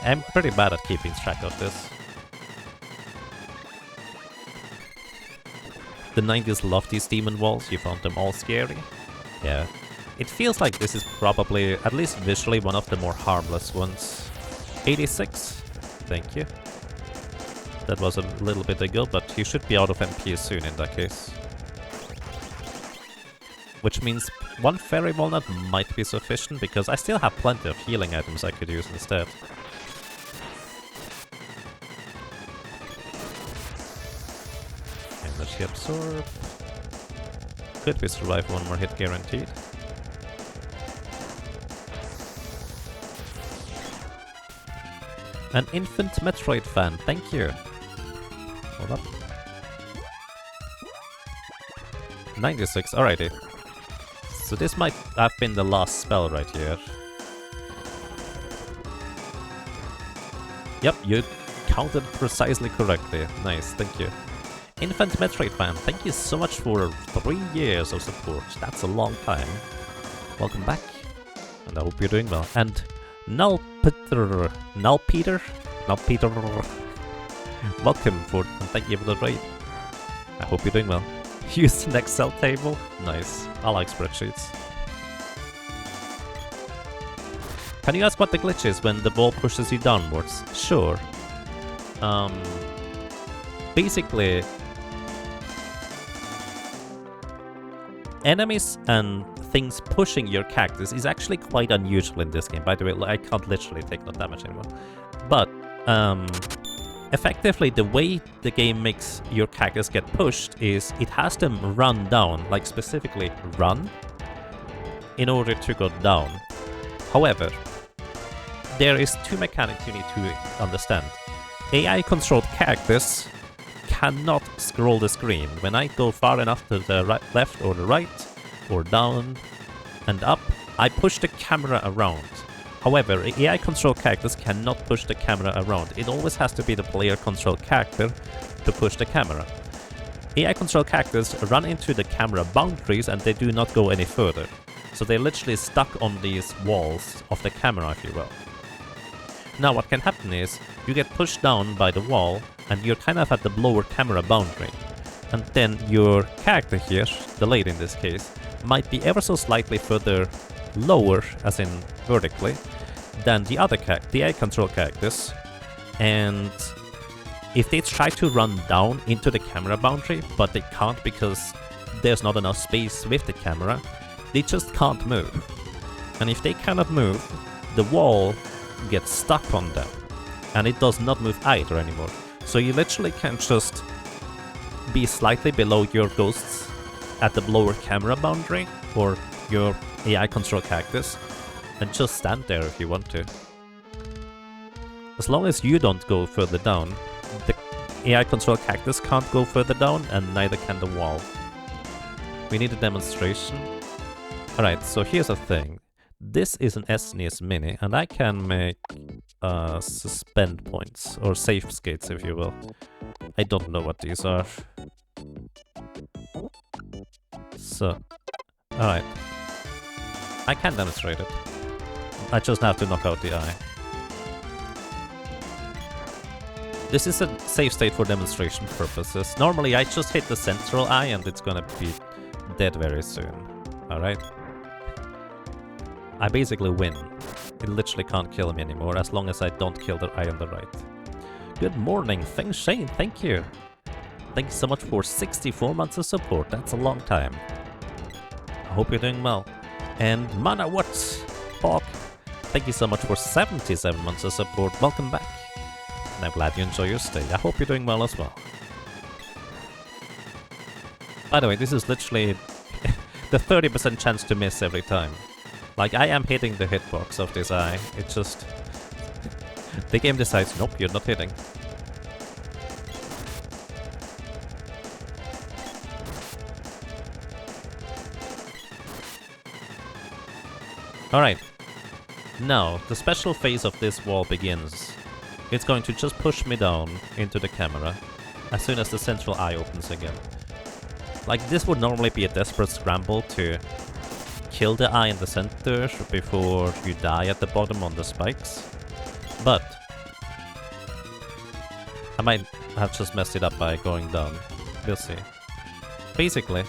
I'm pretty bad at keeping track of this. The 90s love these demon walls, you found them all scary. Yeah. It feels like this is probably, at least visually, one of the more harmless ones. 86. Thank you. That was a little bit ago, but you should be out of MP soon in that case. Which means one Fairy Walnut might be sufficient, because I still have plenty of healing items I could use instead. Energy absorb. Could we survive one more hit guaranteed? An infant Metroid fan, thank you. Hold up. 96, alrighty. So this might have been the last spell right here. Yep, you counted precisely correctly. Nice, thank you. Infant Metroid fan, thank you so much for 3 years of support. That's a long time. welcome back. And I hope you're doing well. And Null Peter, welcome and thank you for the raid. I hope you're doing well. Use an Excel table? Nice. I like spreadsheets. Can you ask what the glitch is when the ball pushes you downwards? Sure. Basically, enemies and things pushing your cactus is actually quite unusual in this game. By the way, I can't literally take no damage anymore. But, effectively, the way the game makes your cactus get pushed is it has to run down, like specifically run, in order to go down. However, there is two mechanics you need to understand. AI-controlled cactus cannot scroll the screen. When I go far enough to the left or the right, or down and up, I push the camera around. However, an AI-controlled cactus cannot push the camera around. It always has to be the player-controlled character to push the camera. AI-controlled cactus run into the camera boundaries and they do not go any further. So they're literally stuck on these walls of the camera, if you will. Now what can happen is, you get pushed down by the wall and you're kind of at the lower camera boundary. And then your character here, the lady in this case, might be ever so slightly further lower, as in vertically, than the other the AI-controlled characters. And if they try to run down into the camera boundary, but they can't because there's not enough space with the camera, they just can't move. And if they cannot move, the wall gets stuck on them, and it does not move either anymore. So you literally can just be slightly below your ghosts at the lower camera boundary, or your AI control cactus, and just stand there if you want to. As long as you don't go further down, the AI control cactus can't go further down, and neither can the wall. We need a demonstration. Alright, so here's the thing. This is an SNES Mini, and I can make suspend points, or safe skates if you will. I don't know what these are. So, alright. I can demonstrate it. I just have to knock out the eye. This is a safe state for demonstration purposes. Normally I just hit the central eye and it's gonna be dead very soon. Alright? I basically win. It literally can't kill me anymore as long as I don't kill the eye on the right. Good morning, Feng Shane, thank you! Thank you so much for 64 months of support, that's a long time. I hope you're doing well. And Mana Watts, Bog, thank you so much for 77 months of support, welcome back. And I'm glad you enjoy your stay, I hope you're doing well as well. By the way, this is literally the 30% chance to miss every time. Like, I am hitting the hitbox of this eye, it's just... the game decides, nope, you're not hitting. Alright, now, the special phase of this wall begins. It's going to just push me down into the camera as soon as the central eye opens again. Like, this would normally be a desperate scramble to kill the eye in the center before you die at the bottom on the spikes. But I might have just messed it up by going down. We'll see. Basically,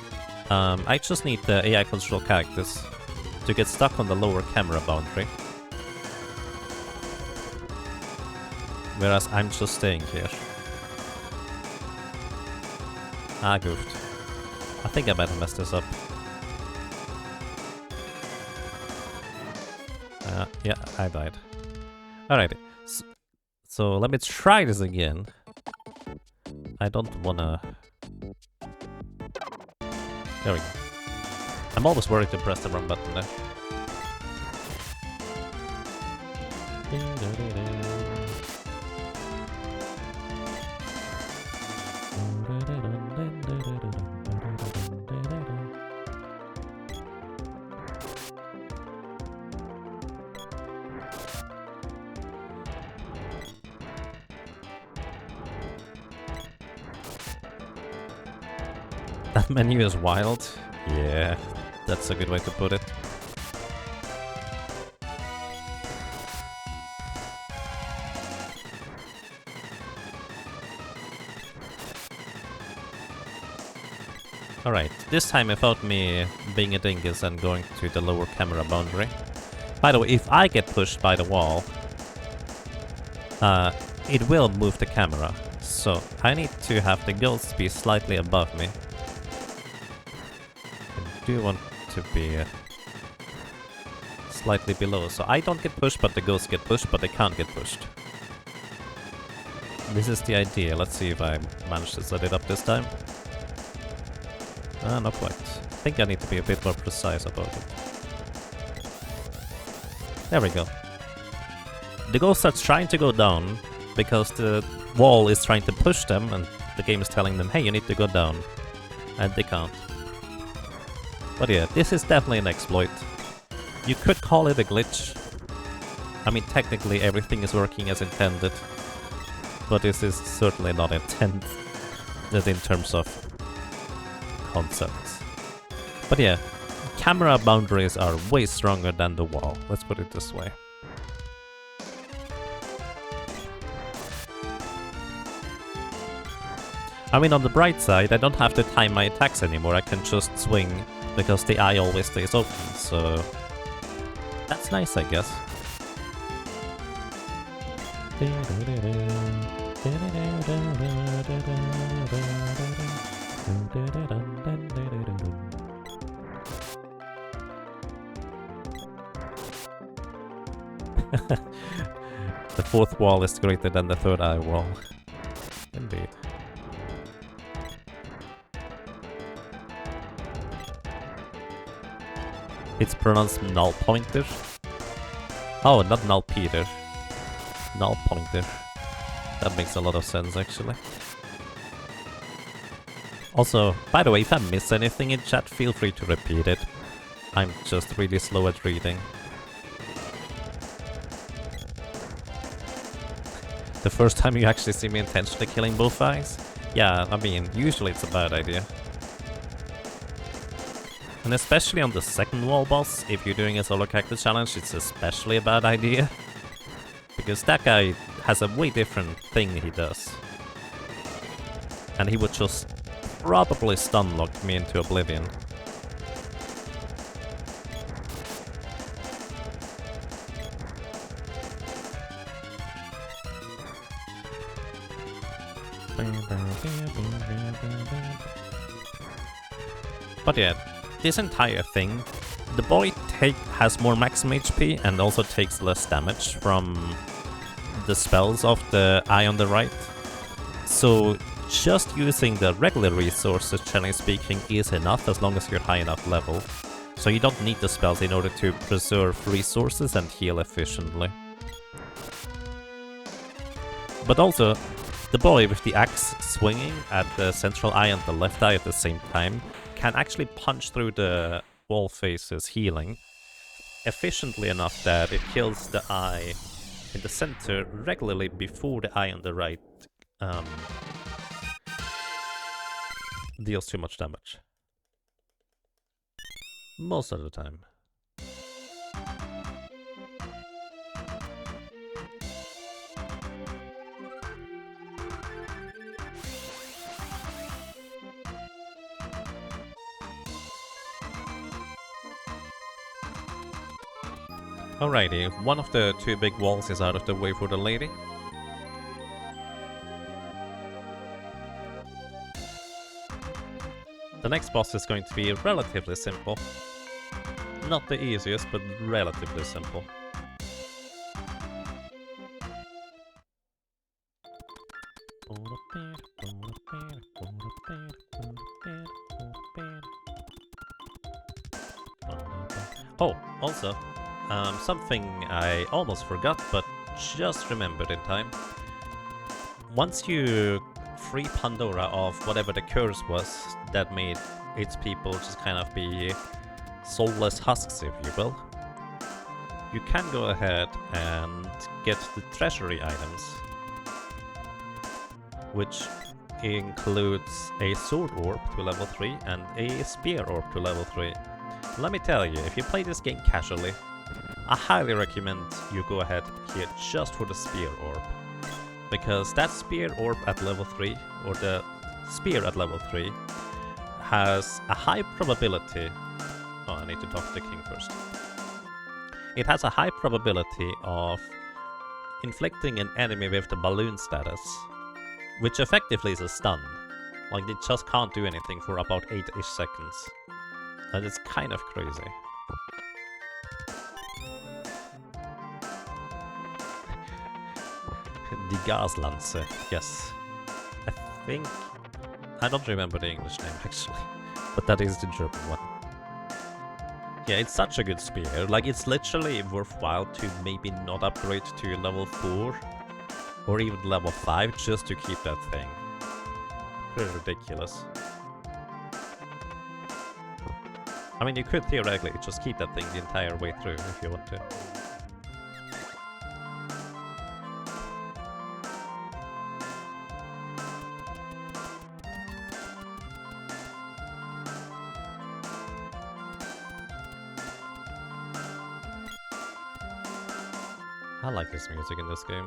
I just need the AI control characters to get stuck on the lower camera boundary. Whereas I'm just staying here. Ah, goofed. I think I better mess this up. Yeah, I died. Alrighty. So let me try this again. I don't wanna... There we go. I'm always worried to press the wrong button there. That menu is wild. Yeah, that's a good way to put it. Alright, this time without me being a dingus and going to the lower camera boundary. By the way, if I get pushed by the wall, it will move the camera. So I need to have the ghosts be slightly above me. I do want to be slightly below, so I don't get pushed, but the ghosts get pushed, but they can't get pushed. This is the idea. Let's see if I manage to set it up this time. Not quite. I think I need to be a bit more precise about it. There we go. The ghosts are trying to go down because the wall is trying to push them and the game is telling them, hey, you need to go down. And they can't. But yeah, this is definitely an exploit. You could call it a glitch. I mean, technically everything is working as intended. But this is certainly not intended in terms of concepts. But yeah, camera boundaries are way stronger than the wall. Let's put it this way. I mean, on the bright side, I don't have to time my attacks anymore. I can just swing because the eye always stays open, so that's nice, I guess. The fourth wall is greater than the third eye wall. Indeed. It's pronounced null pointer. Oh, not null Peter. Null pointer. That makes a lot of sense, actually. Also, by the way, if I miss anything in chat, feel free to repeat it. I'm just really slow at reading. The first time you actually see me intentionally killing both eyes? Yeah, I mean, usually it's a bad idea. And especially on the second wall boss, if you're doing a solo character challenge, it's especially a bad idea. Because that guy has a way different thing he does. And he would just probably stun lock me into oblivion. But yeah, this entire thing, the boy has more maximum HP and also takes less damage from the spells of the eye on the right. So just using the regular resources, generally speaking, is enough as long as you're high enough level. So you don't need the spells in order to preserve resources and heal efficiently. But also, the boy with the axe swinging at the central eye and the left eye at the same time can actually punch through the wall faces healing efficiently enough that it kills the eye in the center regularly before the eye on the right deals too much damage. Most of the time. Alrighty, one of the two big walls is out of the way for the lady. The next boss is going to be relatively simple. Not the easiest, but relatively simple. Oh, also, something I almost forgot, but just remembered in time. Once you free Pandora of whatever the curse was that made its people just kind of be soulless husks, if you will, you can go ahead and get the treasury items, which includes a sword orb to level 3 and a spear orb to level 3. Let me tell you, if you play this game casually, I highly recommend you go ahead here just for the spear orb. Because that spear orb at level 3, or the spear at level 3, has a high probability... Oh, I need to talk to the king first. It has a high probability of inflicting an enemy with the balloon status, which effectively is a stun. Like, they just can't do anything for about 8-ish seconds. And it's kind of crazy. The Gaslanze, yes. I think... I don't remember the English name, actually. But that is the German one. Yeah, it's such a good spear. Like, it's literally worthwhile to maybe not upgrade to level 4 or even level 5 just to keep that thing. Pretty ridiculous. I mean, you could theoretically just keep that thing the entire way through if you want to. I like this music in this game.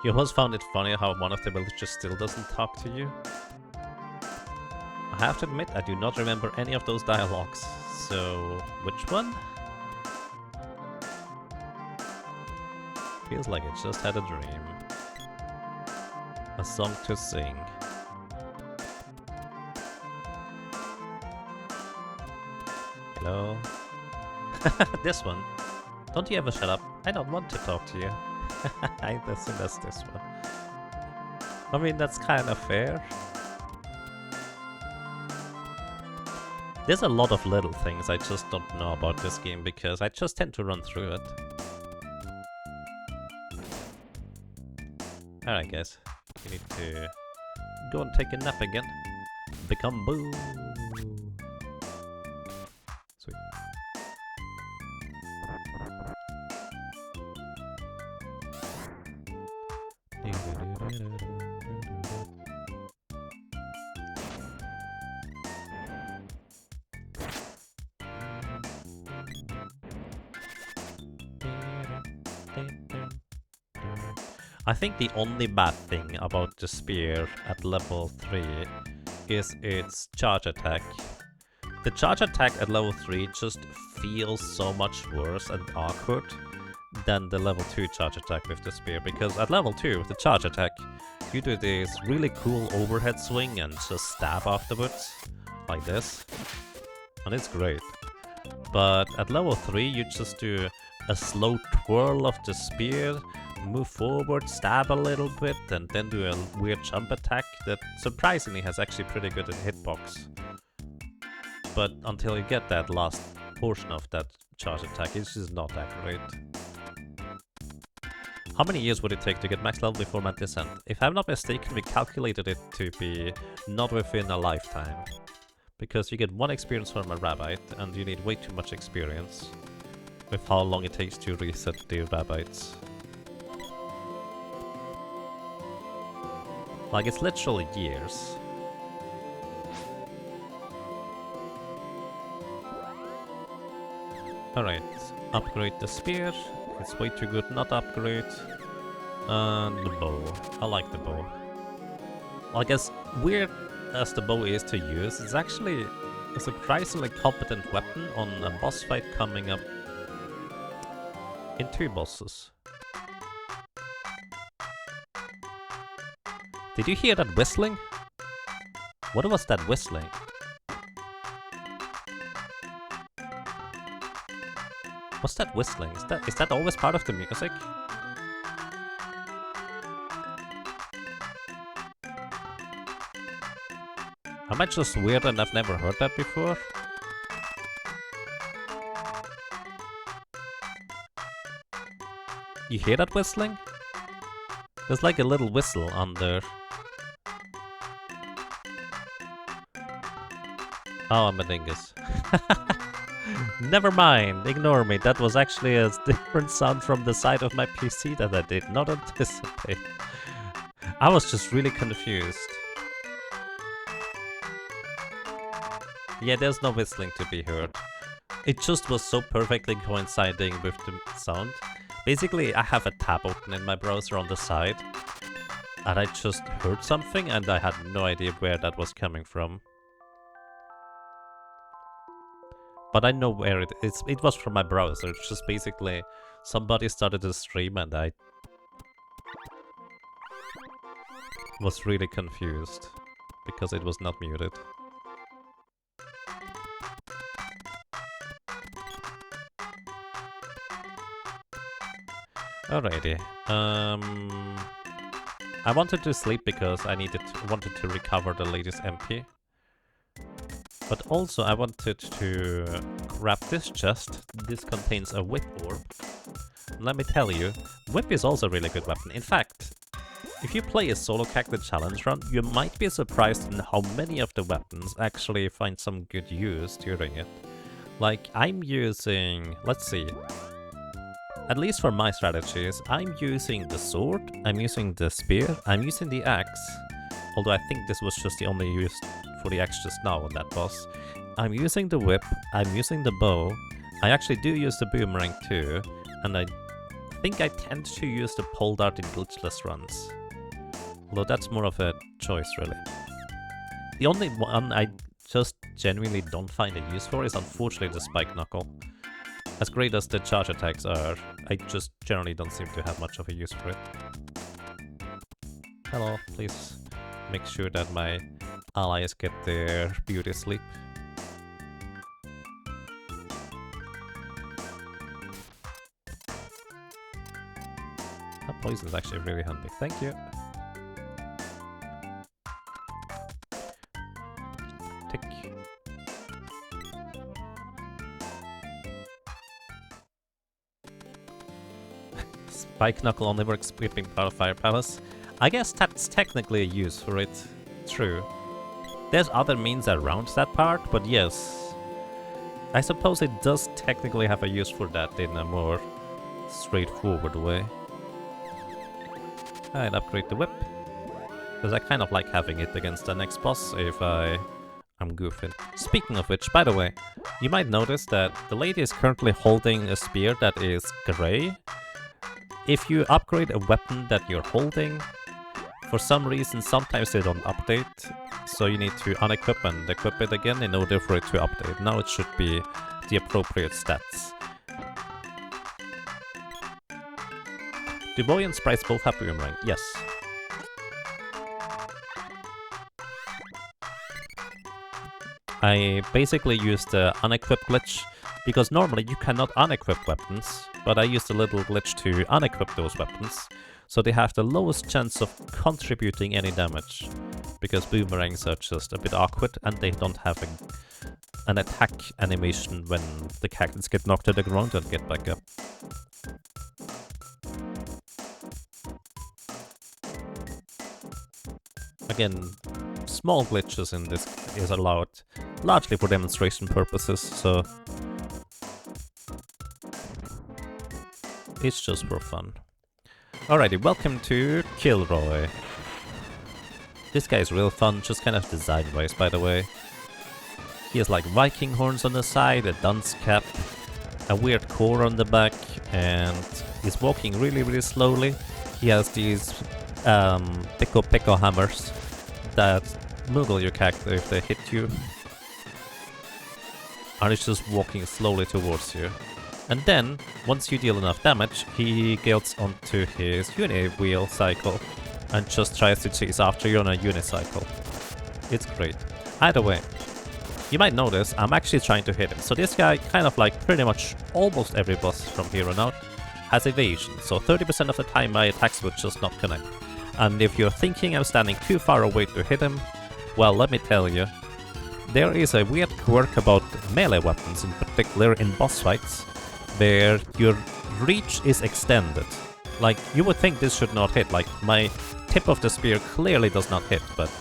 You almost found it funny how one of the villagers still doesn't talk to you? I have to admit, I do not remember any of those dialogues. So, which one? Feels like I just had a dream. A song to sing. Hello? This one. Don't you ever shut up? I don't want to talk to you. I assume that's this one. I mean, that's kind of fair. There's a lot of little things I just don't know about this game because I just tend to run through it. Alright guys, you need to go and take a nap again. Become Boo! Sweet. I think the only bad thing about the spear at level 3 is its charge attack. The charge attack at level 3 just feels so much worse and awkward than the level 2 charge attack with the spear, because at level 2 with the charge attack you do this really cool overhead swing and just stab afterwards, like this, and it's great. But at level 3 you just do a slow twirl of the spear, move forward, stab a little bit, and then do a weird jump attack that surprisingly has actually pretty good hitbox. But until you get that last portion of that charge attack, it's just not that great. How many years would it take to get max level before Mad Descent? If I'm not mistaken, we calculated it to be not within a lifetime. Because you get 1 experience from a rabbit, and you need way too much experience with how long it takes to reset the rabbits. Like, it's literally years. Alright, upgrade the spear. It's way too good not upgrade. And the bow. I like the bow. Like, as weird as the bow is to use, it's actually a surprisingly competent weapon on a boss fight coming up in 2 bosses. Did you hear that whistling? What was that whistling? What's that whistling? Is that always part of the music? Am I just weird and I've never heard that before? You hear that whistling? There's like a little whistle on there. Oh, I'm a dingus. Never mind, ignore me. That was actually a different sound from the side of my PC that I did not anticipate. I was just really confused. Yeah, there's no whistling to be heard. It just was so perfectly coinciding with the sound. Basically, I have a tab open in my browser on the side, and I just heard something and I had no idea where that was coming from. But I know where it is. It was from my browser. It's just basically somebody started a stream and I was really confused because it was not muted. Alrighty. I wanted to sleep because I wanted to recover the latest MP. But also I wanted to grab this chest. This contains a whip orb. And let me tell you, whip is also a really good weapon. In fact, if you play a solo cactus challenge run, you might be surprised in how many of the weapons actually find some good use during it. Like, I'm using, let's see, at least for my strategies, I'm using the sword, I'm using the spear, I'm using the axe, although I think this was just the only use for the axe just now on that boss. I'm using the whip, I'm using the bow, I actually do use the boomerang too, and I think I tend to use the pole dart in glitchless runs. Although that's more of a choice, really. The only one I just genuinely don't find a use for is unfortunately the spike knuckle. As great as the charge attacks are, I just generally don't seem to have much of a use for it. Hello, please make sure that my allies get their beauty sleep. That poison is actually really handy, thank you. Tick. Spike Knuckle only works whipping part of Fire Palace. I guess that's technically a use for it. True. There's other means around that part, but yes. I suppose it does technically have a use for that in a more straightforward way. I'd upgrade the whip. Because I kind of like having it against the next boss if I'm goofing. Speaking of which, by the way, you might notice that the lady is currently holding a spear that is grey. If you upgrade a weapon that you're holding, for some reason sometimes they don't update, so you need to unequip and equip it again in order for it to update. Now it should be the appropriate stats. Do boy and sprites both have boomerang? Yes. I basically used the unequip glitch, because normally you cannot unequip weapons, but I used a little glitch to unequip those weapons, so they have the lowest chance of contributing any damage, because boomerangs are just a bit awkward and they don't have an attack animation when the cactus get knocked to the ground and get back up. Again, small glitches in this is allowed, largely for demonstration purposes, so it's just for fun. Alrighty, welcome to Kilroy. This guy is real fun, just kind of design-wise, by the way. He has like Viking horns on the side, a dunce cap, a weird core on the back, and he's walking really, really slowly. He has these Pico hammers that moogle your character if they hit you. And he's just walking slowly towards you. And then, once you deal enough damage, he gets onto his uni-wheel cycle and just tries to chase after you on a unicycle. It's great. Either way, you might notice I'm actually trying to hit him. So this guy, kind of like pretty much almost every boss from here on out, has evasion. So 30% of the time my attacks would just not connect. And if you're thinking I'm standing too far away to hit him, well, let me tell you, there is a weird quirk about melee weapons, in particular in boss fights, where your reach is extended. Like, you would think this should not hit, like, my tip of the spear clearly does not hit, but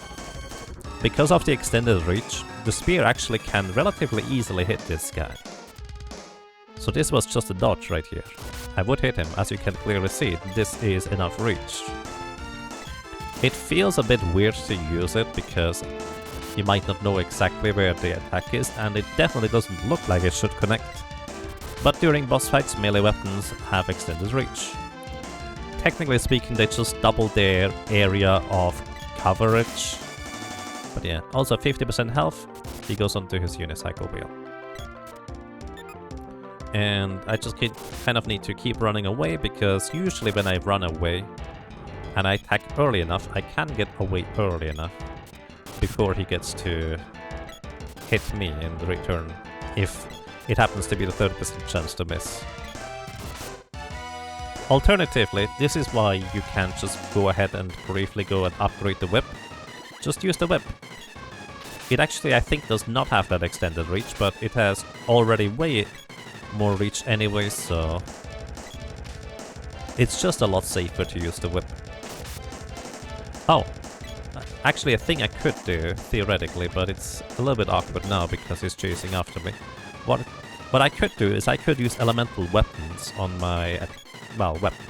because of the extended reach, the spear actually can relatively easily hit this guy. So this was just a dodge right here. I would hit him, as you can clearly see, this is enough reach. It feels a bit weird to use it, because you might not know exactly where the attack is, and it definitely doesn't look like it should connect. But during boss fights, melee weapons have extended reach. Technically speaking, they just double their area of coverage. But yeah, also 50% health, he goes onto his unicycle wheel. And I just kind of need to keep running away, because usually when I run away and I attack early enough, I can get away early enough before he gets to hit me in the return, if it happens to be the 30% chance to miss. Alternatively, this is why you can't just go ahead and briefly go and upgrade the whip. Just use the whip. It actually, I think, does not have that extended reach, but it has already way more reach anyway, so it's just a lot safer to use the whip. Oh, actually a thing I could do, theoretically, but it's a little bit awkward now because he's chasing after me. What I could do is I could use elemental weapons on my, well, weapon.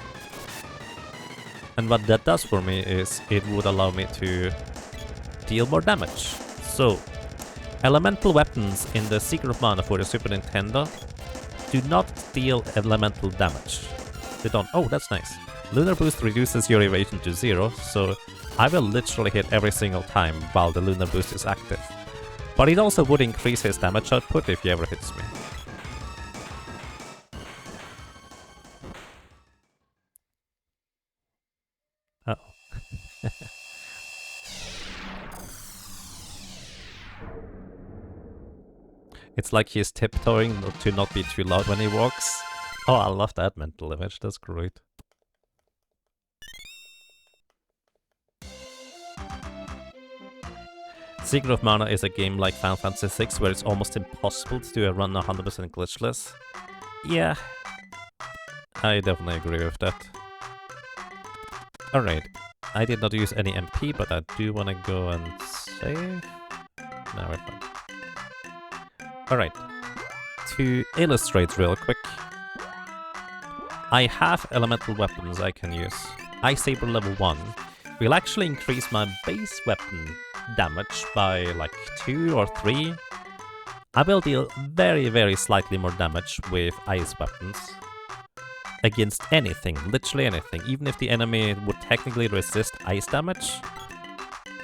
And what that does for me is it would allow me to deal more damage. So, elemental weapons in the Secret of Mana for the Super Nintendo do not deal elemental damage. They don't. Oh, that's nice. Lunar Boost reduces your evasion to 0, so I will literally hit every single time while the Lunar Boost is active. But it also would increase his damage output if he ever hits me. Uh-oh. It's like he's tiptoeing to not be too loud when he walks. Oh, I love that mental image, that's great. Secret of Mana is a game like Final Fantasy VI where it's almost impossible to do a run 100% glitchless. Yeah, I definitely agree with that. Alright, I did not use any MP, but I do want to go and save. No, we're fine. Alright, to illustrate real quick, I have elemental weapons I can use. Ice Saber level 1 will actually increase my base weapon damage by like 2 or 3. I will deal very, very slightly more damage with ice weapons against anything, literally anything, even if the enemy would technically resist ice damage.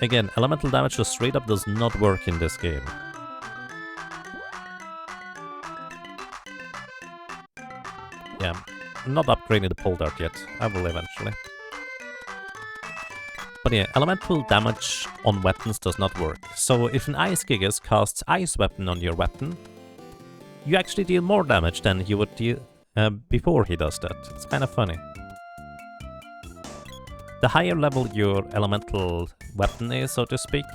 Again, elemental damage just straight up does not work in this game. Yeah, I'm not upgrading the pole dart yet. I will eventually. But yeah, elemental damage on weapons does not work. So if an Ice Gigas casts Ice Weapon on your weapon, you actually deal more damage than you would deal before he does that. It's kind of funny. The higher level your elemental weapon is, so to speak,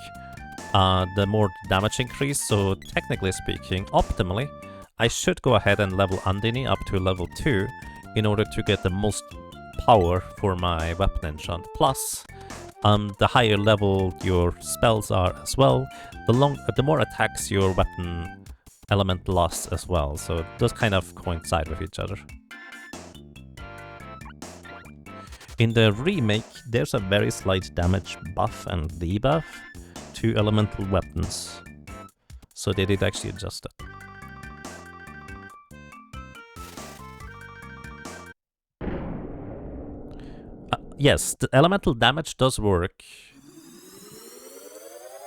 the more damage increase. So technically speaking, optimally, I should go ahead and level Undine up to level 2 in order to get the most power for my weapon enchant. Plus, the higher level your spells are as well, the more attacks your weapon element lasts as well, so those kind of coincide with each other. In the remake, there's a very slight damage buff and debuff to elemental weapons, so they did actually adjust it. Yes, the elemental damage does work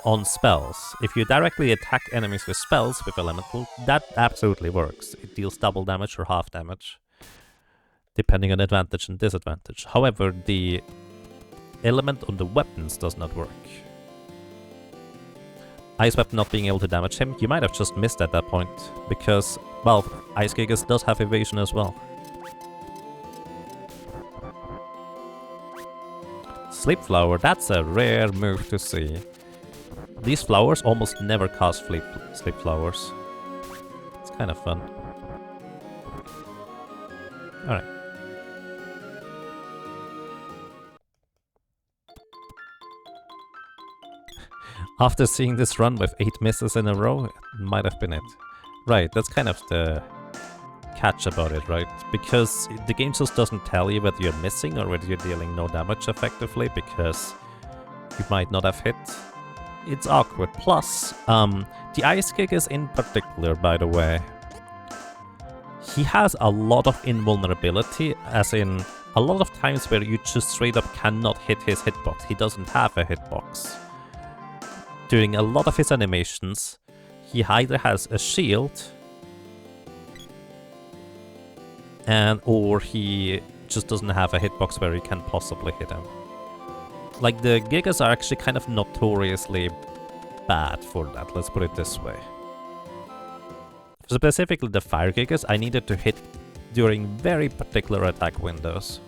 on spells. If you directly attack enemies with spells with elemental, that absolutely works. It deals double damage or half damage, depending on advantage and disadvantage. However, the element on the weapons does not work. Ice Weapon not being able to damage him, you might have just missed at that point, because, well, Ice Gigas does have evasion as well. Sleep Flower, that's a rare move to see. These flowers almost never cast Sleep Flowers. It's kind of fun. Alright. After seeing this run with 8 misses in a row, it might have been it. Right, that's kind of the catch about it, right? Because the game just doesn't tell you whether you're missing or whether you're dealing no damage effectively, because you might not have hit. it's awkward. Plus, the Ice Gigas in particular, by the way, he has a lot of invulnerability, as in a lot of times where you just straight up cannot hit his hitbox. He doesn't have a hitbox. During a lot of his animations, he either has a shield or he just doesn't have a hitbox where you can possibly hit him. Like, the Gigas are actually kind of notoriously bad for that, let's put it this way. Specifically the Fire Gigas, I needed to hit during very particular attack windows.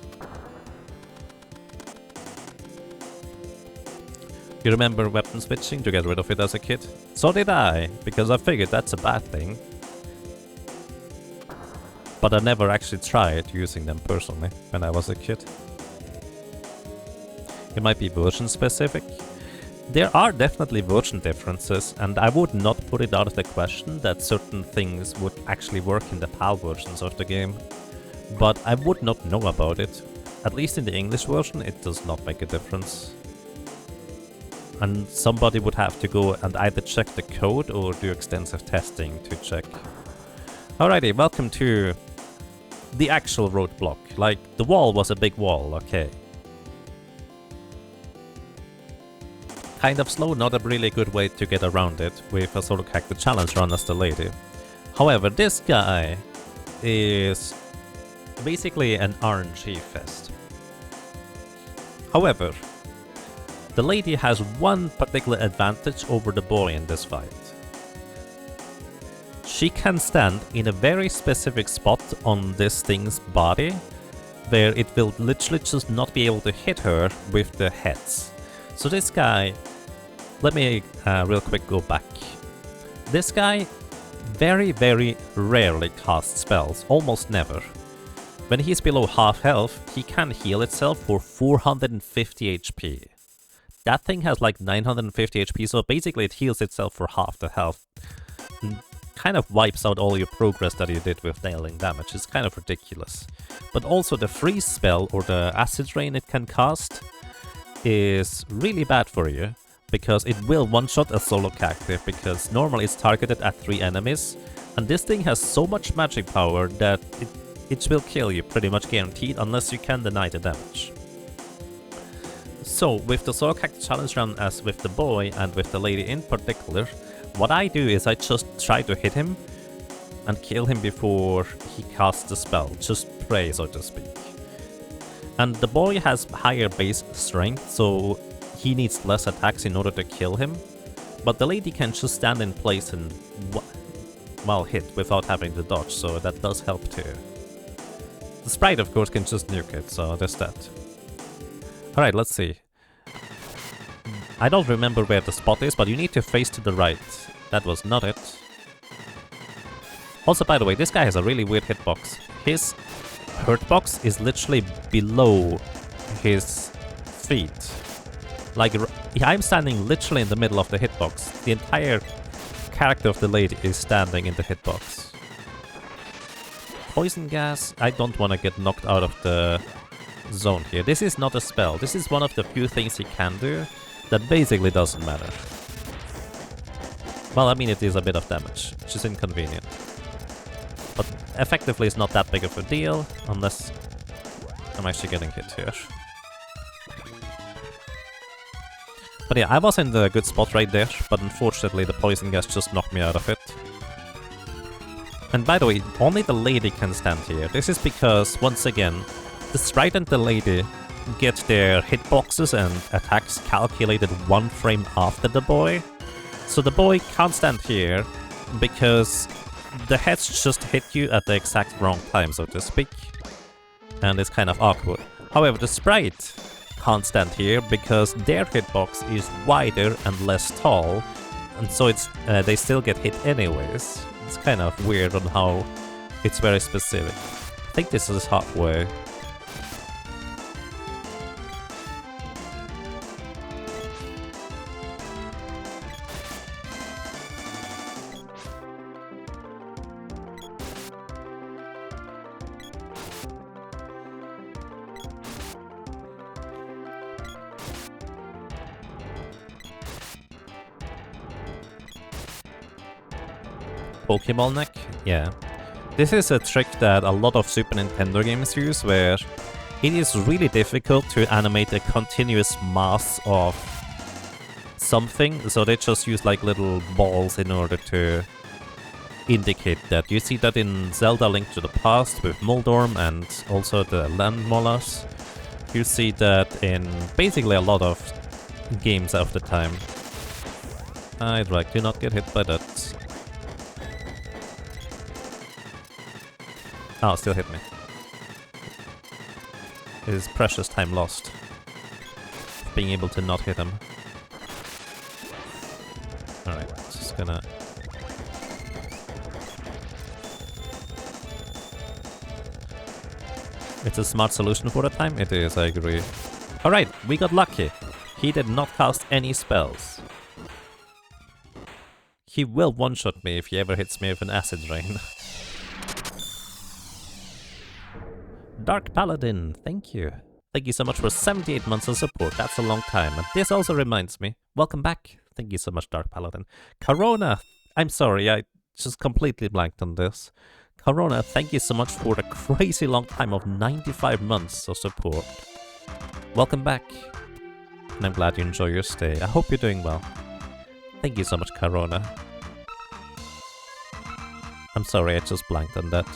You remember weapon switching to get rid of it as a kid? So did I, because I figured that's a bad thing. But I never actually tried using them personally when I was a kid. It might be version specific. There are definitely version differences, and I would not put it out of the question that certain things would actually work in the PAL versions of the game. But I would not know about it. At least in the English version, it does not make a difference. And somebody would have to go and either check the code or do extensive testing to check. Alrighty, welcome to the actual roadblock. Like, the wall was a big wall, okay. Kind of slow, not a really good way to get around it with a solo character challenge run as the lady. However, this guy is basically an RNG fest. However, the lady has one particular advantage over the boy in this fight. She can stand in a very specific spot on this thing's body, where it will literally just not be able to hit her with the heads. So this guy, let me real quick go back. This guy very, very rarely casts spells, almost never. When he's below half health, he can heal itself for 450 HP. That thing has like 950 HP, so basically it heals itself for half the health. And kind of wipes out all your progress that you did with nailing damage. It's kind of ridiculous. But also the freeze spell or the acid rain it can cast is really bad for you, because it will one-shot a solo character, because normally it's targeted at 3 enemies, and this thing has so much magic power that it will kill you pretty much guaranteed unless you can deny the damage. So with the solo character challenge run, as with the boy and with the lady in particular, what I do is I just try to hit him and kill him before he casts the spell, just pray, so to speak. And the boy has higher base strength, so he needs less attacks in order to kill him, but the lady can just stand in place and hit without having to dodge, so that does help too. The sprite of course can just nuke it, so there's that. Alright, let's see. I don't remember where the spot is, but you need to face to the right. That was not it. Also, by the way, this guy has a really weird hitbox. His hurtbox is literally below his feet. Like, I'm standing literally in the middle of the hitbox. The entire character of the lady is standing in the hitbox. Poison gas, I don't want to get knocked out of the zone here. This is not a spell. This is one of the few things he can do that basically doesn't matter. Well, I mean, it is a bit of damage, which is inconvenient. But effectively it's not that big of a deal, unless I'm actually getting hit here. But yeah, I was in the good spot right there, but unfortunately the poison gas just knocked me out of it. And by the way, only the lady can stand here. This is because, once again, the sprite and the lady get their hitboxes and attacks calculated 1 frame after the boy. So the boy can't stand here because the heads just hit you at the exact wrong time, so to speak. And it's kind of awkward. However, the sprite can't stand here because their hitbox is wider and less tall, and so it's they still get hit anyways. It's kind of weird on how it's very specific. I think this is halfway. Pokeball neck? Yeah. This is a trick that a lot of Super Nintendo games use, where it is really difficult to animate a continuous mass of something, so they just use like little balls in order to indicate that. You see that in Zelda Link to the Past with Moldorm and also the Land Molars. You see that in basically a lot of games of the time. I'd like to not get hit by that. Oh, still hit me. It is precious time lost. Being able to not hit him. Alright, just gonna... It's a smart solution for the time? It is, I agree. Alright, we got lucky. He did not cast any spells. He will one-shot me if he ever hits me with an acid rain. Dark Paladin, thank you. Thank you so much for 78 months of support, that's a long time. And this also reminds me, welcome back. Thank you so much, Dark Paladin. Corona, I'm sorry, I just completely blanked on this. Corona, thank you so much for the crazy long time of 95 months of support. Welcome back. And I'm glad you enjoy your stay. I hope you're doing well. Thank you so much, Corona. I'm sorry, I just blanked on that.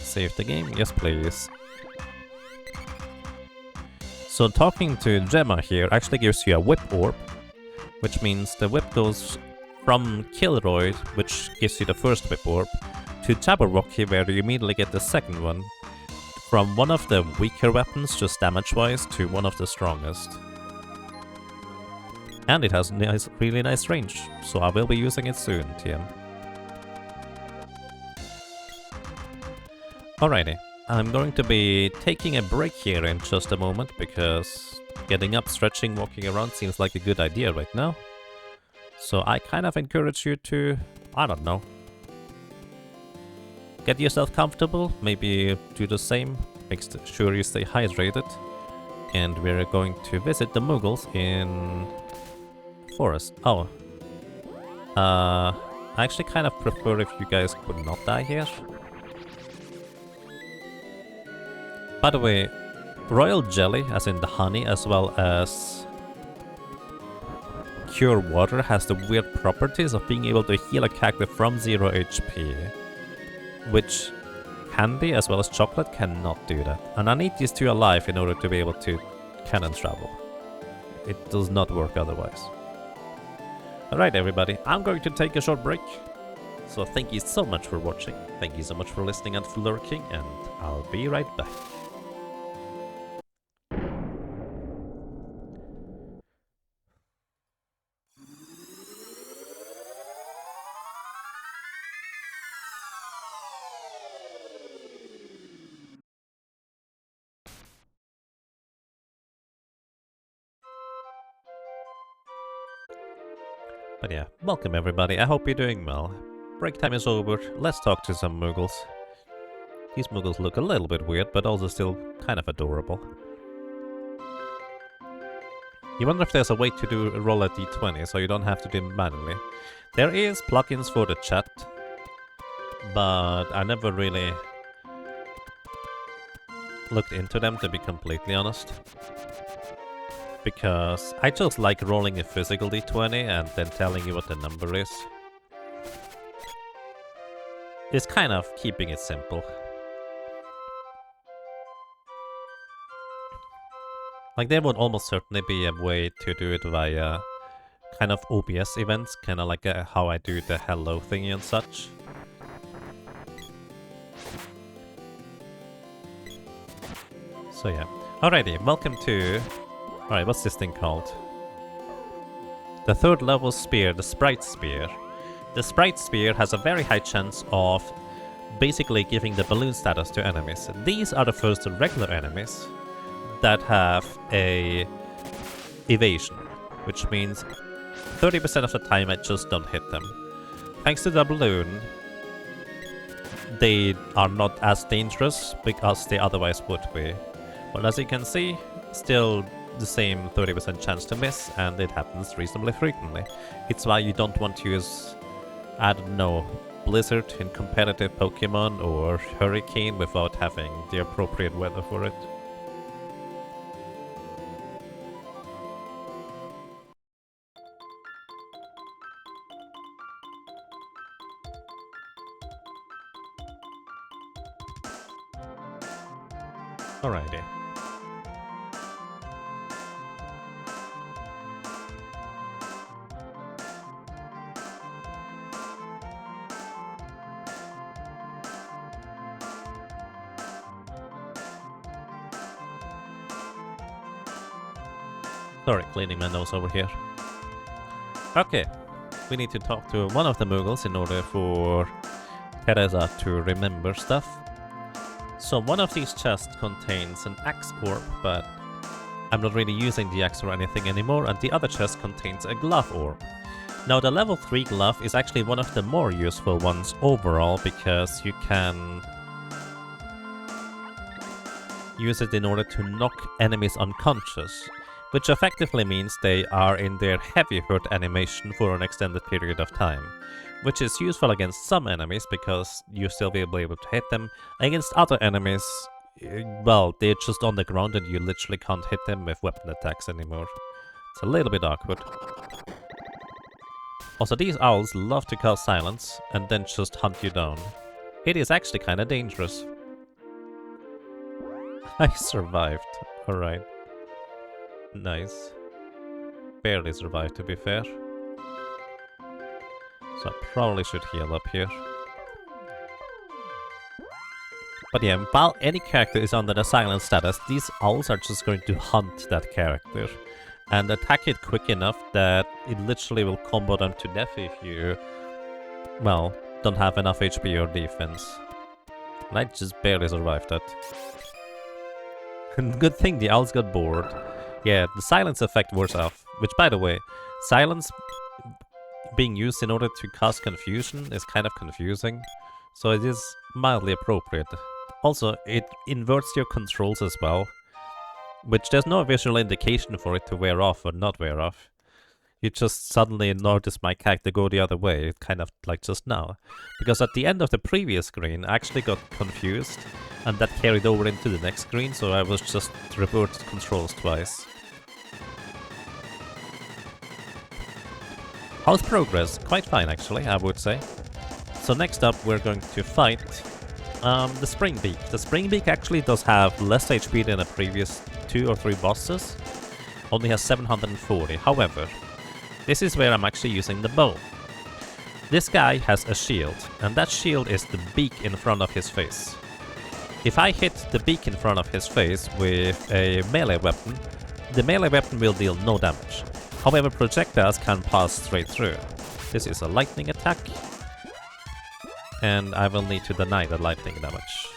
Save the game? Yes, please. So talking to Gemma here actually gives you a whip orb, which means the whip goes from Kilroy, which gives you the first whip orb, to Jabberwocky, where you immediately get the second one. From one of the weaker weapons, just damage-wise, to one of the strongest. And it has really nice range, so I will be using it soon, TM. Alrighty, I'm going to be taking a break here in just a moment, because getting up, stretching, walking around seems like a good idea right now. So I kind of encourage you to, I don't know, get yourself comfortable, maybe do the same, make sure you stay hydrated. And we're going to visit the Moogles in Forest. Oh. I actually kind of prefer if you guys could not die here. By the way, Royal Jelly, as in the honey, as well as Cure Water, has the weird properties of being able to heal a character from 0 HP. Which Candy, as well as Chocolate, cannot do that. And I need these two alive in order to be able to cannon travel. It does not work otherwise. Alright everybody, I'm going to take a short break. So thank you so much for watching, thank you so much for listening and for lurking, and I'll be right back. But yeah, welcome everybody, I hope you're doing well. Break time is over, let's talk to some Moogles. These Moogles look a little bit weird, but also still kind of adorable. You wonder if there's a way to do a roll a d20 so you don't have to do it manually. There is plugins for the chat, but I never really looked into them, to be completely honest. Because I just like rolling a physical d20 and then telling you what the number is. It's kind of keeping it simple. Like, there would almost certainly be a way to do it via kind of OBS events, kind of like how I do the hello thingy and such. So yeah. Alrighty, welcome to... Alright, what's this thing called? The third level spear, the Sprite Spear. The Sprite Spear has a very high chance of basically giving the balloon status to enemies. These are the first regular enemies that have a evasion, which means 30% of the time I just don't hit them. Thanks to the balloon, they are not as dangerous because they otherwise would be. But as you can see, still the same 30% chance to miss, and it happens reasonably frequently. It's why you don't want to use, I don't know, Blizzard in competitive Pokemon or Hurricane without having the appropriate weather for it. Alrighty. Sorry, cleaning my nose over here. Okay, we need to talk to one of the Moogles in order for Teresa to remember stuff. So one of these chests contains an axe orb, but I'm not really using the axe or anything anymore, and the other chest contains a glove orb. Now the level 3 glove is actually one of the more useful ones overall, because you can use it in order to knock enemies unconscious, which effectively means they are in their heavy hurt animation for an extended period of time, which is useful against some enemies because you still be able to hit them. Against other enemies, well, they're just on the ground and you literally can't hit them with weapon attacks anymore. It's a little bit awkward. Also, these owls love to cast silence and then just hunt you down. It is actually kinda dangerous. I survived. Alright. Nice. Barely survived, to be fair. So I probably should heal up here. But yeah, while any character is under the silent status, these owls are just going to hunt that character and attack it quick enough that it literally will combo them to death if you, well, don't have enough HP or defense. And I just barely survived that. Good thing the owls got bored. Yeah, the silence effect wears off, which, by the way, silence being used in order to cause confusion is kind of confusing, so it is mildly appropriate. Also, it inverts your controls as well, which there's no visual indication for it to wear off or not wear off. You just suddenly notice my character go the other way, kind of like just now. Because at the end of the previous screen, I actually got confused, and that carried over into the next screen, so I was just reverted controls twice. How's progress? Quite fine, actually, I would say. So next up, we're going to fight the Springbeak. The Springbeak actually does have less HP than the previous 2 or 3 bosses. Only has 740. However, this is where I'm actually using the bow. This guy has a shield, and that shield is the beak in front of his face. If I hit the beak in front of his face with a melee weapon, the melee weapon will deal no damage. However, projectiles can pass straight through. This is a lightning attack, and I will need to deny the lightning damage,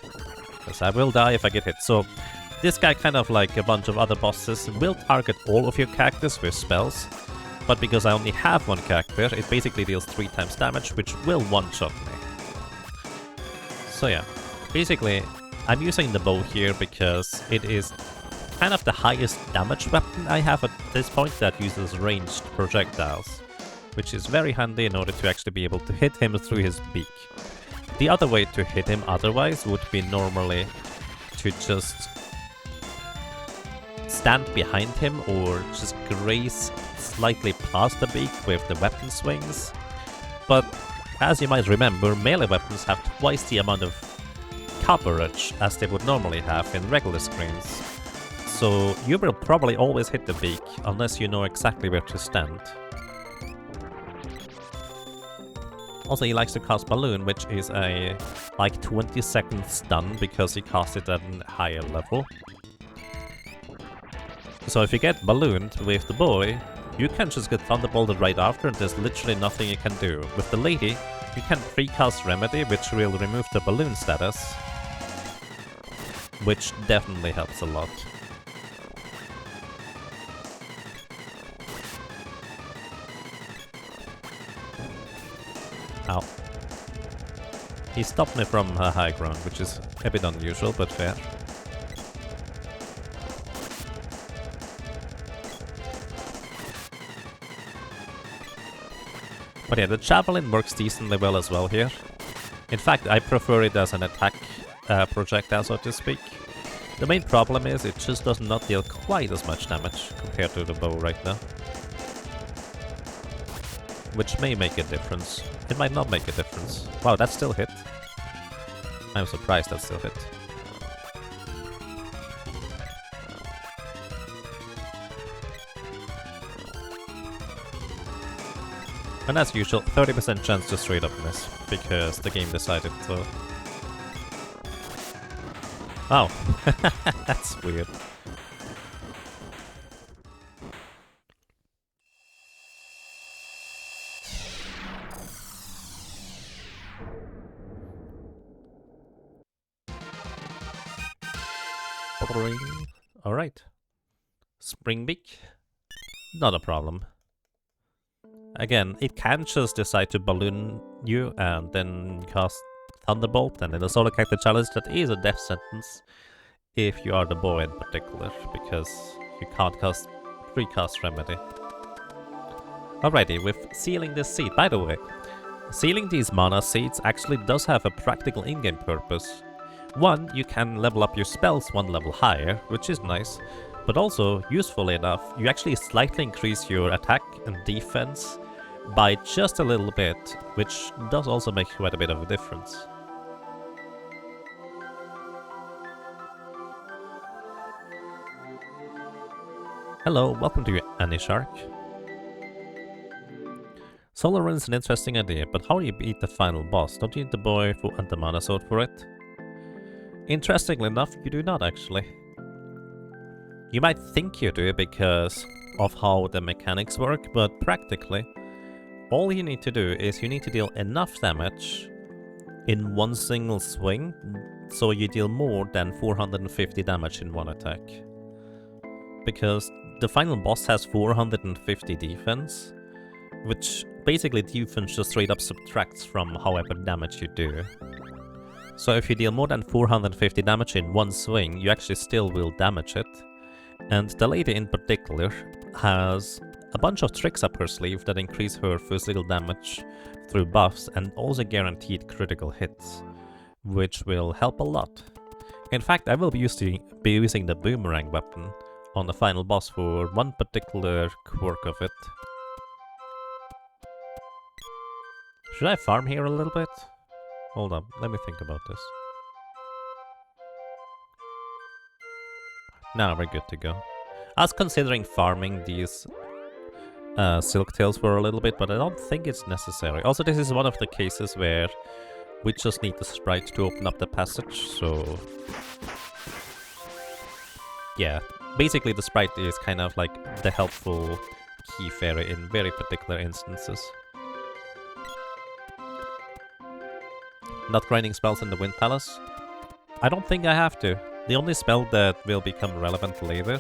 because I will die if I get hit. So this guy, kind of like a bunch of other bosses, will target all of your characters with spells, but because I only have one character, it basically deals 3 times damage, which will one-shot me. So yeah, basically I'm using the bow here because it is kind of the highest damage weapon I have at this point that uses ranged projectiles, which is very handy in order to actually be able to hit him through his beak. The other way to hit him otherwise would be normally to just stand behind him or just graze slightly past the beak with the weapon swings. But as you might remember, melee weapons have twice the amount of coverage as they would normally have in regular screens. So you will probably always hit the beak unless you know exactly where to stand. Also, he likes to cast Balloon, which is a like 20-second stun because he casts it at a higher level. So if you get ballooned with the boy, you can just get thunderbolted right after and there's literally nothing you can do. With the lady, you can precast Remedy, which will remove the balloon status, which definitely helps a lot. Ow. He stopped me from a high ground, which is a bit unusual, but fair. But yeah, the javelin works decently well as well here. In fact, I prefer it as an attack projectile, so to speak. The main problem is it just does not deal quite as much damage compared to the bow right now. Which may make a difference. It might not make a difference. Wow, that still hit. I'm surprised that still hit. And as usual, 30% chance to straight up miss, because the game decided to... Oh, that's weird. Alright. Springbeak? Not a problem. Again, it can just decide to balloon you and then cast Thunderbolt, and in a solo character challenge that is a death sentence if you are the boy in particular, because you can't cast recast Remedy. Alrighty, with sealing this seed, by the way, sealing these mana seeds actually does have a practical in-game purpose. One, you can level up your spells one level higher, which is nice, but also, usefully enough, you actually slightly increase your attack and defense by just a little bit, which does also make quite a bit of a difference. Hello, welcome to Anishark. Solar Run is an interesting idea, but how do you beat the final boss? Don't you need the boy and the mana sword for it? Interestingly enough, you do not actually. You might think you do because of how the mechanics work, but practically, all you need to do is you need to deal enough damage in one single swing, so you deal more than 450 damage in one attack. Because the final boss has 450 defense, which basically defense just straight up subtracts from however damage you do. So if you deal more than 450 damage in one swing, you actually still will damage it. And the lady in particular has a bunch of tricks up her sleeve that increase her physical damage through buffs and also guaranteed critical hits, which will help a lot. In fact, I will be using the boomerang weapon on the final boss for one particular quirk of it. Should I farm here a little bit? Hold on, let me think about this. Now we're good to go. I was considering farming these Silk Tails for a little bit, but I don't think it's necessary. Also, this is one of the cases where we just need the sprite to open up the passage, so... yeah, basically the sprite is kind of like the helpful key fairy in very particular instances. Not grinding spells in the Wind Palace? I don't think I have to. The only spell that will become relevant later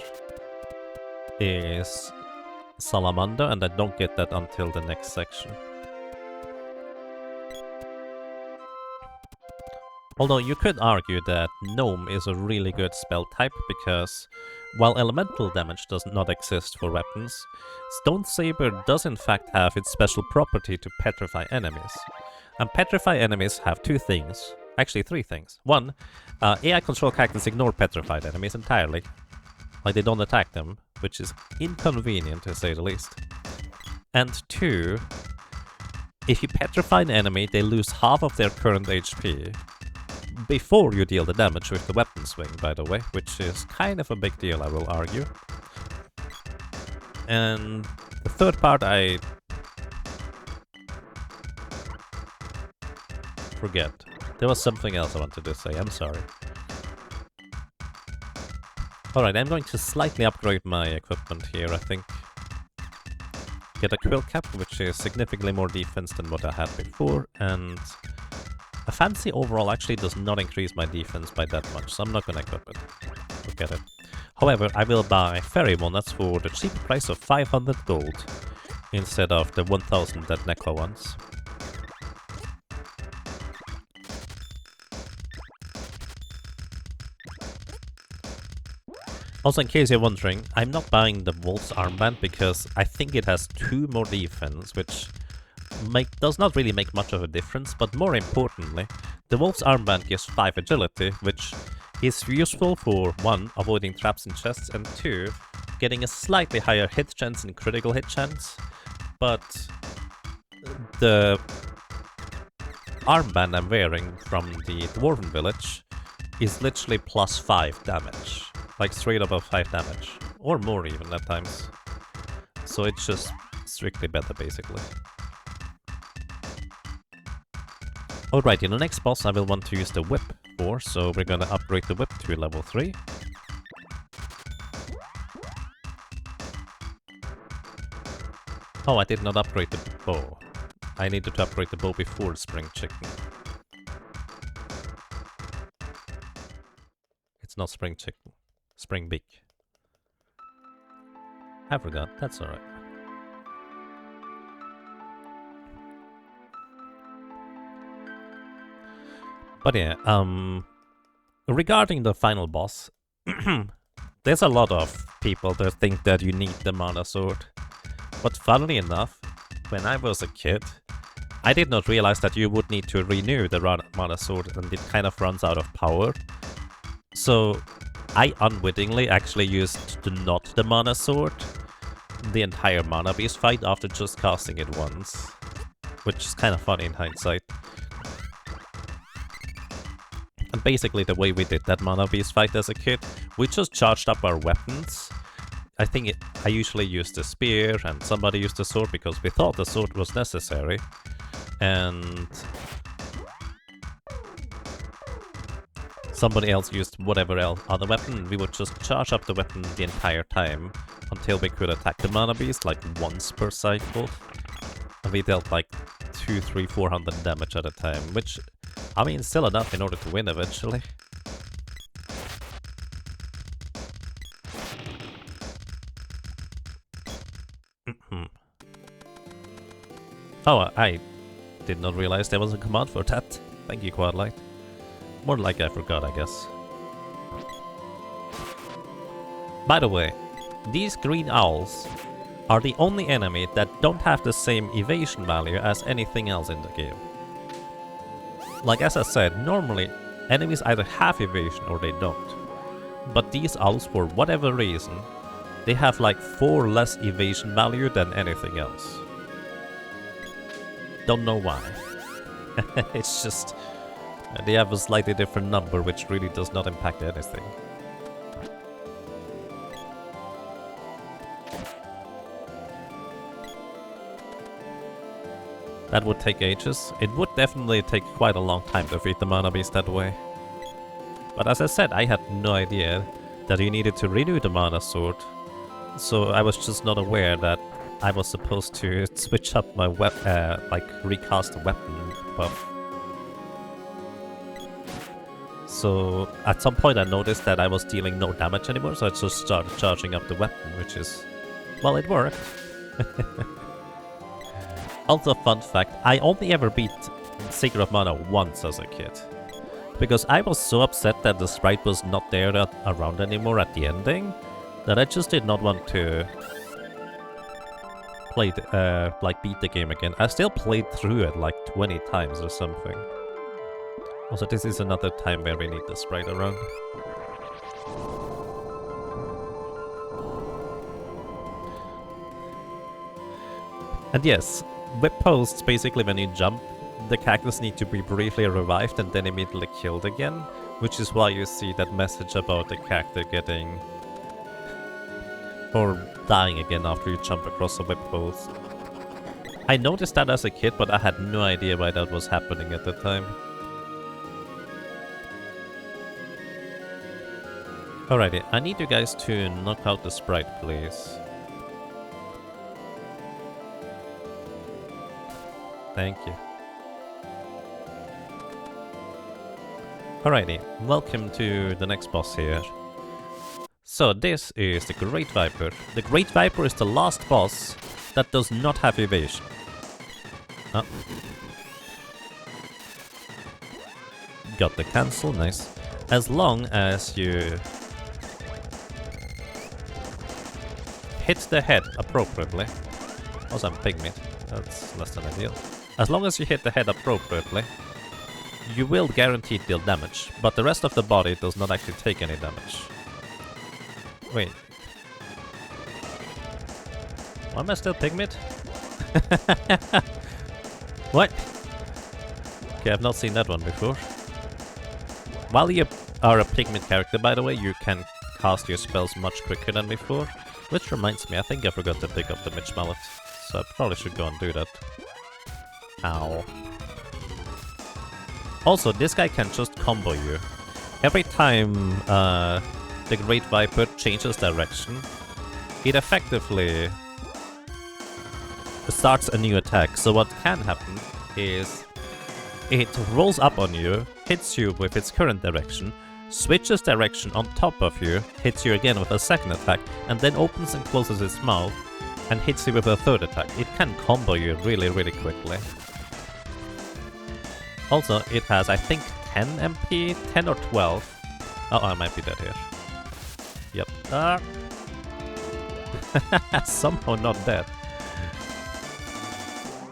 is Salamander, and I don't get that until the next section. Although you could argue that Gnome is a really good spell type, because while elemental damage does not exist for weapons, Stone Saber does in fact have its special property to petrify enemies. And petrify enemies have two things. Actually, three things. One, AI control characters ignore petrified enemies entirely. Like, they don't attack them, which is inconvenient to say the least. And two, if you petrify an enemy, they lose half of their current HP before you deal the damage with the weapon swing, by the way, which is kind of a big deal, I will argue. And the third part I forget. There was something else I wanted to say, I'm sorry. Alright, I'm going to slightly upgrade my equipment here, I think. Get a quill cap, which is significantly more defense than what I had before, and a fancy overall actually does not increase my defense by that much, so I'm not gonna equip it. Forget it. However, I will buy fairy walnuts for the cheap price of 500 gold, instead of the 1000 that Nekla wants. Also, in case you're wondering, I'm not buying the Wolf's armband because I think it has 2 more defense, which does not really make much of a difference, but more importantly, the Wolf's armband gives 5 agility, which is useful for 1, avoiding traps and chests, and 2, getting a slightly higher hit chance and critical hit chance, but the armband I'm wearing from the Dwarven village is literally plus 5 damage. Like straight above 5 damage. Or more even at times. So it's just strictly better basically. Alright, in the next boss I will want to use the whip for, so we're gonna upgrade the whip to level 3. Oh, I did not upgrade the bow. I needed to upgrade the bow before Spring Chicken. It's not Spring Chicken. Spring Beak. I forgot, that's alright. But yeah, regarding the final boss, there's a lot of people that think that you need the Mana Sword. But funnily enough, when I was a kid, I did not realize that you would need to renew the Mana Sword and it kind of runs out of power. So I unwittingly actually used not the Mana Sword the entire Mana Beast fight after just casting it once. Which is kind of funny in hindsight. And basically the way we did that Mana Beast fight as a kid, we just charged up our weapons. I think I usually used the spear and somebody used the sword because we thought the sword was necessary. And somebody else used whatever other weapon. We would just charge up the weapon the entire time until we could attack the Mana Beast like once per cycle. And we dealt like 200, 300, 400 damage at a time, which, I mean, still enough in order to win eventually. Oh, I did not realize there was a command for that. Thank you, Quadlight. More like I forgot, I guess. By the way, these green owls are the only enemy that don't have the same evasion value as anything else in the game. Like as I said, normally enemies either have evasion or they don't. But these owls, for whatever reason, they have like 4 less evasion value than anything else. Don't know why. It's just... they have a slightly different number which really does not impact anything. That would take ages. It would definitely take quite a long time to defeat the Mana Beast that way. But as I said, I had no idea that you needed to renew the Mana Sword. So I was just not aware that I was supposed to switch up my recast the weapon buff. So at some point I noticed that I was dealing no damage anymore, so I just started charging up the weapon, which is... well, it worked. Also, fun fact, I only ever beat Seeker of Mana once as a kid. Because I was so upset that the sprite was not there around anymore at the ending, that I just did not want to play beat the game again. I still played through it like 20 times or something. Also, this is another time where we need the sprite around. And yes, whip posts, basically when you jump, the cactus need to be briefly revived and then immediately killed again, which is why you see that message about the cactus getting... or dying again after you jump across a whip post. I noticed that as a kid, but I had no idea why that was happening at the time. Alrighty, I need you guys to knock out the sprite, please. Thank you. Alrighty, welcome to the next boss here. So this is the Great Viper. The Great Viper is the last boss that does not have evasion. Oh. Got the cancel, nice. As long as you hit the head appropriately... Also, I'm pygmy. That's less than ideal. As long as you hit the head appropriately, you will guaranteed deal damage, but the rest of the body does not actually take any damage. Wait. Why am I still pygmy? What? Okay, I've not seen that one before. While you are a pygmy character, by the way, you can cast your spells much quicker than before. Which reminds me, I think I forgot to pick up the Mitch Mallet, so I probably should go and do that. Ow. Also, this guy can just combo you. Every time the Great Viper changes direction, it effectively starts a new attack. So what can happen is it rolls up on you, hits you with its current direction, switches direction on top of you, hits you again with a second attack, and then opens and closes its mouth and hits you with a third attack. It can combo you really, really quickly. Also, it has, I think, 10 MP, 10 or 12. Oh, I might be dead here. Yep. Somehow not dead.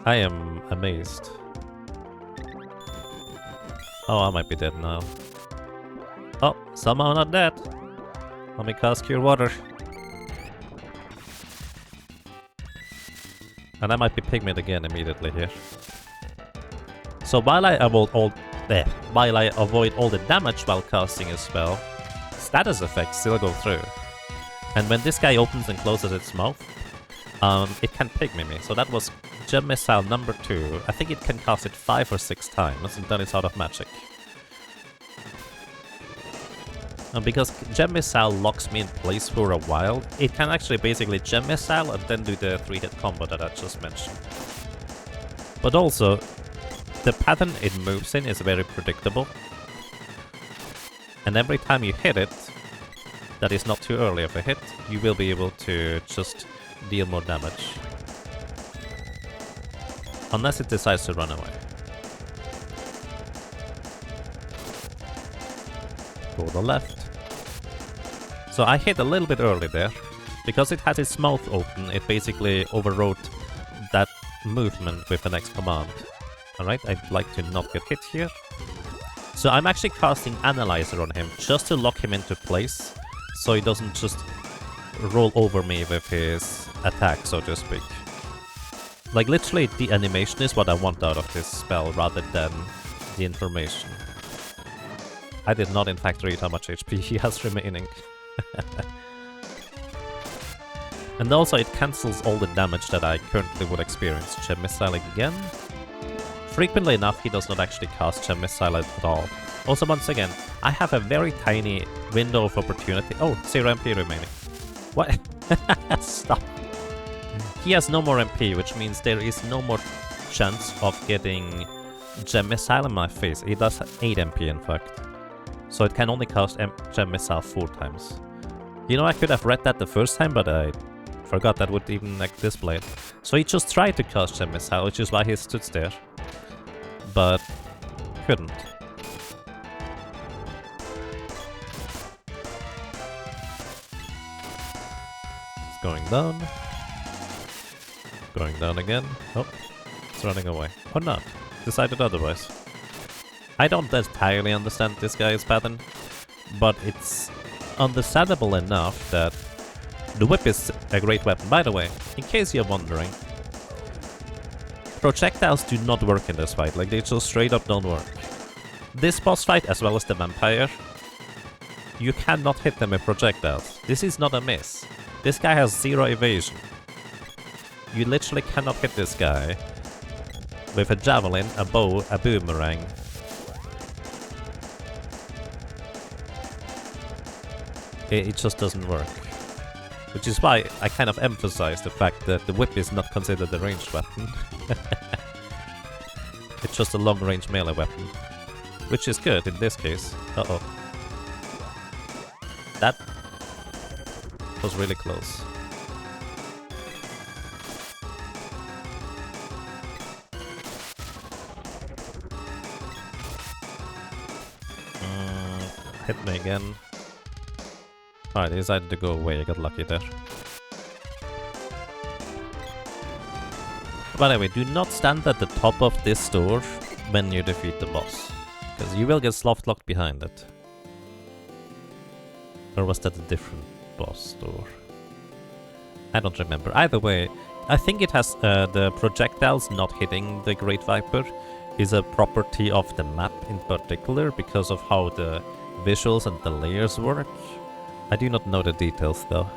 I am amazed. Oh, I might be dead now. Oh, somehow not dead. Let me cast Cure Water. And I might be pygmied again immediately here. So while I avoid all the damage while casting a spell, status effects still go through. And when this guy opens and closes its mouth, it can pygmy me. So that was Gem Missile number 2. I think it can cast it 5 or 6 times, and then it's out of magic. And because Gem Missile locks me in place for a while, it can actually basically Gem Missile and then do the 3-hit combo that I just mentioned. But also, the pattern it moves in is very predictable. And every time you hit it, that is not too early of a hit, you will be able to just deal more damage. Unless it decides to run away. Go to the left. So I hit a little bit early there. Because it has its mouth open, it basically overrode that movement with the next command. Alright, I'd like to not get hit here. So I'm actually casting Analyzer on him just to lock him into place, so he doesn't just roll over me with his attack, so to speak. Like, literally, the animation is what I want out of this spell, rather than the information. I did not, in fact, read how much HP he has remaining. And also, it cancels all the damage that I currently would experience. Gem Missile again. Frequently enough, he does not actually cast Gem Missile at all. Also, once again, I have a very tiny window of opportunity. Oh, 0 MP remaining. What? Stop. He has no more MP, which means there is no more chance of getting Gem Missile in my face. It does 8 MP, in fact. So it can only cast Gem Missile 4 times. You know, I could have read that the first time, but I forgot that would even display it. So he just tried to cast Gem Missile, which is why he stood there. But couldn't. It's going down. Going down again. Oh, it's running away. Or not. Decided otherwise. I don't entirely understand this guy's pattern, but it's understandable enough that the whip is a great weapon. By the way, in case you're wondering, projectiles do not work in this fight, like they just straight up don't work. This boss fight, as well as the vampire, you cannot hit them with projectiles. This is not a miss. This guy has 0 evasion. You literally cannot hit this guy with a javelin, a bow, a boomerang. It just doesn't work. Which is why I kind of emphasize the fact that the whip is not considered a ranged weapon. It's just a long-range melee weapon. Which is good in this case. Uh-oh. That was really close. Hit me again. Alright, he decided to go away, I got lucky there. By the way, do not stand at the top of this door when you defeat the boss, because you will get soft locked behind it. Or was that a different boss door? I don't remember. Either way, I think it has the projectiles not hitting the Great Viper is a property of the map in particular because of how the visuals and the layers work. I do not know the details though.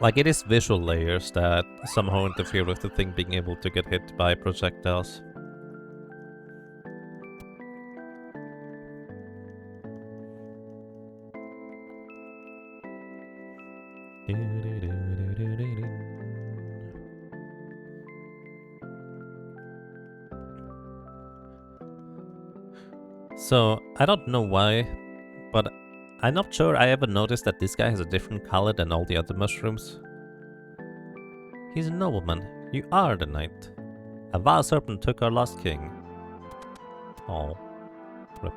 Like, it is visual layers that somehow interfere with the thing being able to get hit by projectiles. So, I don't know why, but I'm not sure I ever noticed that this guy has a different color than all the other mushrooms. He's a nobleman. You are the knight. A vile serpent took our last king. Oh. Rip.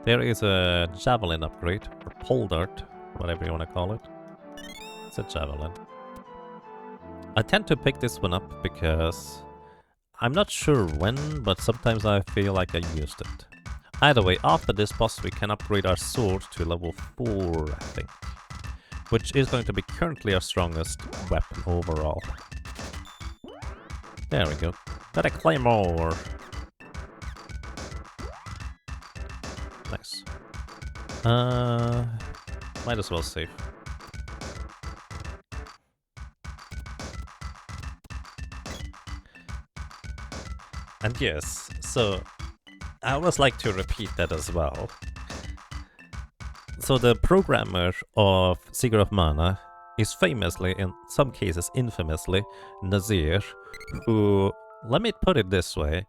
There is a javelin upgrade, or pole dart, whatever you want to call it. It's a javelin. I tend to pick this one up because I'm not sure when, but sometimes I feel like I used it. Either way, after this boss we can upgrade our sword to level 4, I think. Which is going to be currently our strongest weapon overall. There we go. Got a claymore! Nice. Might as well save. And yes, so I always like to repeat that as well. So the programmer of Sigurd of Mana is famously, in some cases infamously, Nazir, who, let me put it this way,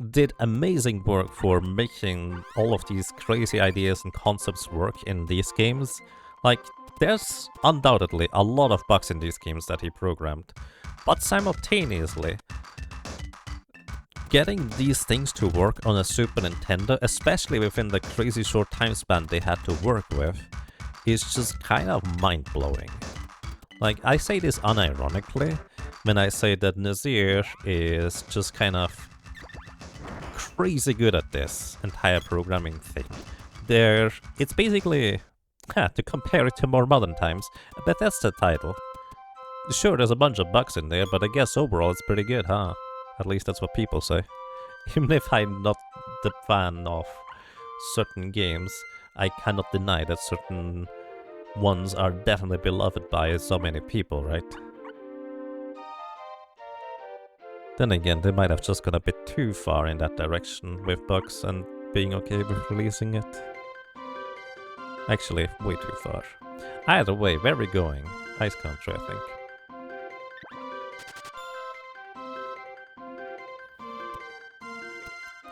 did amazing work for making all of these crazy ideas and concepts work in these games. Like, there's undoubtedly a lot of bugs in these games that he programmed, but simultaneously, getting these things to work on a Super Nintendo, especially within the crazy short time span they had to work with, is just kind of mind-blowing. Like, I say this unironically when I say that Nazir is just kind of crazy good at this entire programming thing. It's basically, to compare it to more modern times, a Bethesda title. Sure, there's a bunch of bugs in there, but I guess overall it's pretty good, huh? At least that's what people say. Even if I'm not the fan of certain games, I cannot deny that certain ones are definitely beloved by so many people, right? Then again, they might have just gone a bit too far in that direction with bugs and being okay with releasing it. Actually, way too far. Either way, where are we going? Ice Country, I think.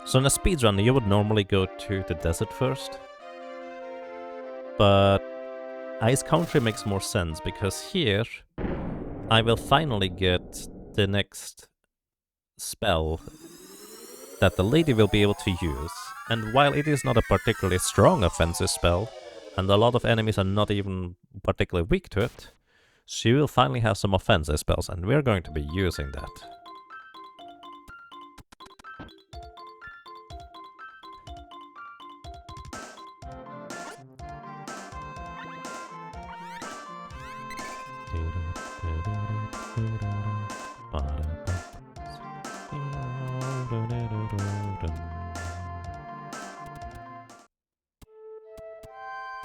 So in a speedrun, you would normally go to the desert first. But Ice Country makes more sense, because here I will finally get the next spell that the lady will be able to use. And while it is not a particularly strong offensive spell, and a lot of enemies are not even particularly weak to it, she will finally have some offensive spells, and we're going to be using that.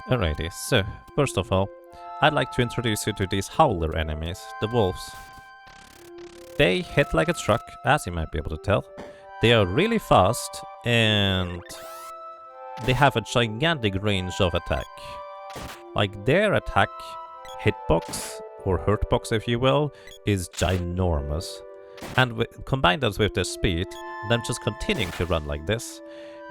Alrighty, so, first of all, I'd like to introduce you to these Howler enemies, the wolves. They hit like a truck, as you might be able to tell. They are really fast, and they have a gigantic range of attack. Like, their attack hitbox, or hurtbox if you will, is ginormous. And combine that with their speed, them just continuing to run like this,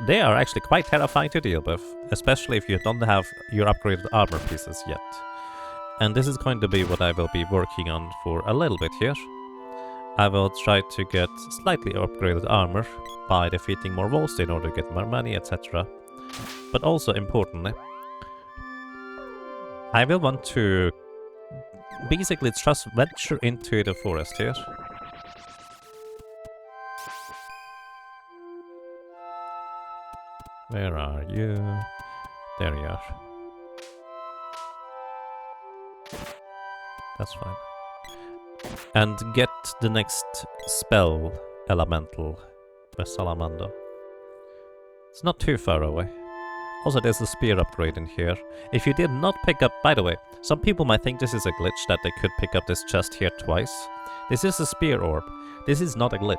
they are actually quite terrifying to deal with, especially if you don't have your upgraded armor pieces yet. And this is going to be what I will be working on for a little bit here. I will try to get slightly upgraded armor by defeating more wolves in order to get more money, etc. But also importantly, I will want to basically just venture into the forest here. Where are you? There you are. That's fine. And get the next spell elemental with Salamander. It's not too far away. Also, there's a spear upgrade in here. If you did not pick up... By the way, some people might think this is a glitch, that they could pick up this chest here twice. This is a spear orb. This is not a glitch.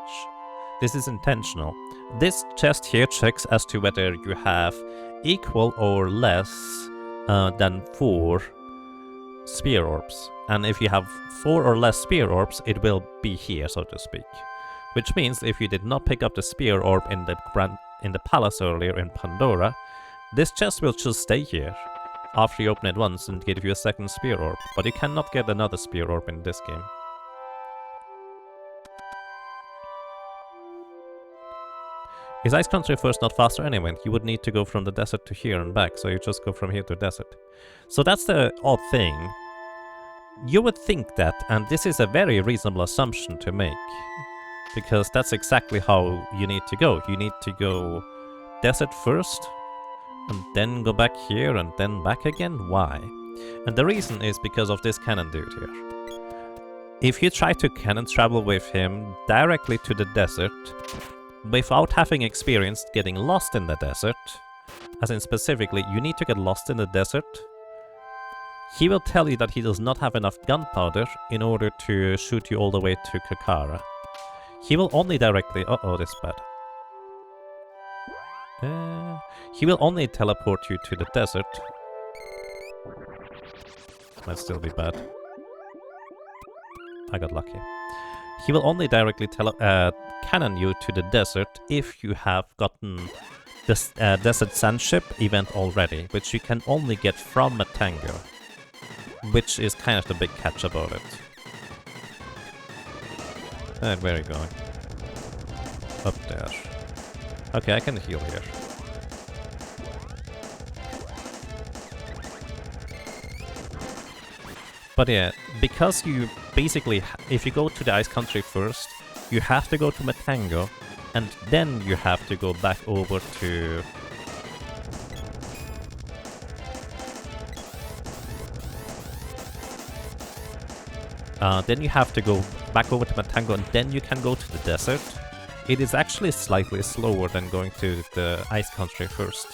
This is intentional. This chest here checks as to whether you have equal or less than 4 spear orbs. And if you have 4 or less spear orbs, it will be here, so to speak. Which means if you did not pick up the spear orb in the palace earlier in Pandora, this chest will just stay here after you open it once and give you a second spear orb. But you cannot get another spear orb in this game. Is Ice Country first not faster anyway? You would need to go from the desert to here and back, so you just go from here to desert. So that's the odd thing. You would think that, and this is a very reasonable assumption to make, because that's exactly how you need to go. You need to go desert first, and then go back here, and then back again. Why? And the reason is because of this cannon dude here. If you try to cannon travel with him directly to the desert, without having experienced getting lost in the desert, as in specifically, you need to get lost in the desert, he will tell you that he does not have enough gunpowder in order to shoot you all the way to Kakara. He will only directly... Uh-oh, this is bad. He will only teleport you to the desert. Might still be bad. I got lucky. He will only directly cannon you to the desert if you have gotten this Desert Sandship event already, which you can only get from Matango, which is kind of the big catch about it. And where are you going? Up there. Okay, I can heal here. But yeah, because you basically, if you go to the Ice Country first, you have to go to Matango, and then you have to go back over to... then you have to go back over to Matango, and then you can go to the desert. It is actually slightly slower than going to the Ice Country first.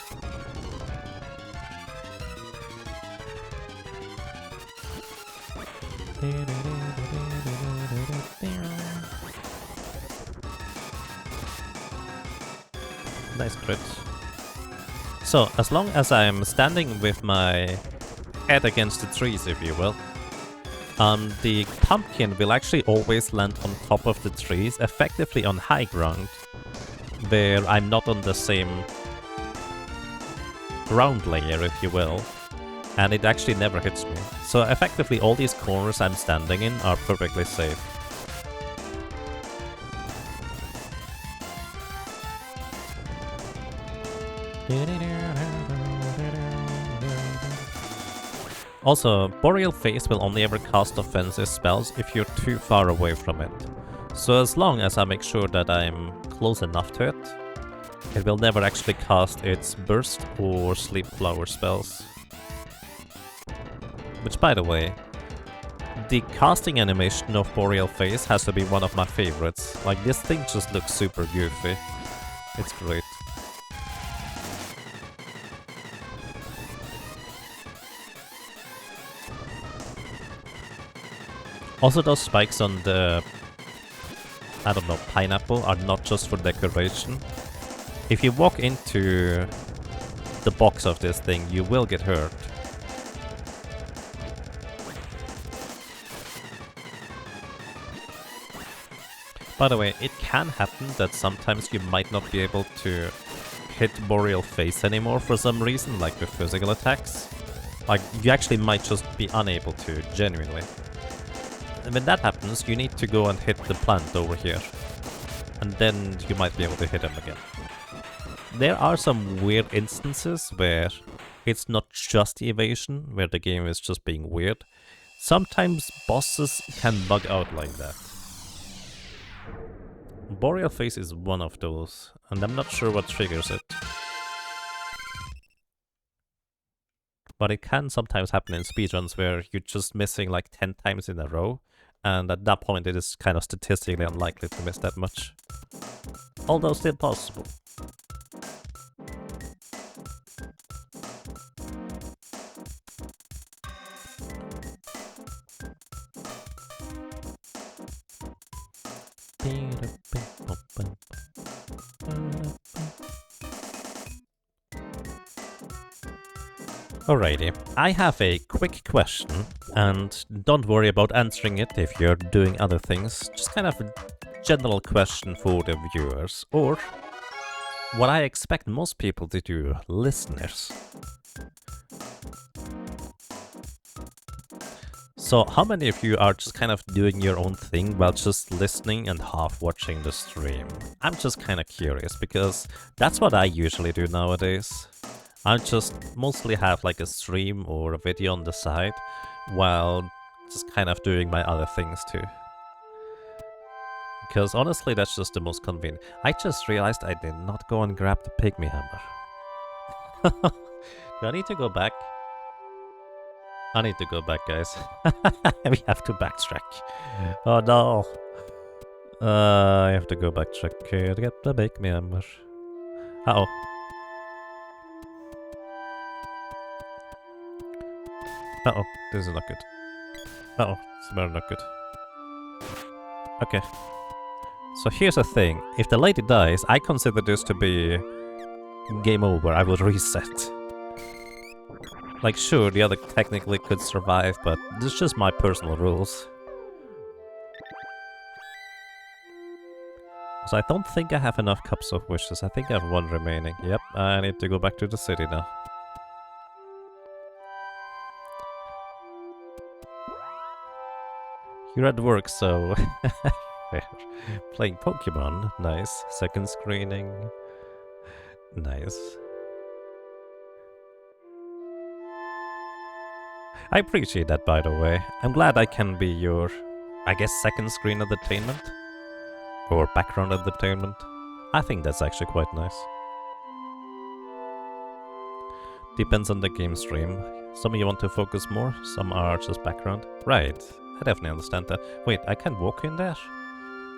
Nice crit. So, as long as I'm standing with my head against the trees, if you will, the pumpkin will actually always land on top of the trees, effectively on high ground, where I'm not on the same ground layer, if you will, and it actually never hits me. So effectively all these corners I'm standing in are perfectly safe. Also, Boreal Phase will only ever cast offensive spells if you're too far away from it. So as long as I make sure that I'm close enough to it, it will never actually cast its Burst or Sleep Flower spells. Which, by the way, the casting animation of Boreal Phase has to be one of my favorites. Like, this thing just looks super goofy. It's great. Also, those spikes on the, I don't know, pineapple are not just for decoration. If you walk into the box of this thing, you will get hurt. By the way, it can happen that sometimes you might not be able to hit Boreal Phase anymore for some reason, like with physical attacks. Like, you actually might just be unable to, genuinely. And when that happens, you need to go and hit the plant over here. And then you might be able to hit him again. There are some weird instances where it's not just evasion, where the game is just being weird. Sometimes bosses can bug out like that. Boreal Phase is one of those, and I'm not sure what triggers it. But it can sometimes happen in speedruns where you're just missing like 10 times in a row, and at that point it is kind of statistically unlikely to miss that much. Although still possible. Alrighty, I have a quick question, and don't worry about answering it if you're doing other things, just kind of a general question for the viewers, or what I expect most people to do, listeners. So how many of you are just kind of doing your own thing while just listening and half watching the stream? I'm just kind of curious, because that's what I usually do nowadays. I just mostly have like a stream or a video on the side while just kind of doing my other things too. Because honestly, that's just the most convenient. I just realized I did not go and grab the pygmy hammer. Do I need to go back? I need to go back, guys. We have to backtrack. Oh no. I have to go backtrack to get the pygmy hammer. Uh-oh. Uh-oh, this is not good. Uh-oh, it's very not good. Okay. So here's the thing. If the lady dies, I consider this to be game over. I will reset. Like, sure, the other technically could survive, but this is just my personal rules. So I don't think I have enough cups of wishes. I think I have one remaining. Yep, I need to go back to the city now. You're at work, so... Playing Pokemon. Nice. Second screening. Nice. I appreciate that, by the way. I'm glad I can be your, I guess, second screen entertainment? Or background entertainment? I think that's actually quite nice. Depends on the game stream. Some of you want to focus more, some are just background. Right. I definitely understand that. Wait, I can walk in there?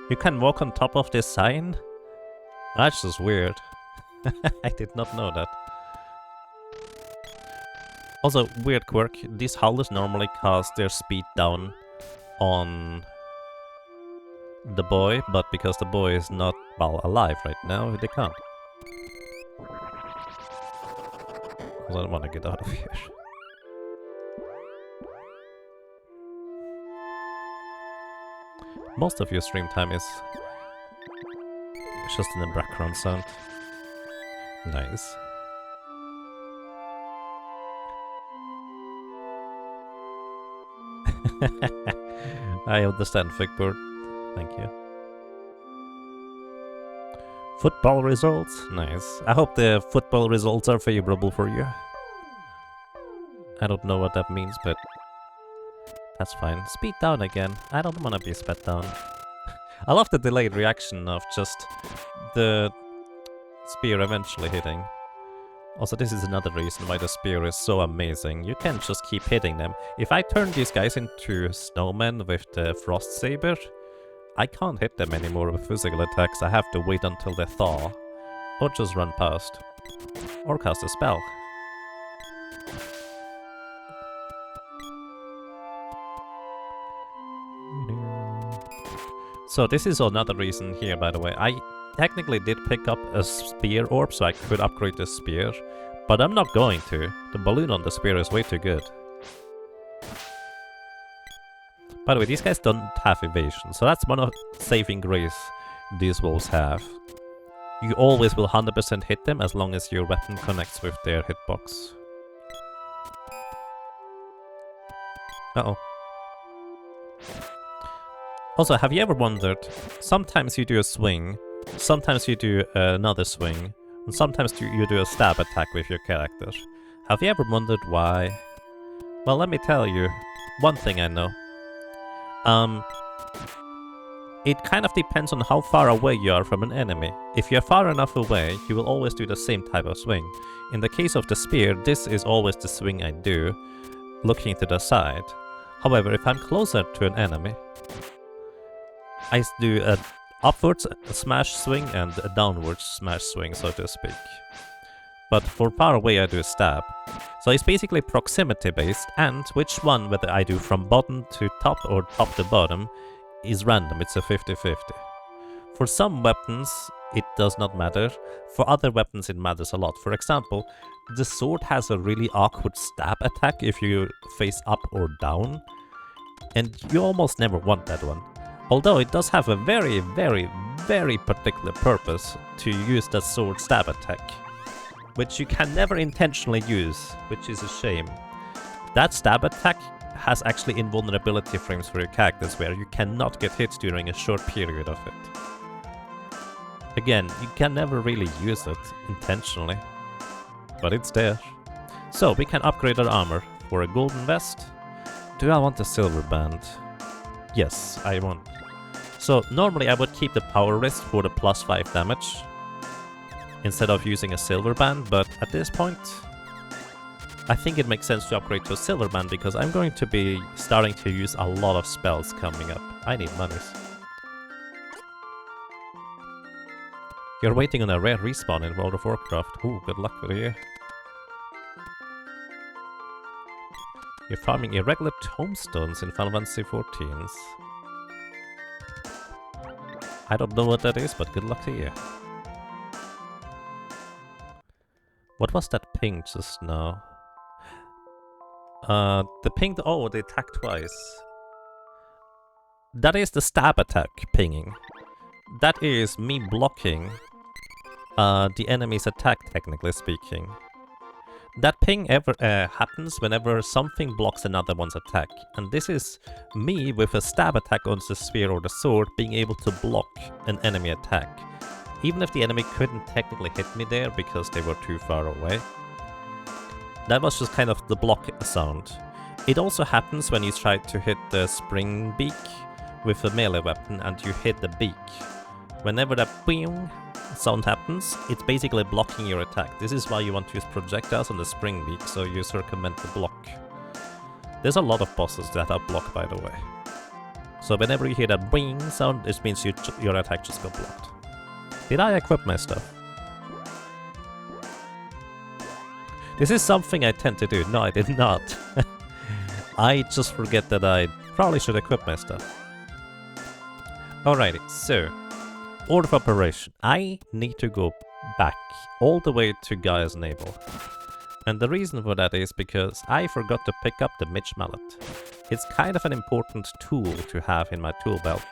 You can walk on top of this sign? That's just weird. I did not know that. Also, weird quirk. These howlers normally cast their speed down on the boy, but because the boy is not, well, alive right now, they can't. I don't want to get out of here. Most of your stream time is just in the background sound. Nice. I understand, Figbird. Thank you. Football results? Nice. I hope the football results are favorable for you. I don't know what that means, but that's fine. Speed down again. I don't want to be sped down. I love the delayed reaction of just the spear eventually hitting. Also, this is another reason why the spear is so amazing. You can't just keep hitting them. If I turn these guys into snowmen with the frost saber, I can't hit them anymore with physical attacks. I have to wait until they thaw. Or just run past. Or cast a spell. So this is another reason here, by the way. I technically did pick up a spear orb so I could upgrade the spear, but I'm not going to. The balloon on the spear is way too good. By the way, these guys don't have evasion, so that's one of the saving grace these wolves have. You always will 100% hit them as long as your weapon connects with their hitbox. Uh-oh. Also, have you ever wondered, sometimes you do a swing, sometimes you do another swing, and sometimes you do a stab attack with your character. Have you ever wondered why? Well, let me tell you, one thing I know. It kind of depends on how far away you are from an enemy. If you're far enough away, you will always do the same type of swing. In the case of the spear, this is always the swing I do, looking to the side. However, if I'm closer to an enemy, I do a upwards smash swing and a downwards smash swing, so to speak. But for far away, I do a stab. So it's basically proximity based, and which one, whether I do from bottom to top or top to bottom, is random. It's a 50-50. For some weapons, it does not matter. For other weapons, it matters a lot. For example, the sword has a really awkward stab attack if you face up or down, and you almost never want that one. Although it does have a very, very, very particular purpose to use that sword stab attack, which you can never intentionally use, which is a shame. That stab attack has actually invulnerability frames for your characters where you cannot get hit during a short period of it. Again, you can never really use it intentionally, but it's there. So we can upgrade our armor for a golden vest. Do I want a silver band? Yes, I want. So normally I would keep the power wrist for the +5 damage instead of using a silver band, but at this point I think it makes sense to upgrade to a silver band because I'm going to be starting to use a lot of spells coming up. I need monies. You're waiting on a rare respawn in World of Warcraft. Ooh, good luck with you. You're farming irregular tombstones in Final Fantasy XIVs. I don't know what that is, but good luck to you. What was that ping just now? The ping... Oh, they attack twice. That is the stab attack pinging. That is me blocking the enemy's attack, technically speaking. That ping happens whenever something blocks another one's attack. And this is me with a stab attack on the spear or the sword being able to block an enemy attack. Even if the enemy couldn't technically hit me there because they were too far away. That was just kind of the block sound. It also happens when you try to hit the spring beak with a melee weapon and you hit the beak. Whenever that boing sound happens, it's basically blocking your attack. This is why you want to use projectiles on the spring beak, so you circumvent the block. There's a lot of bosses that are blocked, by the way. So whenever you hear that boing sound, it means your attack just got blocked. Did I equip my stuff? This is something I tend to do. No, I did not. I just forget that I probably should equip my stuff. Alrighty, so order of operation. I need to go back all the way to Gaia's navel. And the reason for that is because I forgot to pick up the Midge Mallet. It's kind of an important tool to have in my tool belt.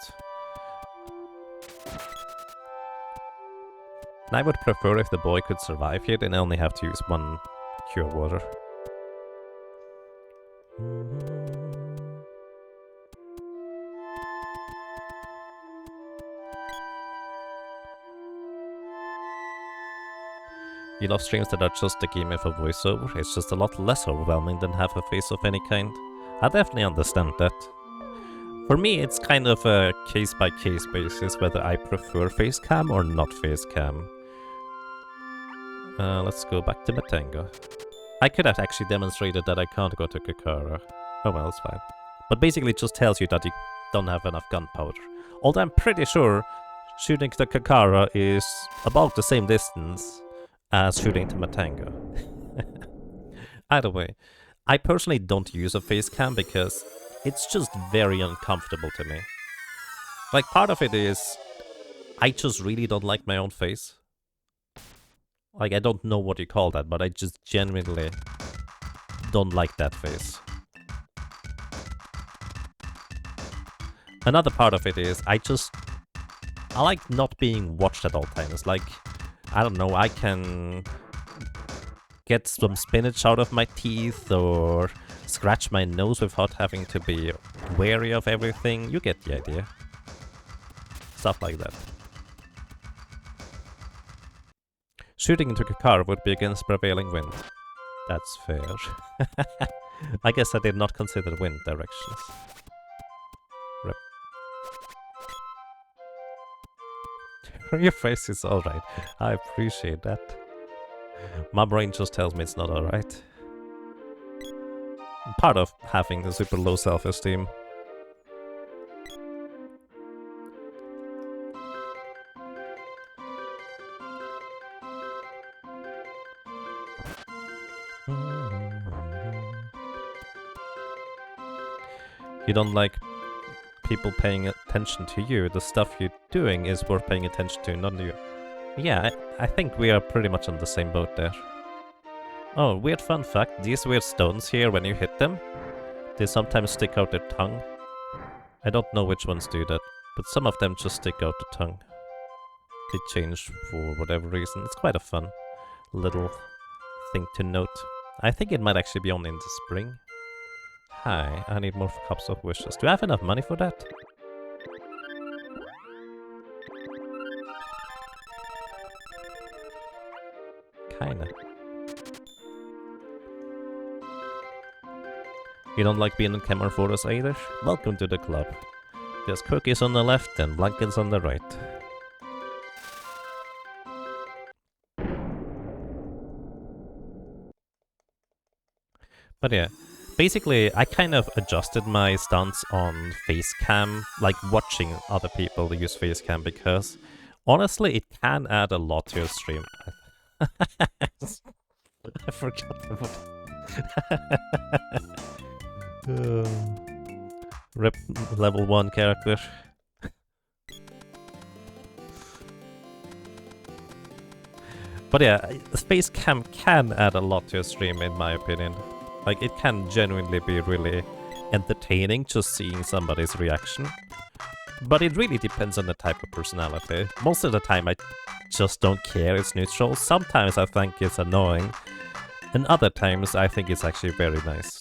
And I would prefer if the boy could survive here and only have to use one cure water. You love streams that are just a game with a voiceover. It's just a lot less overwhelming than have a face of any kind. I definitely understand that. For me, it's kind of a case-by-case basis whether I prefer face cam or not face cam. Let's go back to Matengo. I could have actually demonstrated that I can't go to Kakara. Oh well, it's fine. But basically it just tells you that you don't have enough gunpowder. Although I'm pretty sure shooting to Kakara is about the same distance as shooting to Matengo. Either way, I personally don't use a face cam because it's just very uncomfortable to me. Like, part of it is I just really don't like my own face. Like, I don't know what you call that, but I just genuinely don't like that face. Another part of it is I like not being watched at all times. Like, I don't know, I can get some spinach out of my teeth or scratch my nose without having to be wary of everything. You get the idea. Stuff like that. Shooting into a car would be against prevailing wind. That's fair. I guess I did not consider wind directions. Rip. Your face is alright. I appreciate that. My brain just tells me it's not alright. Part of having a super low self-esteem. You don't like people paying attention to you. The stuff you're doing is worth paying attention to, not you. Yeah, I think we are pretty much on the same boat there. Oh, weird fun fact. These weird stones here, when you hit them, they sometimes stick out their tongue. I don't know which ones do that, but some of them just stick out the tongue. They change for whatever reason. It's quite a fun little thing to note. I think it might actually be on in the spring. Hi, I need more cups of wishes. Do I have enough money for that? Kinda. You don't like being in camera photos either? Welcome to the club. There's cookies on the left and blankets on the right. But yeah, basically I kind of adjusted my stance on Facecam, like watching other people use Facecam, because honestly it can add a lot to your stream. I forgot about Rip level 1 character. But yeah, Facecam can add a lot to a stream in my opinion. Like, it can genuinely be really entertaining just seeing somebody's reaction. But it really depends on the type of personality. Most of the time I just don't care, it's neutral. Sometimes I think it's annoying. And other times I think it's actually very nice.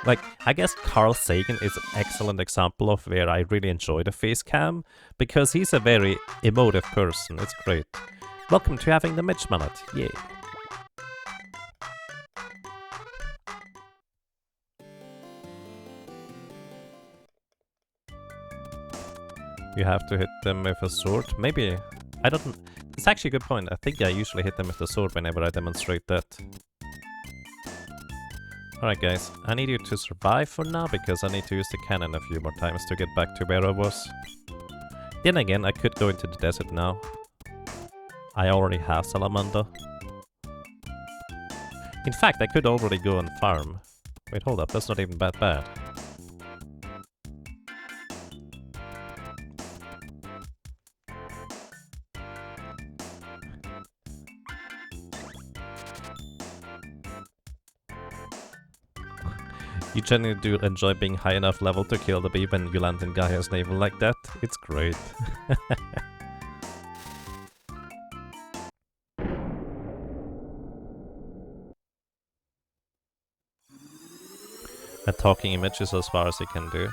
Like, I guess Carl Sagan is an excellent example of where I really enjoy the face cam, because he's a very emotive person, it's great. Welcome to having the Mitch Mallet, yay! You have to hit them with a sword? Maybe. I don't... It's actually a good point. I think I usually hit them with the sword whenever I demonstrate that. Alright guys, I need you to survive for now, because I need to use the cannon a few more times to get back to where I was. Then again, I could go into the desert now. I already have Salamander. In fact, I could already go and farm. Wait, hold up, that's not even that bad. You genuinely do enjoy being high enough level to kill the bee when you land in Gaia's navel like that? It's great. A talking image is as far as you can do.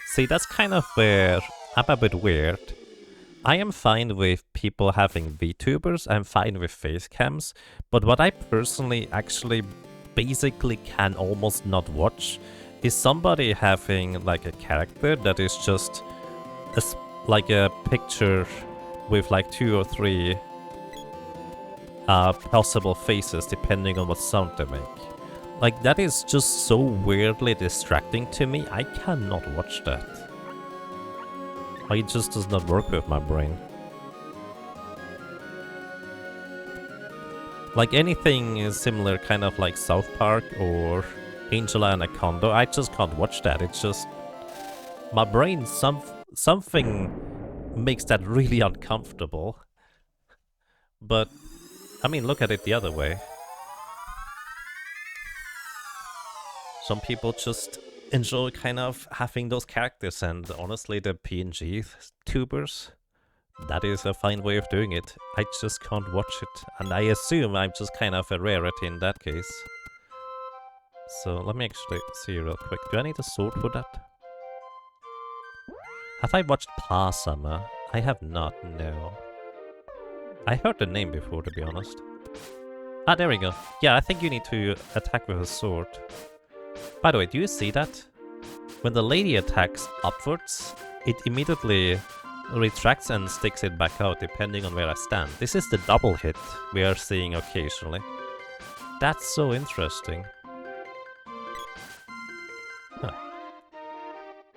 See, that's kind of where I'm a bit weird. I am fine with people having VTubers, I'm fine with face cams, but what I personally actually basically can almost not watch is somebody having like a character that is just like a picture with like 2 or 3 possible faces depending on what sound they make. Like, that is just so weirdly distracting to me, I cannot watch that. Like, it just does not work with my brain. Like, anything similar, kind of like South Park or Angela Anaconda, I just can't watch that. It's just... my brain, something makes that really uncomfortable. But, I mean, look at it the other way. Some people just enjoy kind of having those characters, and honestly, the PNG tubers, that is a fine way of doing it. I just can't watch it, and I assume I'm just kind of a rarity in that case. So let me actually see real quick. Do I need a sword for that? Have I watched Pasama? I have not, no. I heard the name before, to be honest. Ah, there we go. Yeah, I think you need to attack with a sword. By the way, do you see that? When the lady attacks upwards, it immediately retracts and sticks it back out depending on where I stand. This is the double hit we are seeing occasionally. That's so interesting. Huh.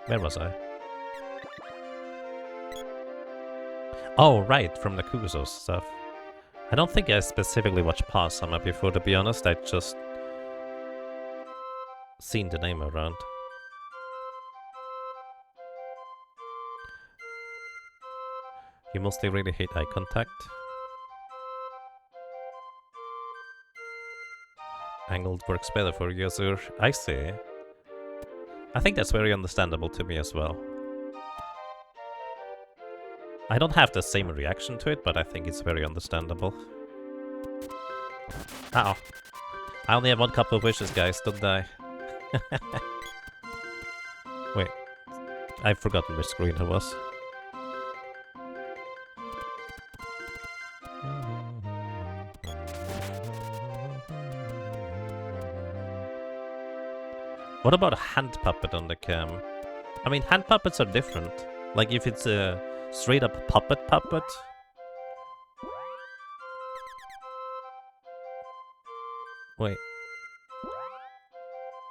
Where was I? Oh, right, from the Kuso stuff. I don't think I specifically watched Pasama before, to be honest. I just seen the name around. You mostly really hate eye contact. Angled works better for Yozur. I see. I think that's very understandable to me as well. I don't have the same reaction to it, but I think it's very understandable. Ow. I only have one couple of wishes, guys. Don't die. Wait. I've forgotten which screen it was. What about a hand puppet on the cam? I mean, hand puppets are different. Like if it's a straight up puppet. Wait.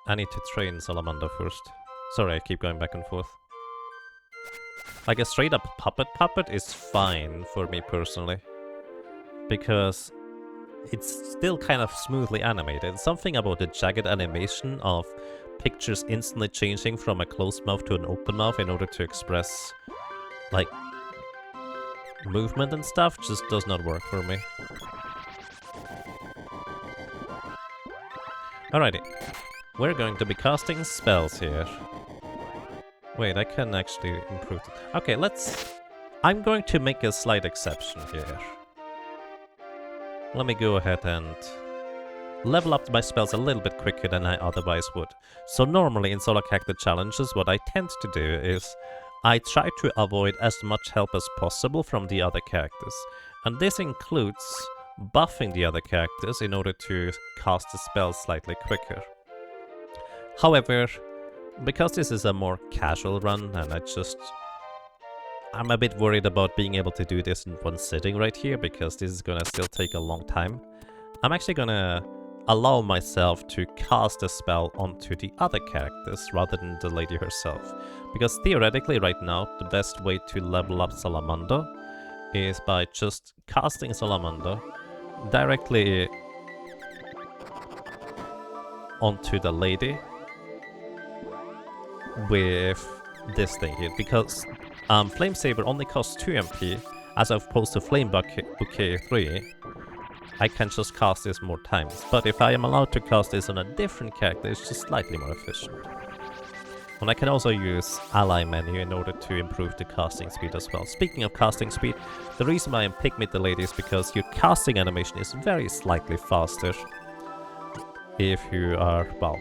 I need to train Salamander first. Sorry, I keep going back and forth. Like a straight up puppet is fine for me personally. Because it's still kind of smoothly animated. Something about the jagged animation of pictures instantly changing from a closed mouth to an open mouth in order to express, like, movement and stuff just does not work for me. Alrighty. We're going to be casting spells here. Wait, I can actually improve it. Okay, I'm going to make a slight exception here. Let me go ahead and level up my spells a little bit quicker than I otherwise would. So normally in Solar Cactus challenges, what I tend to do is I try to avoid as much help as possible from the other characters. And this includes buffing the other characters in order to cast the spells slightly quicker. However, because this is a more casual run and I'm a bit worried about being able to do this in one sitting right here because this is gonna still take a long time. I'm actually gonna allow myself to cast a spell onto the other characters rather than the lady herself. Because theoretically right now, the best way to level up Salamander is by just casting Salamander directly onto the lady with this thing here. Because Flame Saber only costs 2 MP as opposed to Flame Bouquet 3. I can just cast this more times, but if I am allowed to cast this on a different character, it's just slightly more efficient. And I can also use ally menu in order to improve the casting speed as well. Speaking of casting speed, the reason why I'm picking the lady is because your casting animation is very slightly faster if you are, well,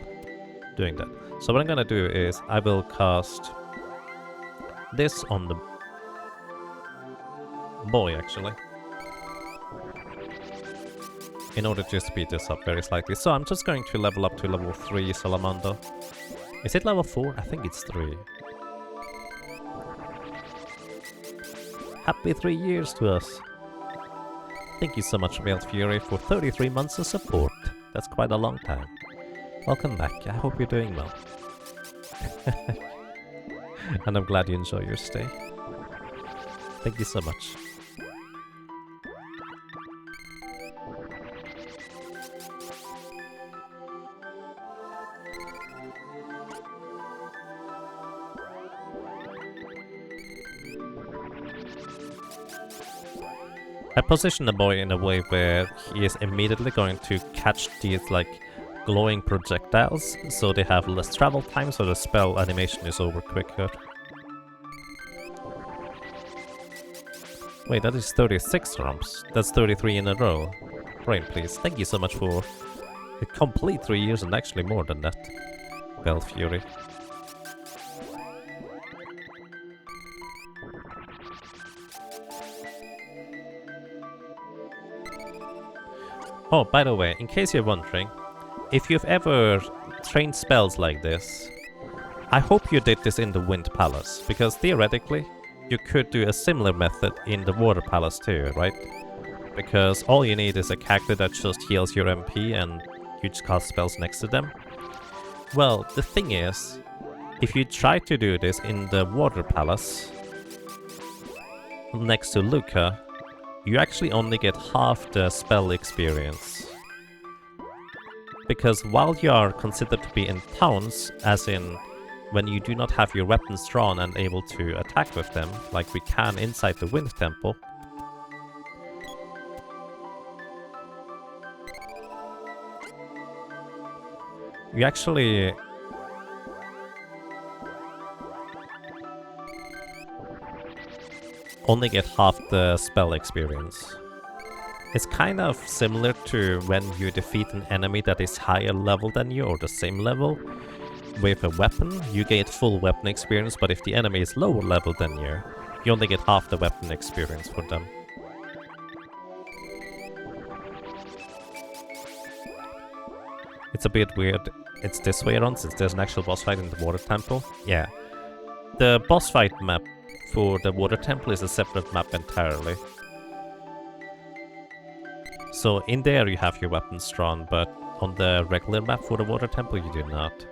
doing that. So what I'm gonna do is I will cast this on the boy actually, in order to speed this up very slightly. So I'm just going to level up to level 3 Salamander. Is it level 4? I think it's 3. Happy 3 years to us. Thank you so much, Veiled Fury, for 33 months of support. That's quite a long time. Welcome back. I hope you're doing well. And I'm glad you enjoy your stay. Thank you so much. I position the boy in a way where he is immediately going to catch these like glowing projectiles, so they have less travel time, so the spell animation is over quicker. Wait, that is 36 romps. That's 33 in a row. Brain, please. Thank you so much for A complete 3 years and actually more than that. Bell Fury. Oh, by the way, in case you're wondering, if you've ever trained spells like this, I hope you did this in the Wind Palace, because theoretically, you could do a similar method in the Water Palace too, right? Because all you need is a character that just heals your MP and you just cast spells next to them. Well, the thing is, if you try to do this in the Water Palace, next to Luca, you actually only get half the spell experience. Because while you are considered to be in towns, as in when you do not have your weapons drawn and able to attack with them, like we can inside the Wind Temple, you actually only get half the spell experience. It's kind of similar to when you defeat an enemy that is higher level than you or the same level. With a weapon, you get full weapon experience, but if the enemy is lower level than you only get half the weapon experience for them. It's a bit weird. It's this way around since there's an actual boss fight in the Water Temple. Yeah. The boss fight map for the Water Temple is a separate map entirely. So in there you have your weapons drawn, but on the regular map for the Water Temple you do not.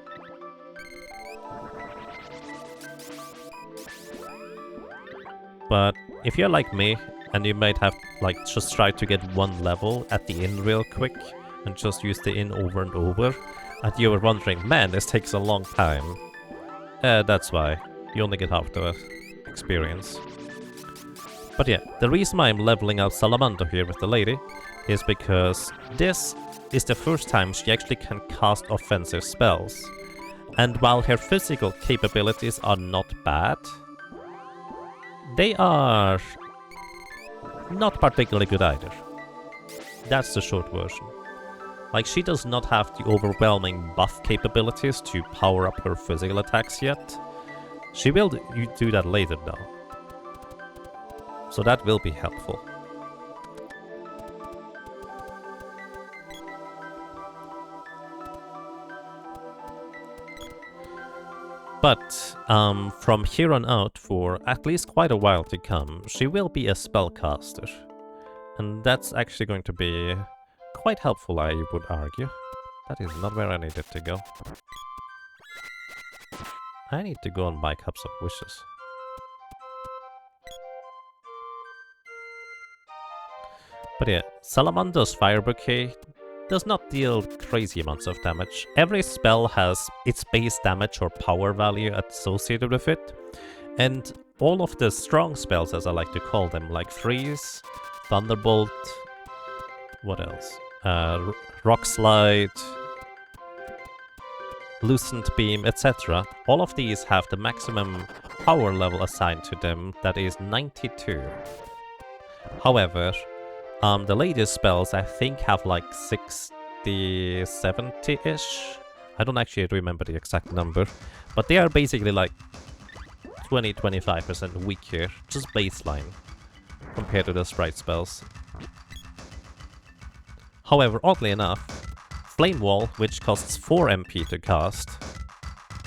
But if you're like me, and you might have like just tried to get one level at the inn real quick, and just use the inn over and over, and you were wondering, man, this takes a long time. That's why. You only get half the experience. But yeah, the reason why I'm leveling up Salamandra here with the lady is because this is the first time she actually can cast offensive spells. And while her physical capabilities are not bad, they are not particularly good either. That's the short version. Like, she does not have the overwhelming buff capabilities to power up her physical attacks yet. She will do that later though. So that will be helpful. But from here on out, for at least quite a while to come, she will be a spellcaster. And that's actually going to be quite helpful, I would argue. That is not where I needed to go. I need to go and buy Cups of Wishes. But yeah, Salamandra's Fire Bouquet does not deal crazy amounts of damage. Every spell has its base damage or power value associated with it. And all of the strong spells, as I like to call them, like Freeze, Thunderbolt, what else? Rock Slide, Lucent Beam, etc. All of these have the maximum power level assigned to them, that is 92. However, the latest spells I think have like 60, 70-ish. I don't actually remember the exact number, but they are basically like 20-25% weaker, just baseline, compared to the sprite spells. However, oddly enough, Flame Wall, which costs 4 MP to cast,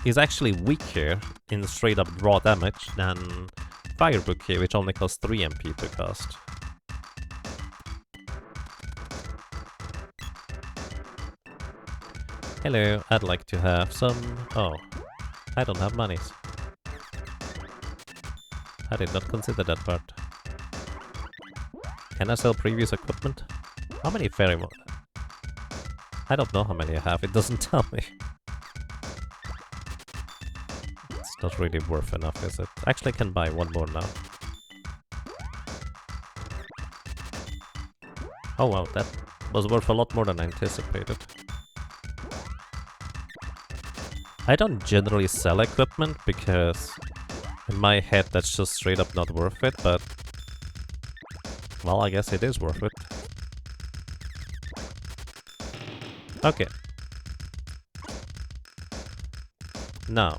is actually weaker in straight up raw damage than Fire Bouquet, which only costs 3 MP to cast. Hello, I'd like to have some... Oh, I don't have monies. I did not consider that part. Can I sell previous equipment? How many fairy... I don't know how many I have, it doesn't tell me. It's not really worth enough, is it? Actually, I can buy one more now. Oh wow, that was worth a lot more than I anticipated. I don't generally sell equipment because in my head that's just straight up not worth it, but well, I guess it is worth it. Okay. Now,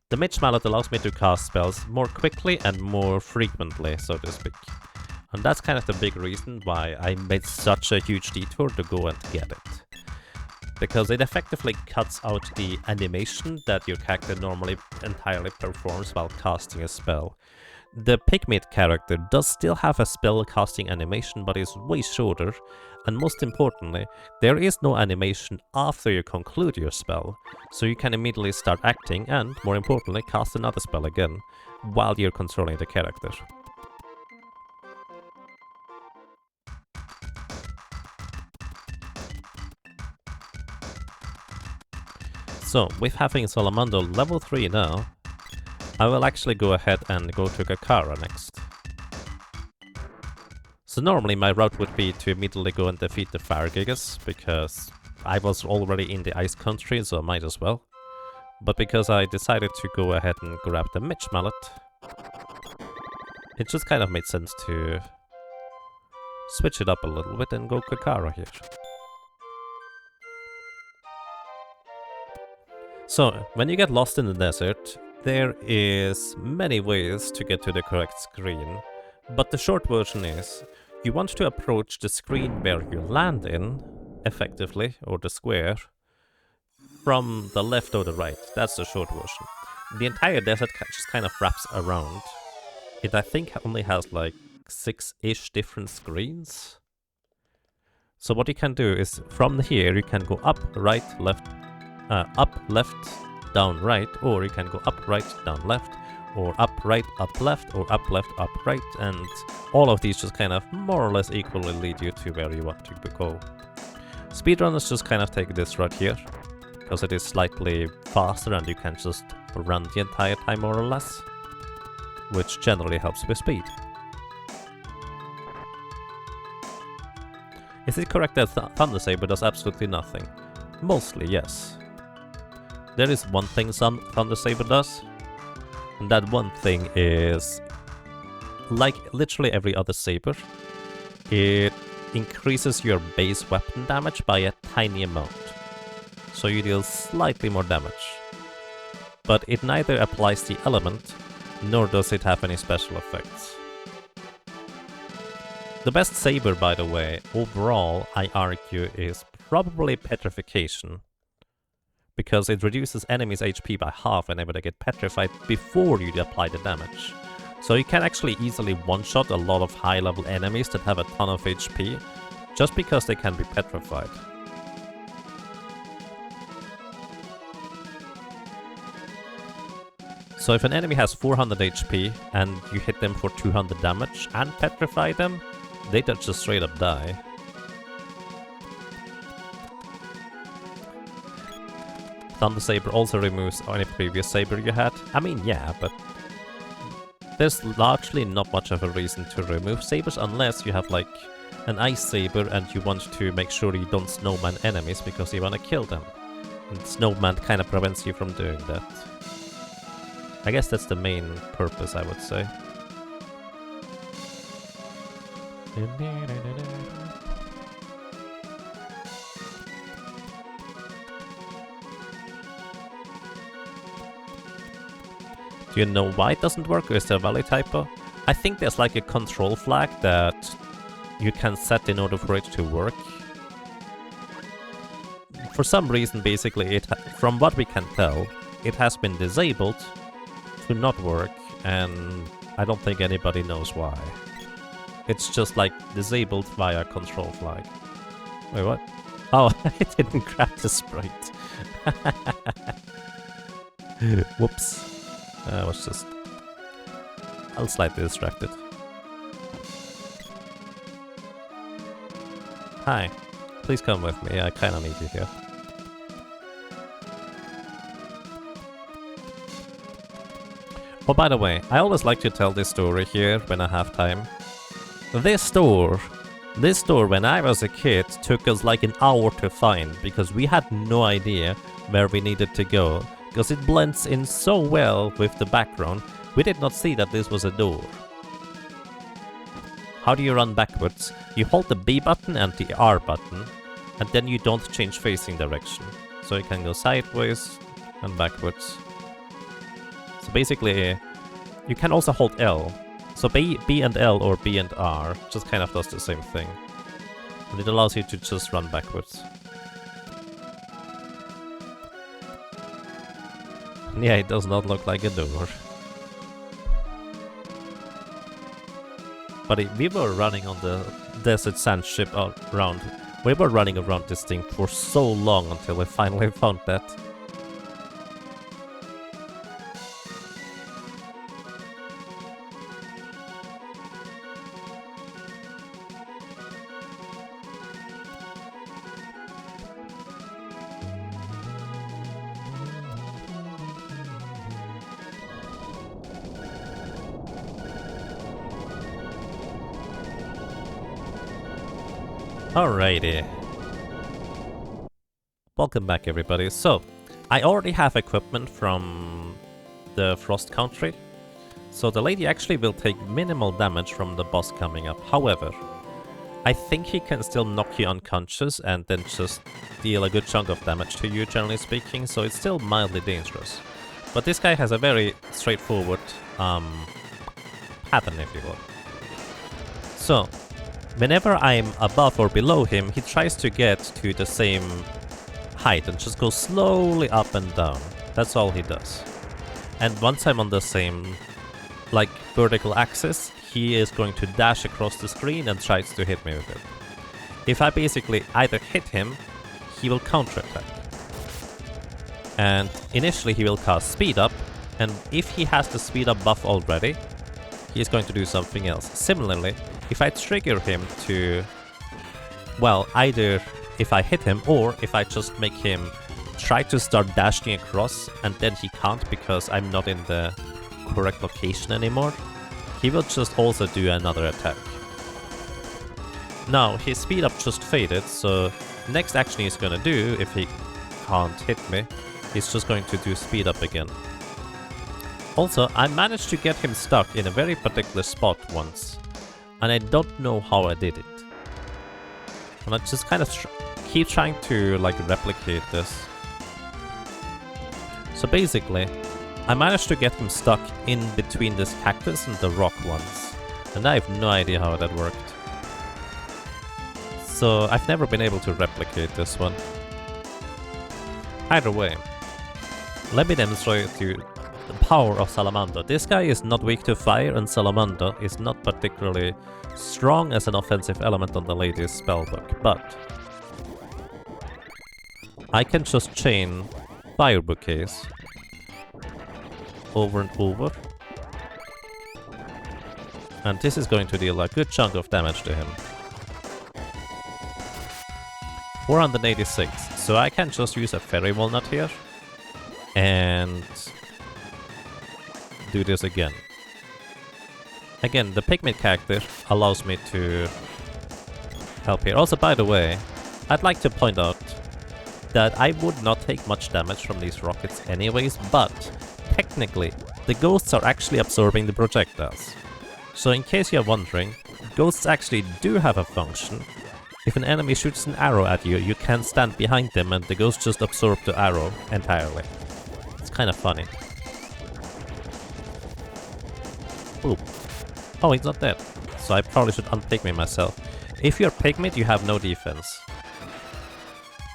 the Mage Mallet allows me to cast spells more quickly and more frequently, so to speak. And that's kind of the big reason why I made such a huge detour to go and get it. Because it effectively cuts out the animation that your character normally entirely performs while casting a spell. The Pigmeat character does still have a spell casting animation, but is way shorter, and most importantly, there is no animation after you conclude your spell, so you can immediately start acting and, more importantly, cast another spell again, while you're controlling the character. So, with having Salamando level 3 now, I will actually go ahead and go to Kakara next. So normally my route would be to immediately go and defeat the Fargigas, because I was already in the Ice Country, so I might as well. But because I decided to go ahead and grab the Mage Mallet, it just kind of made sense to switch it up a little bit and go Kakara here. So, when you get lost in the desert, there is many ways to get to the correct screen, but the short version is, you want to approach the screen where you land in, effectively, or the square, from the left or the right. That's the short version. The entire desert just kind of wraps around. It, I think, only has like 6-ish different screens. So what you can do is, from here, you can go up, right, left, down, right, or you can go up, right, down, left, or up, right, up, left, or up, left, up, right, and all of these just kind of more or less equally lead you to where you want to go. Speedrunners just kind of take this right here, because it is slightly faster and you can just run the entire time more or less, which generally helps with speed. Is it correct that Thunder Saber does absolutely nothing? Mostly, yes. There is one thing some Thunder Saber does, and that one thing is, like literally every other saber, it increases your base weapon damage by a tiny amount. So you deal slightly more damage. But it neither applies the element, nor does it have any special effects. The best saber, by the way, overall, I argue, is probably Petrification. Because it reduces enemies' HP by half whenever they get petrified before you apply the damage. So you can actually easily one-shot a lot of high-level enemies that have a ton of HP, just because they can be petrified. So if an enemy has 400 HP and you hit them for 200 damage and petrify them, they just straight up die. Thunder Saber also removes any previous saber you had. I mean, yeah, but there's largely not much of a reason to remove sabers unless you have like an ice saber and you want to make sure you don't snowman enemies because you want to kill them. And snowman kind of prevents you from doing that. I guess that's the main purpose, I would say. Do you know why it doesn't work, or is there a valid typo? I think there's like a control flag that you can set in order for it to work. For some reason, basically, from what we can tell, it has been disabled to not work, and I don't think anybody knows why. It's just like disabled via control flag. Wait, what? Oh, I didn't grab the sprite. Whoops. I was just... I was slightly distracted. Hi. Please come with me, I kinda need you here. Oh, by the way, I always like to tell this story here when I have time. This store, when I was a kid, took us like an hour to find, because we had no idea where we needed to go. Because it blends in so well with the background, we did not see that this was a door. How do you run backwards? You hold the B button and the R button, and then you don't change facing direction. So you can go sideways and backwards. So basically, you can also hold L. So B and L or B and R just kind of does the same thing. And it allows you to just run backwards. Yeah, it does not look like a door. But we were running on the desert sand ship around. We were running around this thing for so long until we finally found that. Alrighty. Welcome back, everybody. So, I already have equipment from the Frost Country. So the lady actually will take minimal damage from the boss coming up. However, I think he can still knock you unconscious and then just deal a good chunk of damage to you, generally speaking. So it's still mildly dangerous. But this guy has a very straightforward pattern, if you will. So, whenever I'm above or below him, he tries to get to the same height and just goes slowly up and down. That's all he does. And once I'm on the same, like, vertical axis, he is going to dash across the screen and tries to hit me with it. If I basically either hit him, he will counterattack. And initially he will cast speed up, and if he has the speed up buff already, he is going to do something else. Similarly, if I trigger him to, well, either if I hit him or if I just make him try to start dashing across and then he can't because I'm not in the correct location anymore, he will just also do another attack. Now, his speed up just faded, so next action he's gonna do, if he can't hit me, he's just going to do speed up again. Also, I managed to get him stuck in a very particular spot once. And I don't know how I did it. And I just kind of keep trying to, like, replicate this. So basically, I managed to get him stuck in between this cactus and the rock once. And I have no idea how that worked. So I've never been able to replicate this one. Either way, let me demonstrate to you the power of Salamander. This guy is not weak to fire, and Salamander is not particularly strong as an offensive element on the lady's spellbook, but I can just chain fire bouquets over and over, and this is going to deal a good chunk of damage to him. 486, so I can just use a fairy walnut here and do this again. Again, the pigment character allows me to help here. Also, by the way, I'd like to point out that I would not take much damage from these rockets anyways, but technically, the ghosts are actually absorbing the projectiles. So in case you're wondering, ghosts actually do have a function. If an enemy shoots an arrow at you, you can stand behind them and the ghost just absorb the arrow entirely. It's kind of funny. Ooh. Oh, he's not dead. So I probably should unpigment myself. If you're pigment, you have no defense.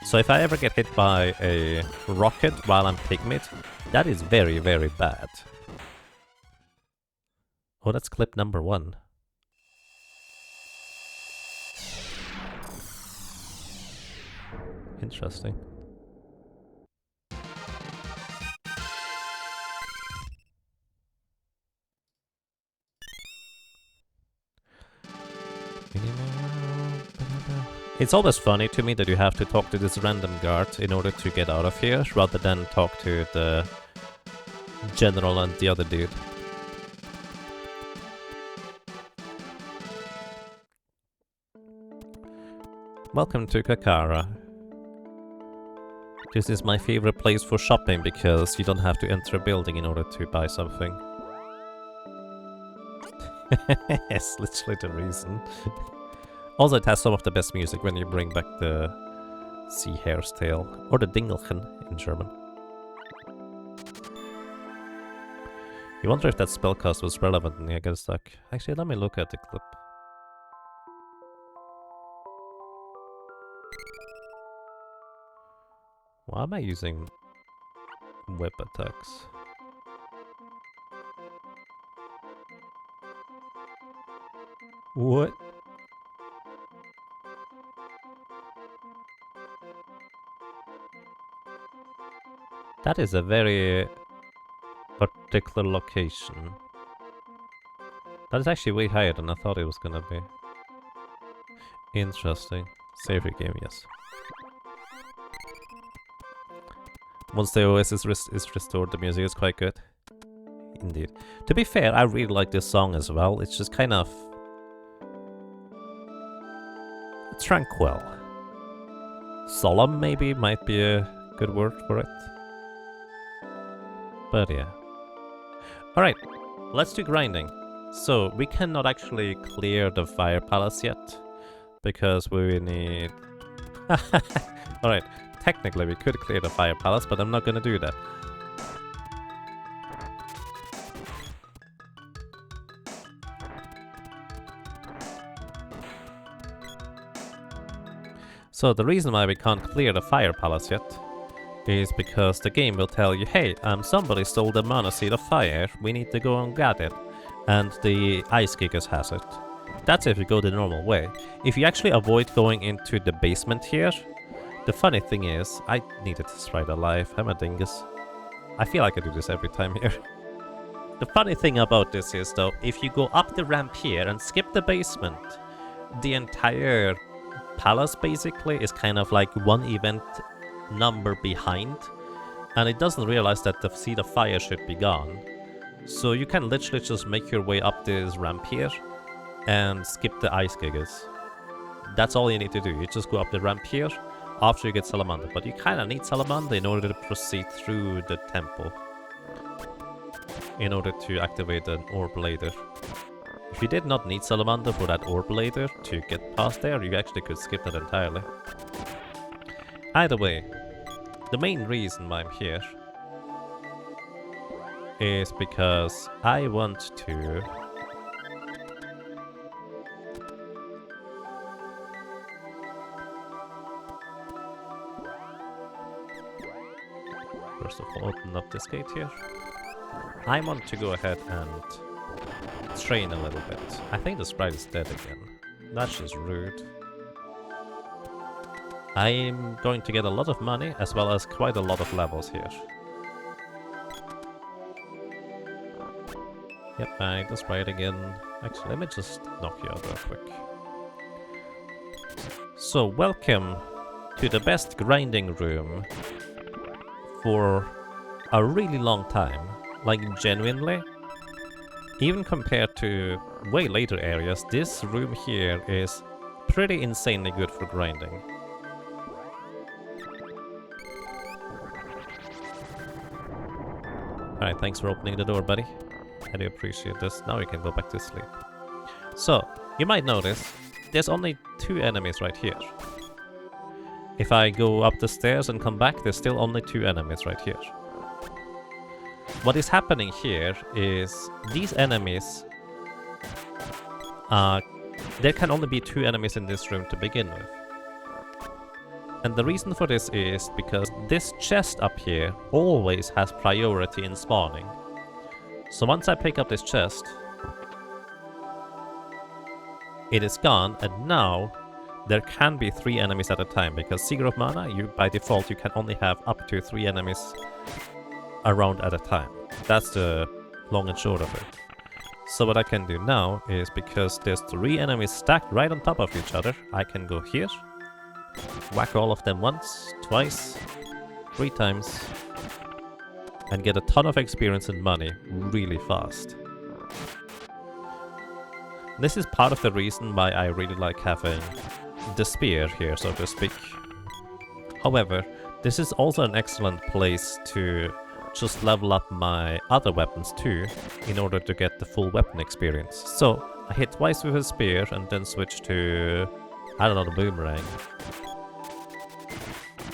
So if I ever get hit by a rocket while I'm pigment, that is very, very bad. Oh, that's clip number 1. Interesting. It's always funny to me that you have to talk to this random guard in order to get out of here, rather than talk to the general and the other dude. Welcome to Kakara. This is my favorite place for shopping because you don't have to enter a building in order to buy something. It's literally the reason. Also, it has some of the best music when you bring back the sea hare's tail, or the Dingelchen in German. You wonder if that spellcast was relevant in Jägerstack. Actually, let me look at the clip. Why am I using whip attacks? What? That is a very particular location. That is actually way higher than I thought it was gonna be. Interesting. Save game, yes. Once the OS is restored, the music is quite good. Indeed. To be fair, I really like this song as well. It's just kind of tranquil. Solemn, maybe, might be a good word for it. But yeah. Alright, let's do grinding. So, we cannot actually clear the Fire Palace yet, because we need... Alright, technically we could clear the Fire Palace, but I'm not gonna do that. So the reason why we can't clear the Fire Palace yet is because the game will tell you, hey, somebody stole the Mana Seed of Fire, we need to go and get it. And the Ice Gigas has it. That's if you go the normal way. If you actually avoid going into the basement here, the funny thing is, I needed to stride alive, I'm a dingus. I feel like I do this every time here. The funny thing about this is though, if you go up the ramp here and skip the basement, the entire palace basically is kind of like one event number behind, and it doesn't realize that the Seed of Fire should be gone. So you can literally just make your way up this ramp here and skip the Ice Gigas. That's all you need to do. You just go up the ramp here after you get Salamander, but you kind of need Salamander in order to proceed through the temple, in order to activate an orb later. If you did not need Salamander for that orb later to get past there, you actually could skip that entirely. Either way, the main reason why I'm here is because I want to first of all open up this gate here. I want to go ahead and train a little bit. I think the sprite is dead again. That's just rude. I'm going to get a lot of money as well as quite a lot of levels here. Yep, I the sprite again. Actually, let me just knock you out real quick. So, welcome to the best grinding room for a really long time. Like, genuinely. Even compared to way later areas, this room here is pretty insanely good for grinding. Alright, thanks for opening the door, buddy. I do appreciate this. Now we can go back to sleep. So, you might notice, there's only 2 enemies right here. If I go up the stairs and come back, there's still only 2 enemies right here. What is happening here is these enemies, there can only be 2 enemies in this room to begin with. And the reason for this is because this chest up here always has priority in spawning. So once I pick up this chest, it is gone, and now there can be 3 enemies at a time, because Seeker of Mana, by default you can only have up to 3 enemies around at a time. That's the long and short of it. So what I can do now is, because there's 3 enemies stacked right on top of each other, I can go here, whack all of them once, twice, 3 times, and get a ton of experience and money really fast. This is part of the reason why I really like having the spear here, so to speak. However, this is also an excellent place to just level up my other weapons too, in order to get the full weapon experience. So, I hit twice with a spear and then switch to, I don't know, the boomerang.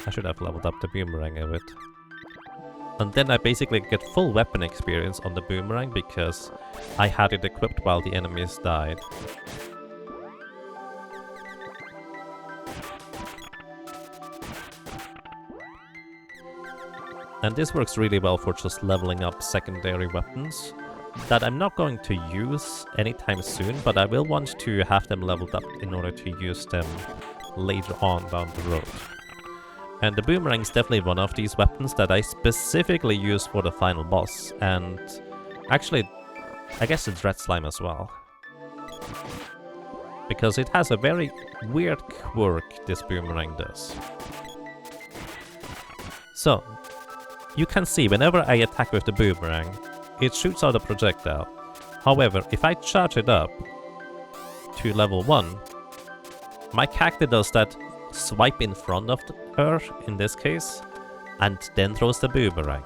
I should have leveled up the boomerang a bit. And then I basically get full weapon experience on the boomerang because I had it equipped while the enemies died. And this works really well for just leveling up secondary weapons that I'm not going to use anytime soon, but I will want to have them leveled up in order to use them later on down the road. And the boomerang is definitely one of these weapons that I specifically use for the final boss, and actually, I guess the Dread Slime as well. Because it has a very weird quirk this boomerang does. So, you can see whenever I attack with the boomerang, it shoots out a projectile. However, if I charge it up to level 1, my character does that swipe in front of her, in this case, and then throws the boomerang.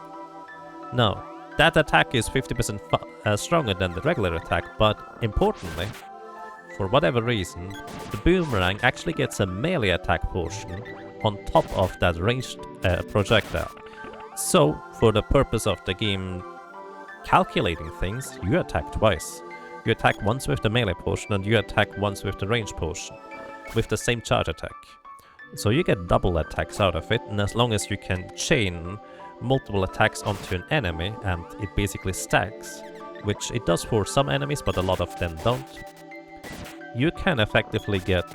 Now, that attack is 50% stronger than the regular attack, but importantly, for whatever reason, the boomerang actually gets a melee attack portion on top of that ranged projectile. So, for the purpose of the game calculating things, you attack twice. You attack once with the melee portion and you attack once with the range portion, with the same charge attack. So you get double attacks out of it, and as long as you can chain multiple attacks onto an enemy and it basically stacks, which it does for some enemies but a lot of them don't, you can effectively get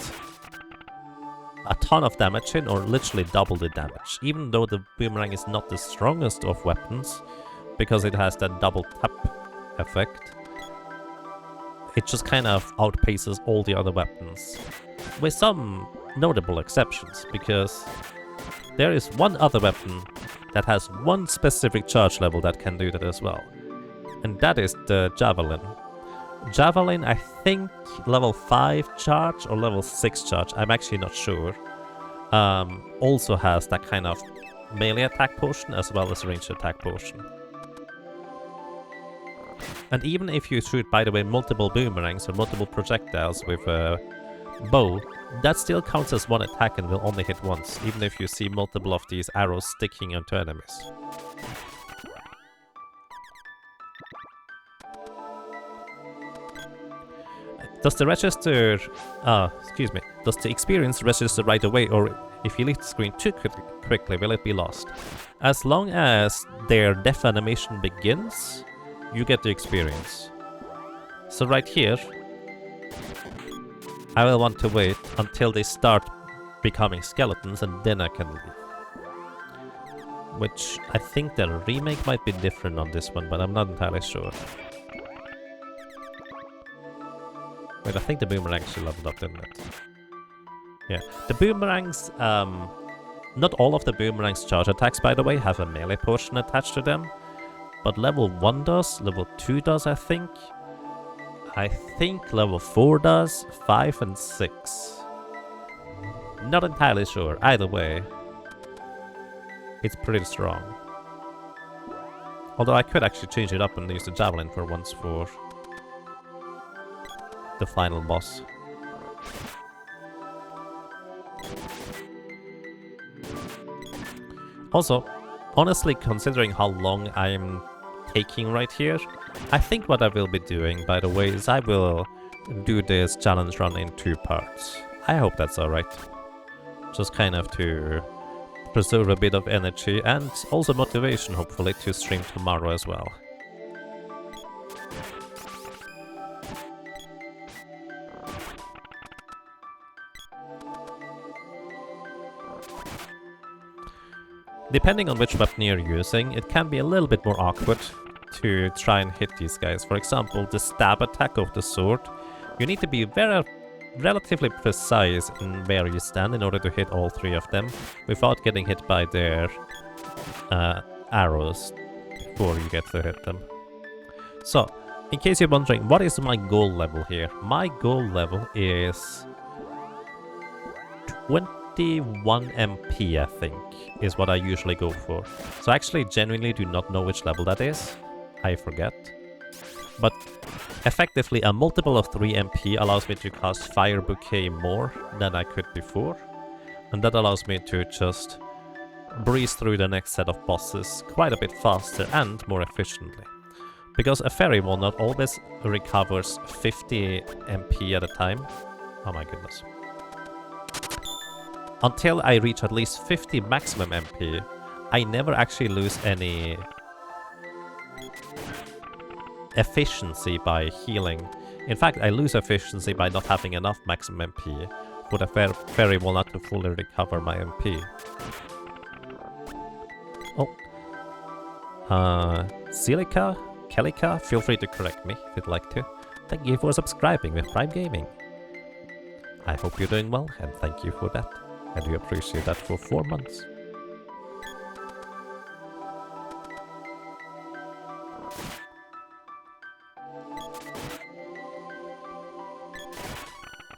a ton of damage in, or literally double the damage, even though the boomerang is not the strongest of weapons, because it has that double tap effect. It just kind of outpaces all the other weapons, with some notable exceptions, because there is one other weapon that has one specific charge level that can do that as well, and that is the Javelin. Javelin, I think level 5 charge or level 6 charge, I'm actually not sure, also has that kind of melee attack portion as well as ranged attack portion. And even if you shoot, by the way, multiple boomerangs or multiple projectiles with a bow, that still counts as one attack and will only hit once, even if you see multiple of these arrows sticking onto enemies. Does the register... does the experience register right away, or if you leave the screen too quickly, will it be lost? As long as their death animation begins, you get the experience. So right here, I will want to wait until they start becoming skeletons and then I can leave. Which I think the remake might be different on this one, but I'm not entirely sure. Wait, I think the boomerang actually leveled up, didn't it? Yeah. The boomerangs, not all of the boomerang's charge attacks, by the way, have a melee portion attached to them. But level 1 does, level 2 does, I think. I think level 4 does, 5 and 6. Not entirely sure. Either way, it's pretty strong. Although I could actually change it up and use the Javelin for once for the final boss. Also, honestly, considering how long I'm taking right here, I think what I will be doing, by the way, is I will do this challenge run in 2 parts. I hope that's alright. Just kind of to preserve a bit of energy and also motivation, hopefully, to stream tomorrow as well. Depending on which weapon you're using, it can be a little bit more awkward to try and hit these guys. For example, the stab attack of the sword, you need to be relatively precise in where you stand in order to hit all 3 of them without getting hit by their arrows before you get to hit them. So, in case you're wondering, what is my goal level here? My goal level is 21 MP, I think, is what I usually go for. So I actually genuinely do not know which level that is. I forget. But effectively, a multiple of 3 MP allows me to cast Fire Bouquet more than I could before. And that allows me to just breeze through the next set of bosses quite a bit faster and more efficiently. Because a fairy walnut always recovers 50 MP at a time. Oh my goodness. Until I reach at least 50 maximum MP, I never actually lose any efficiency by healing. In fact, I lose efficiency by not having enough maximum MP for the fairy walnut to fully recover my MP. Oh. Silica? Kelika? Feel free to correct me if you'd like to. Thank you for subscribing with Prime Gaming. I hope you're doing well, and thank you for that. I do appreciate that for 4 months.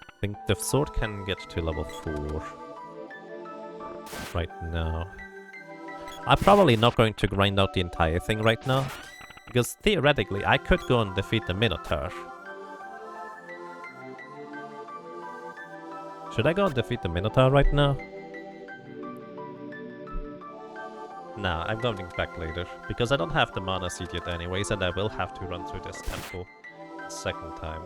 I think the sword can get to level 4 right now. I'm probably not going to grind out the entire thing right now, because theoretically I could go and defeat the Minotaur. Should I go and defeat the Minotaur right now? Nah, I'm going back later, because I don't have the mana seed yet anyways, and I will have to run through this temple a second time.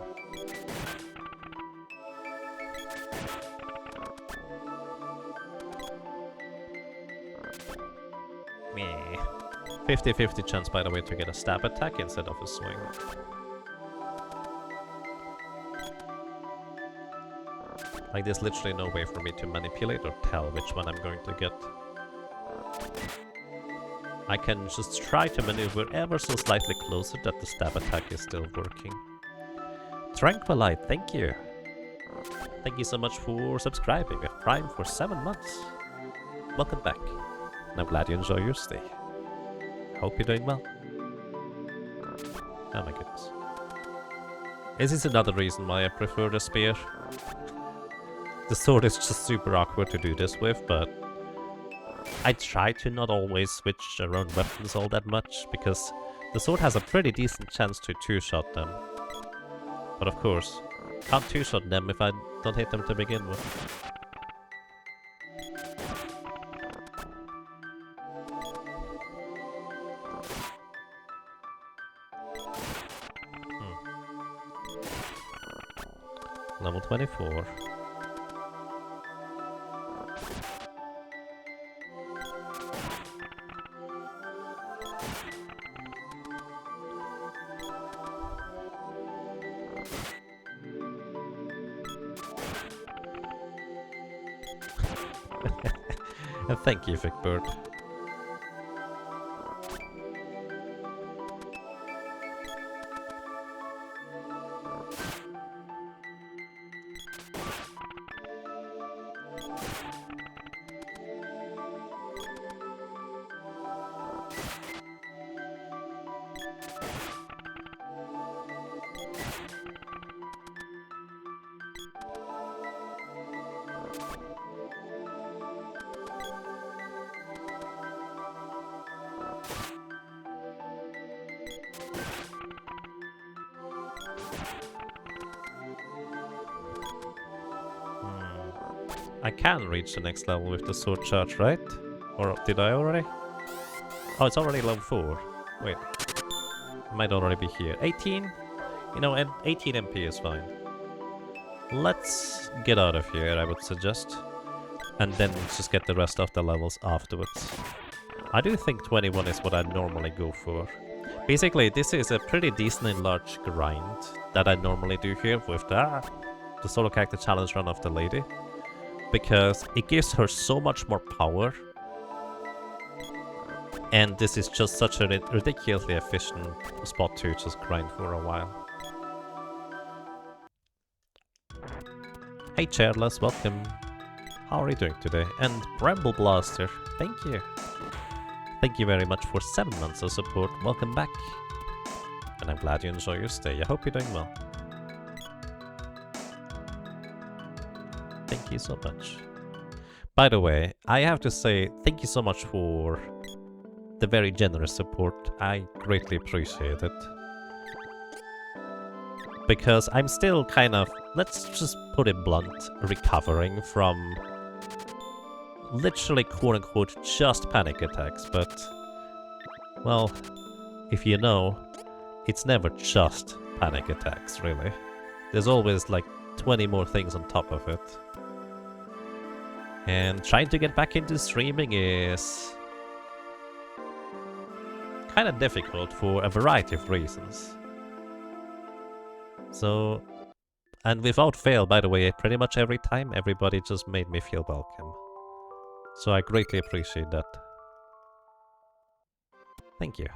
Meh. 50-50 chance, by the way, to get a stab attack instead of a swing. Like, there's literally no way for me to manipulate or tell which one I'm going to get. I can just try to maneuver ever so slightly closer that the stab attack is still working. Tranquilite, thank you! Thank you so much for subscribing with Prime for 7 months. Welcome back. And I'm glad you enjoy your stay. Hope you're doing well. Oh my goodness. This is another reason why I prefer the spear. The sword is just super awkward to do this with, but I try to not always switch around weapons all that much, because the sword has a pretty decent chance to two-shot them. But of course, can't two-shot them if I don't hit them to begin with. Level 24. And thank you, Vicbird. I can reach the next level with the sword charge, right? Or did I already? Oh, it's already level 4. Wait. I might already be here. 18? You know, and 18 MP is fine. Let's get out of here, I would suggest. And then just get the rest of the levels afterwards. I do think 21 is what I normally go for. Basically, this is a pretty decently large grind that I normally do here with the solo character challenge run of the lady. Because it gives her so much more power. And this is just such a ridiculously efficient spot to just grind for a while. Hey Chairless, welcome. How are you doing today? And Bramble Blaster, thank you. Thank you very much for 7 months of support. Welcome back. And I'm glad you enjoy your stay. I hope you're doing well. Thank you so much. By the way, I have to say thank you so much for the very generous support. I greatly appreciate it. Because I'm still kind of, let's just put it blunt, recovering from literally quote-unquote just panic attacks, but, well, if you know, it's never just panic attacks, really. There's always like 20 more things on top of it. And trying to get back into streaming is kind of difficult for a variety of reasons. So, and without fail, by the way, pretty much every time, everybody just made me feel welcome. So I greatly appreciate that. Thank you.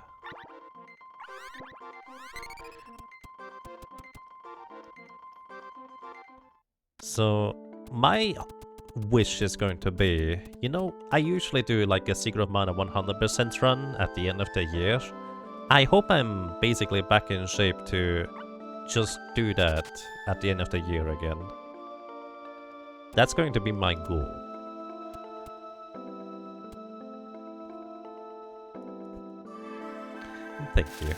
So, my wish is going to be, you know, I usually do like a Secret of Mana 100% run at the end of the year. I hope I'm basically back in shape to just do that at the end of the year again. That's going to be my goal. Thank you.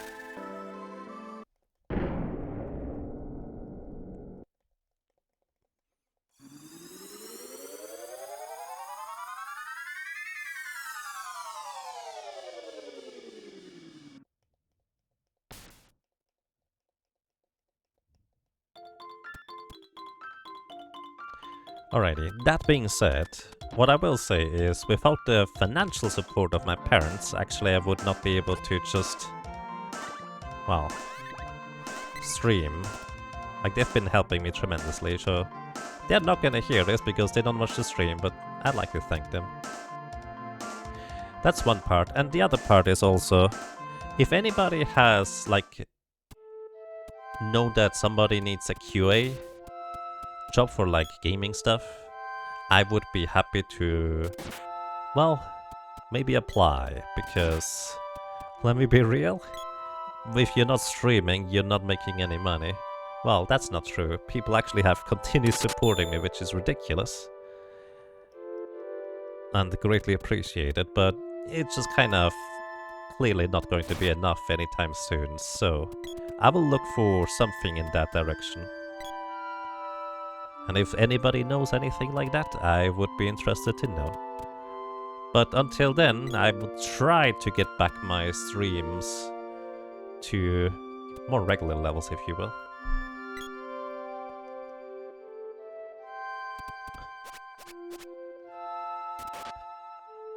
Alrighty, that being said, what I will say is, without the financial support of my parents, actually I would not be able to just, well, stream. Like, they've been helping me tremendously, so they're not gonna hear this because they don't watch the stream, but I'd like to thank them. That's one part, and the other part is also, if anybody has, like, know that somebody needs a QA job for like gaming stuff, I would be happy to, well, maybe apply, because let me be real, if you're not streaming, you're not making any money. Well, that's not true. People actually have continued supporting me, which is ridiculous and greatly appreciated, but it's just kind of clearly not going to be enough anytime soon, so I will look for something in that direction. And if anybody knows anything like that, I would be interested to know. But until then, I will try to get back my streams to more regular levels, if you will.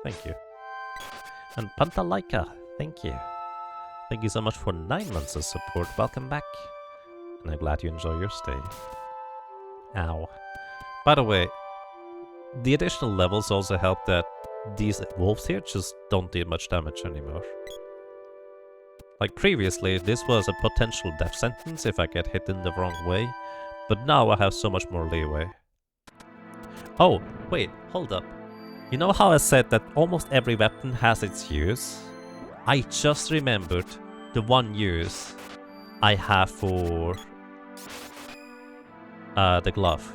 Thank you. And Pantalaika, thank you. Thank you so much for 9 months of support. Welcome back. And I'm glad you enjoy your stay. Ow. By the way, the additional levels also help that these wolves here just don't do much damage anymore. Like previously, this was a potential death sentence if I get hit in the wrong way, but now I have so much more leeway. Oh, wait, hold up. You know how I said that almost every weapon has its use? I just remembered the one use I have for the glove.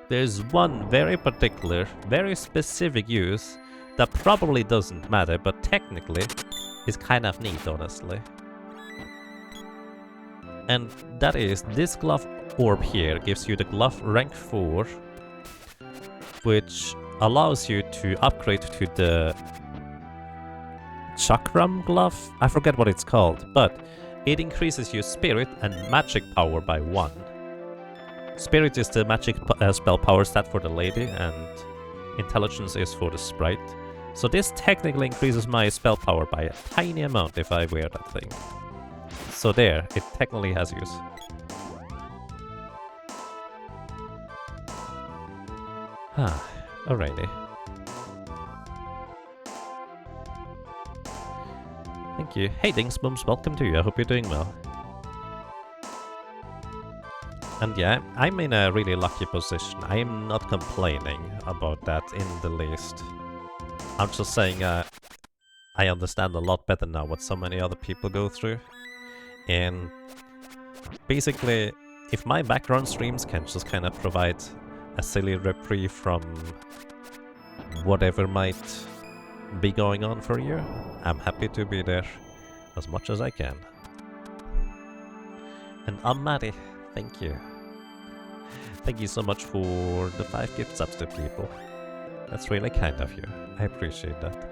There's one very particular, very specific use that probably doesn't matter, but technically is kind of neat, honestly. And that is, this glove orb here gives you the glove rank 4, which allows you to upgrade to the Chakram glove? I forget what it's called, but it increases your spirit and magic power by 1. Spirit is the magic spell power stat for the lady, and intelligence is for the sprite. So this technically increases my spell power by a tiny amount if I wear that thing. So there, it technically has use. Ah, alrighty. Thank you. Hey Dingsbums, welcome to you. I hope you're doing well. And yeah, I'm in a really lucky position. I am not complaining about that in the least. I'm just saying I understand a lot better now what so many other people go through. And basically, if my background streams can just kind of provide a silly reprieve from whatever might be going on for you, I'm happy to be there as much as I can. And Amari, thank you. Thank you so much for the 5 gift subs to people. That's really kind of you. I appreciate that.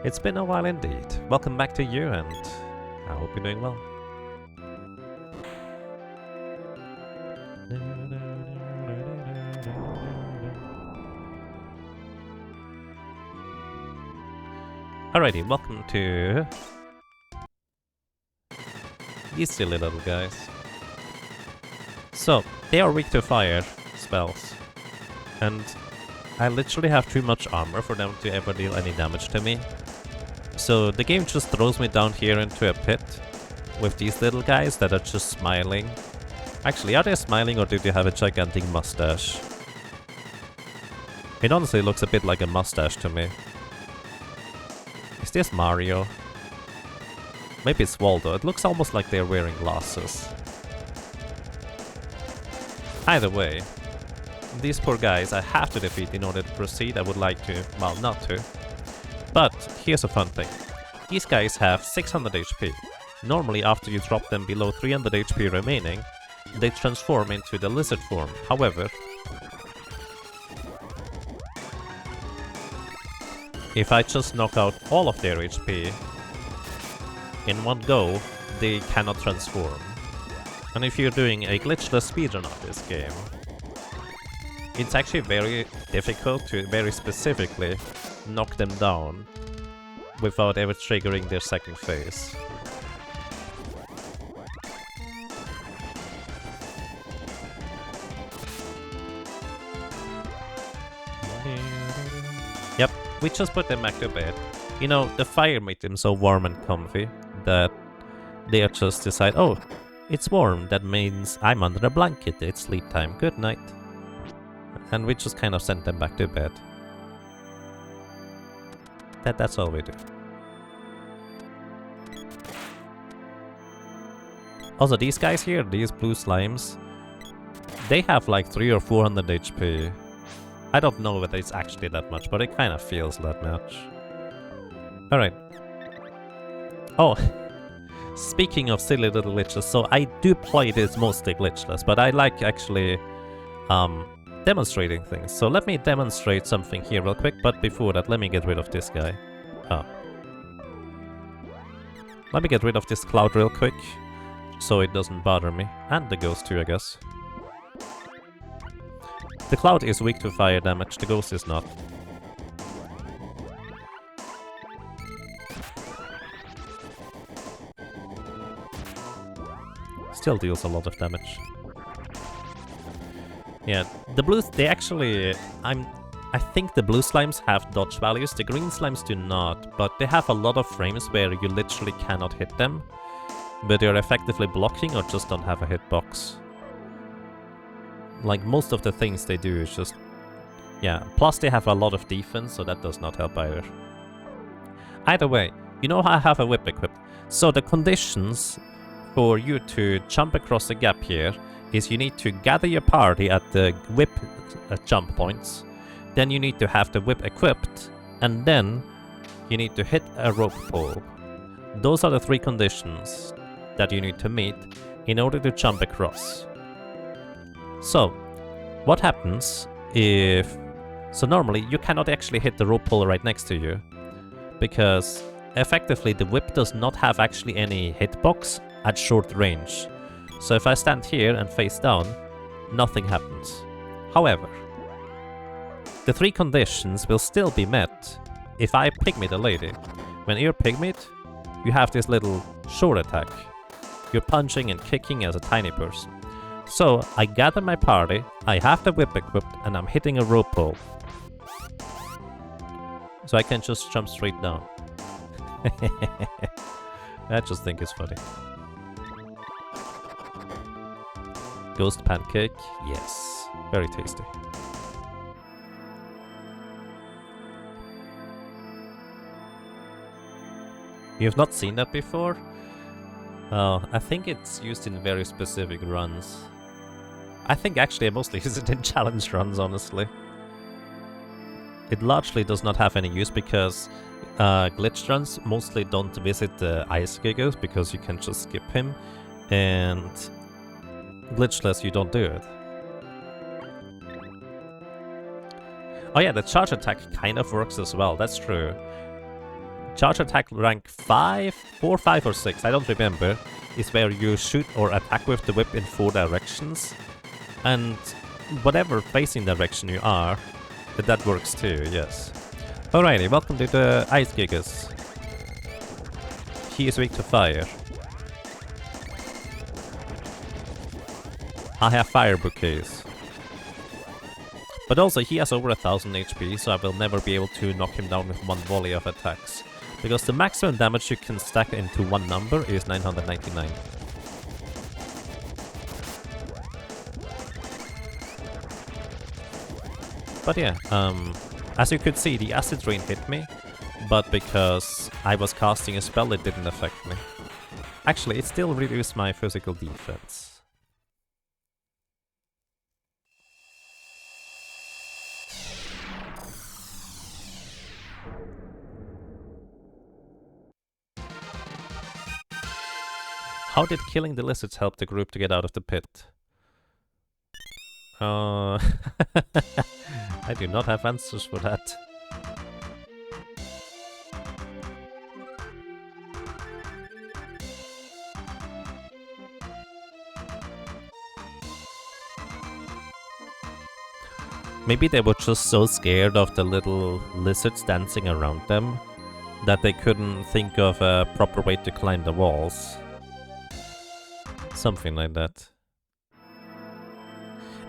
It's been a while indeed. Welcome back to you, and I hope you're doing well. Alrighty, welcome to these silly little guys. So, they are weak to fire spells, and I literally have too much armor for them to ever deal any damage to me. So the game just throws me down here into a pit with these little guys that are just smiling. Actually, are they smiling or do they have a gigantic mustache? It honestly looks a bit like a mustache to me. Is this Mario? Maybe it's Waldo. It looks almost like they're wearing glasses. Either way, these poor guys I have to defeat in order to proceed. I would like to, well, not to. But here's a fun thing. These guys have 600 HP. Normally after you drop them below 300 HP remaining, they transform into the lizard form. However, if I just knock out all of their HP in one go, they cannot transform. And if you're doing a glitchless speedrun of this game, it's actually very difficult to very specifically knock them down without ever triggering their second phase. Yep, we just put them back to bed. You know, the fire made them so warm and comfy that they just decide, oh, it's warm, that means I'm under a blanket, it's sleep time, good night. And we just kind of sent them back to bed. That's all we do. Also, these guys here, these blue slimes, they have like 300 or 400 HP. I don't know whether it's actually that much, but it kind of feels that much. Alright. Oh, speaking of silly little glitches, so I do play this mostly glitchless, but I like actually demonstrating things. So let me demonstrate something here real quick, but before that, let me get rid of this guy. Oh. Let me get rid of this cloud real quick, so it doesn't bother me. And the ghost too, I guess. The cloud is weak to fire damage, the ghost is not. Still deals a lot of damage. Yeah, the blues, they actually... I think the blue slimes have dodge values, the green slimes do not, but they have a lot of frames where you literally cannot hit them, but they're effectively blocking or just don't have a hitbox. Like, most of the things they do is just... yeah, plus they have a lot of defense, so that does not help either. Either way, you know how I have a whip equipped. So the conditions for you to jump across the gap here is you need to gather your party at the whip jump points, then you need to have the whip equipped, and then you need to hit a rope pole. Those are the 3 conditions that you need to meet in order to jump across. So, what happens if... so normally you cannot actually hit the rope pole right next to you, because effectively the whip does not have actually any hitbox at short range. So if I stand here and face down, nothing happens. However, the 3 conditions will still be met if I pygmy the lady. When you're pygmied, you have this little short attack. You're punching and kicking as a tiny person. So I gather my party, I have the whip equipped, and I'm hitting a rope pole. So I can just jump straight down. I just think it's funny. Ghost pancake, yes, very tasty. You have not seen that before? Oh, I think it's used in very specific runs. I think actually I mostly use it in challenge runs, honestly. It largely does not have any use because glitch runs mostly don't visit the Ice Giggles because you can just skip him, and glitchless you don't do it. Oh yeah, the charge attack kind of works as well, that's true. Charge attack rank 5, 4, 5 or 6, I don't remember, is where you shoot or attack with the whip in 4 directions. And whatever facing direction you are, that works too, yes. Alrighty, welcome to the Ice Gigas. He is weak to fire. I have fire bouquets. But also he has over 1000 HP, so I will never be able to knock him down with one volley of attacks. Because the maximum damage you can stack into one number is 999. But yeah, as you could see, the acid rain hit me, but because I was casting a spell, it didn't affect me. Actually, it still reduced my physical defense. How did killing the lizards help the group to get out of the pit? I do not have answers for that. Maybe they were just so scared of the little lizards dancing around them that they couldn't think of a proper way to climb the walls. Something like that.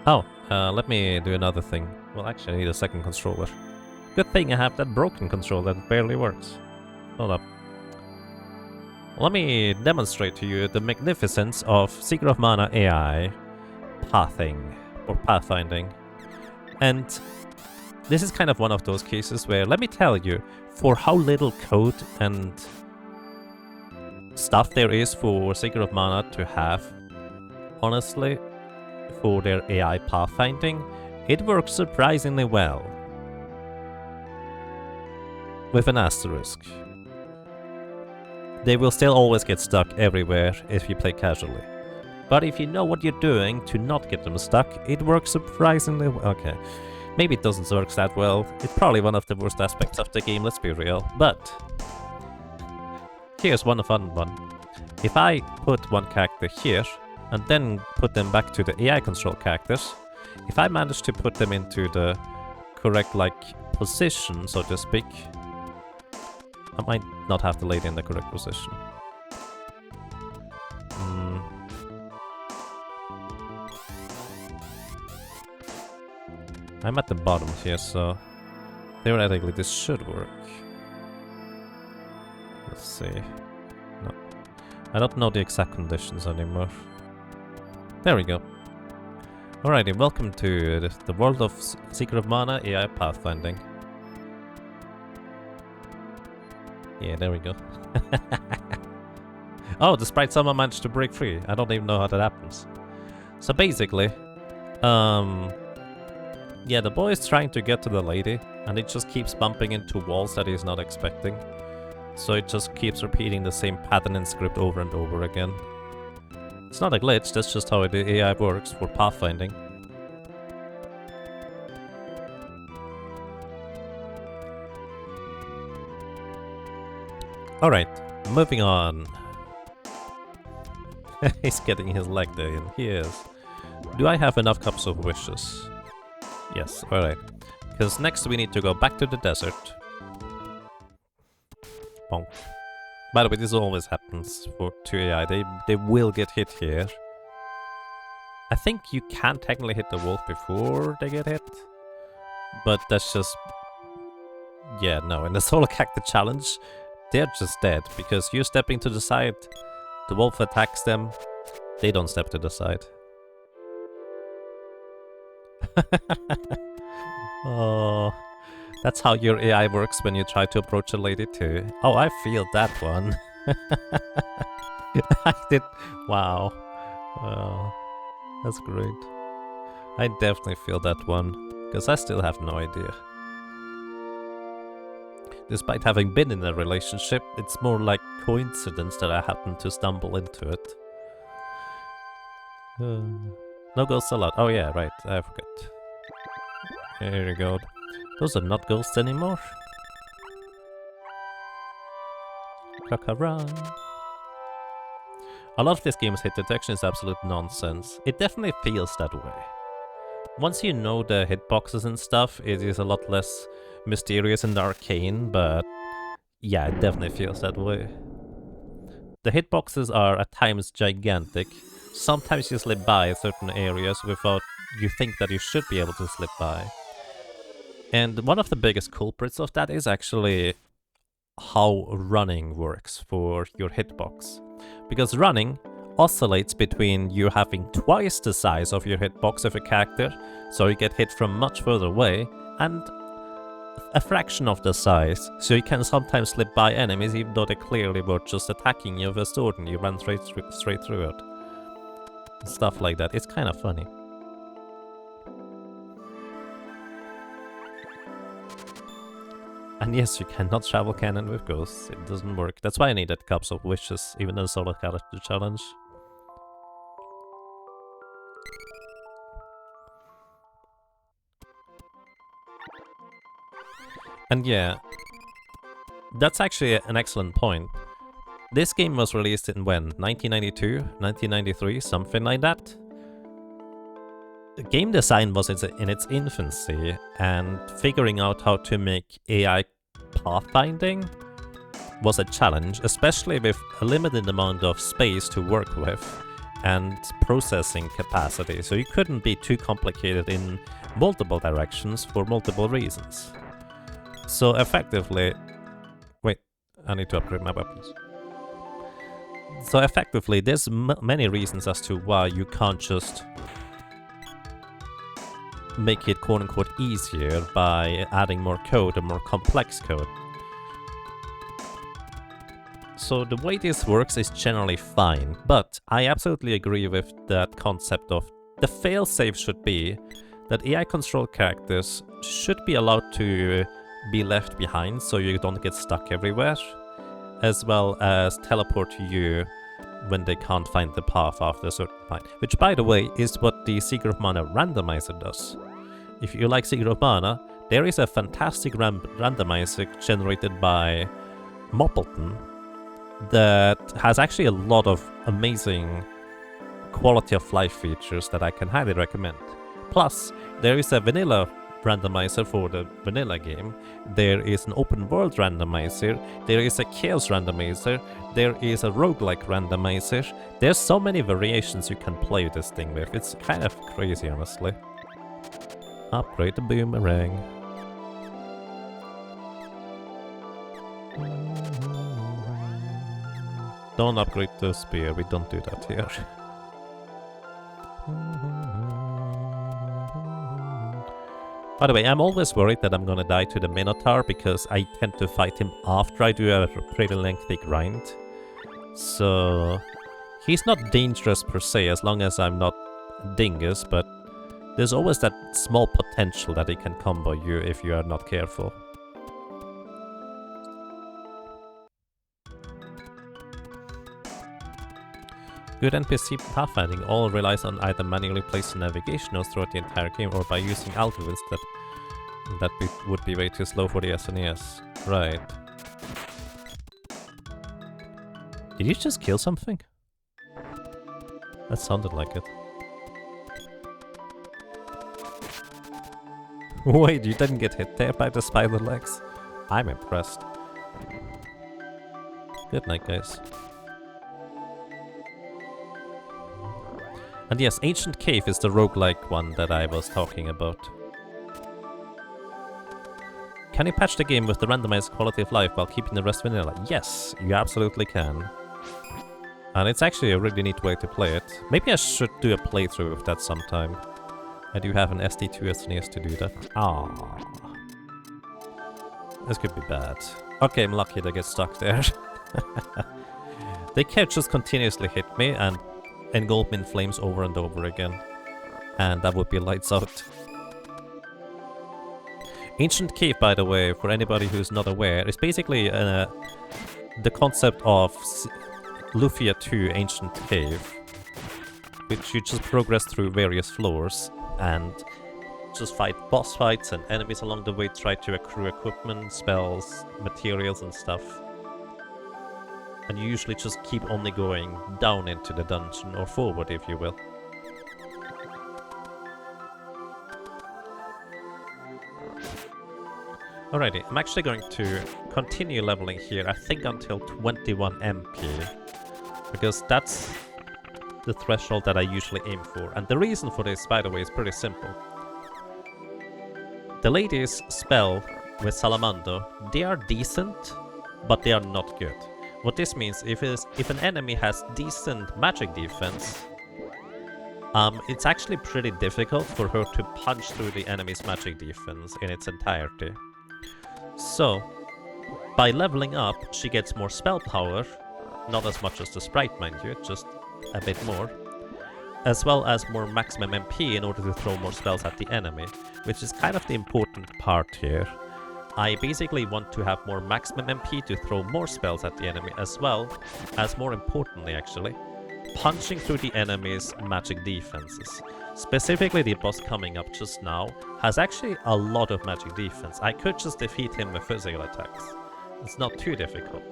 Oh, let me do another thing. Well, actually I need a second controller. Good thing I have that broken controller that barely works. Hold up. Let me demonstrate to you the magnificence of Seeker of Mana AI pathing, or pathfinding. And this is kind of one of those cases where, let me tell you, for how little code and stuff there is for Seeker of Mana to have, honestly, for their AI pathfinding, it works surprisingly well. With an asterisk. They will still always get stuck everywhere if you play casually. But if you know what you're doing to not get them stuck, it works surprisingly well. Okay, maybe it doesn't work that well. It's probably one of the worst aspects of the game, let's be real. But here's one fun one. If I put one character here, and then put them back to the AI control characters, if I manage to put them into the correct, position, so to speak, I might not have the lady in the correct position. I'm at the bottom here, so theoretically this should work. Let's see. No. I don't know the exact conditions anymore. There we go. Alrighty, welcome to the world of Seeker of Mana AI pathfinding. Yeah, there we go. Oh, the sprite somehow managed to break free. I don't even know how that happens. So basically, yeah, the boy is trying to get to the lady, and it just keeps bumping into walls that he's not expecting. So it just keeps repeating the same pattern and script over and over again. It's not a glitch, that's just how the AI works for pathfinding. Alright, moving on. He's getting his leg there in. He is. Do I have enough cups of wishes? Yes, alright. Because next we need to go back to the desert. Bonk. By the way, this always happens for 2AI. They will get hit here. I think you can technically hit the wolf before they get hit. But that's just... yeah, no. In the Solar Cactus challenge, they're just dead. Because you're stepping to the side, the wolf attacks them, they don't step to the side. Oh... that's how your AI works when you try to approach a lady too. Oh, I feel that one. I did. Wow. Wow. That's great. I definitely feel that one. Because I still have no idea. Despite having been in a relationship, it's more like coincidence that I happened to stumble into it. No ghosts allowed. Oh yeah, right. I forgot. Here you go. Those are not ghosts anymore. Kakarang. A lot of this game's hit detection is absolute nonsense. It definitely feels that way. Once you know the hitboxes and stuff, it is a lot less mysterious and arcane, but yeah, it definitely feels that way. The hitboxes are at times gigantic. Sometimes you slip by certain areas without you think that you should be able to slip by. And one of the biggest culprits of that is actually how running works for your hitbox. Because running oscillates between you having twice the size of your hitbox of a character, so you get hit from much further away, and a fraction of the size, so you can sometimes slip by enemies even though they clearly were just attacking you with a sword and you ran straight through it. Stuff like that. It's kind of funny. And yes, you cannot travel canon with ghosts. It doesn't work. That's why I needed Cups of Wishes, even in the solo character challenge. And yeah, that's actually an excellent point. This game was released in when? 1992? 1993? Something like that? Game design was in its infancy, and figuring out how to make AI pathfinding was a challenge, especially with a limited amount of space to work with and processing capacity, so you couldn't be too complicated in multiple directions for multiple reasons. So effectively... Wait, I need to upgrade my weapons. So effectively, there's many reasons as to why you can't just make it quote-unquote easier by adding more code and more complex code. So the way this works is generally fine, but I absolutely agree with that concept of the failsafe should be that AI-controlled characters should be allowed to be left behind so you don't get stuck everywhere, as well as teleport to you when they can't find the path after a certain point. Which, by the way, is what the Secret of Mana randomizer does. If you like Secret of Mana, there is a fantastic randomizer generated by Moppleton that has actually a lot of amazing quality of life features that I can highly recommend. Plus, there is a vanilla randomizer for the vanilla game, there is an open world randomizer, there is a chaos randomizer, there is a roguelike randomizer. There's so many variations you can play this thing with. It's kind of crazy, honestly. Upgrade the boomerang. Don't upgrade the spear, we don't do that here. By the way, I'm always worried that I'm gonna die to the Minotaur because I tend to fight him after I do a pretty lengthy grind. So he's not dangerous per se as long as I'm not Dingus, but there's always that small potential that he can combo you if you are not careful. Good NPC pathfinding all relies on either manually placing navigation nodes throughout the entire game or by using algorithms that would be way too slow for the SNES. Right. Did you just kill something? That sounded like it. Wait, you didn't get hit there by the spider legs? I'm impressed. Good night, guys. And yes, Ancient Cave is the roguelike one that I was talking about. Can you patch the game with the randomized quality of life while keeping the rest vanilla? Yes, you absolutely can. And it's actually a really neat way to play it. Maybe I should do a playthrough of that sometime. I do have an SD2 SNES to do that. Ah, this could be bad. Okay, I'm lucky to get stuck there. They can't just continuously hit me and engulf me in flames over and over again. And that would be lights out. Ancient Cave, by the way, for anybody who's not aware, is basically the concept of Lufia 2 Ancient Cave, which you just progress through various floors and just fight boss fights and enemies along the way, try to accrue equipment, spells, materials and stuff. And you usually just keep only going down into the dungeon, or forward if you will. Alrighty, I'm actually going to continue leveling here, I think until 21 MP. Because that's the threshold that I usually aim for. And the reason for this, by the way, is pretty simple. The lady's spell with Salamando, they are decent, but they are not good. What this means, if an enemy has decent magic defense, it's actually pretty difficult for her to punch through the enemy's magic defense in its entirety. So, by leveling up, she gets more spell power, not as much as the sprite, mind you, just a bit more, as well as more maximum MP in order to throw more spells at the enemy, which is kind of the important part here. I basically want to have more maximum MP to throw more spells at the enemy, as well as, more importantly actually, punching through the enemy's magic defenses. Specifically the boss coming up just now has actually a lot of magic defense. I could just defeat him with physical attacks. It's not too difficult.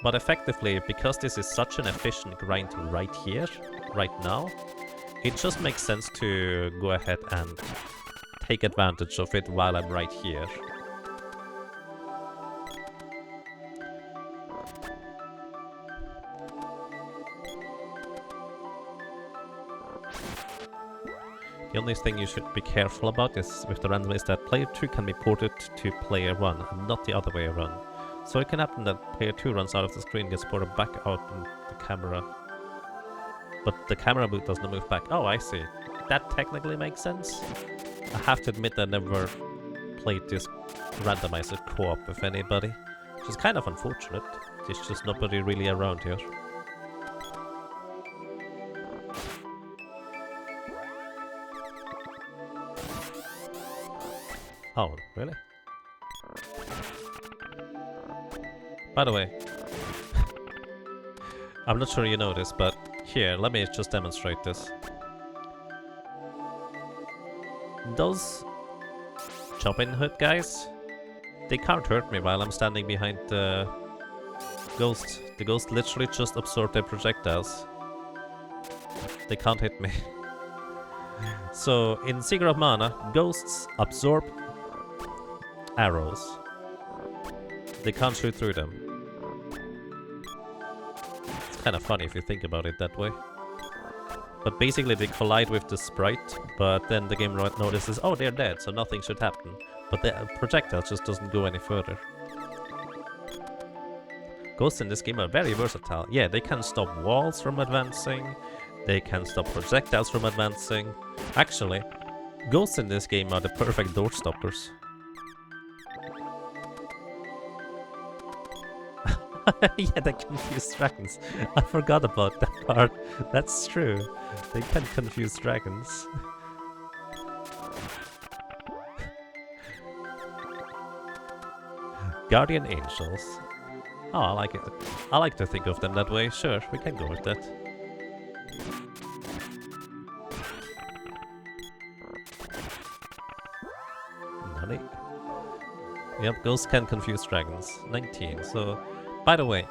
But effectively, because this is such an efficient grind right here, right now, it just makes sense to go ahead and take advantage of it while I'm right here. The only thing you should be careful about is with the random is that player 2 can be ported to player 1 and not the other way around. So it can happen that player 2 runs out of the screen, gets ported back out in the camera. But the camera doesn't move back. Oh, I see. That technically makes sense. I have to admit I never played this randomizer co-op with anybody, which is kind of unfortunate. There's just nobody really around here. Oh, really? By the way, I'm not sure you know this, but here, let me just demonstrate this. Those Chopping Hood guys, they can't hurt me while I'm standing behind the ghost. The ghost literally just absorbed their projectiles. They can't hit me. So, in Seeker of Mana, ghosts absorb arrows. They can't shoot through them. It's kind of funny if you think about it that way. But basically they collide with the sprite, but then the game notices, oh, they're dead, so nothing should happen. But the projectile just doesn't go any further. Ghosts in this game are very versatile. Yeah, they can stop walls from advancing, they can stop projectiles from advancing. Actually, ghosts in this game are the perfect door stoppers. Yeah, they confuse dragons. I forgot about that part. That's true. They can confuse dragons. Guardian Angels. Oh, I like it. I like to think of them that way. Sure, we can go with that. Nani? Yep, ghosts can confuse dragons. 19, so... By the way,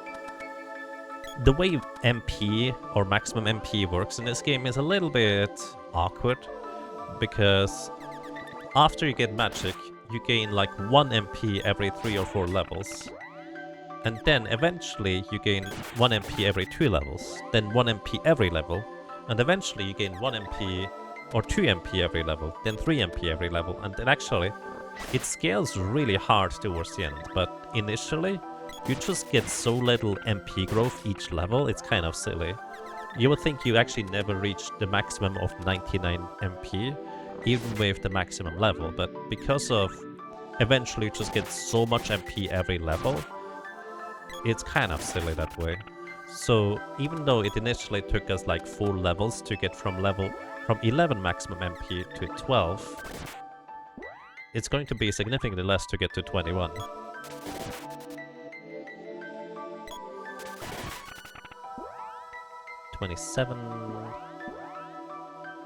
the way MP or maximum MP works in this game is a little bit awkward, because after you get magic, you gain like 1 MP every 3 or 4 levels. And then eventually you gain 1 MP every 2 levels, then 1 MP every level, and eventually you gain 1 MP or 2 MP every level, then 3 MP every level, and then actually it scales really hard towards the end, but initially you just get so little MP growth each level, it's kind of silly. You would think you actually never reach the maximum of 99 MP, even with the maximum level, but because of eventually you just get so much MP every level, it's kind of silly that way. So even though it initially took us like 4 levels to get from 11 maximum MP to 12, it's going to be significantly less to get to 21.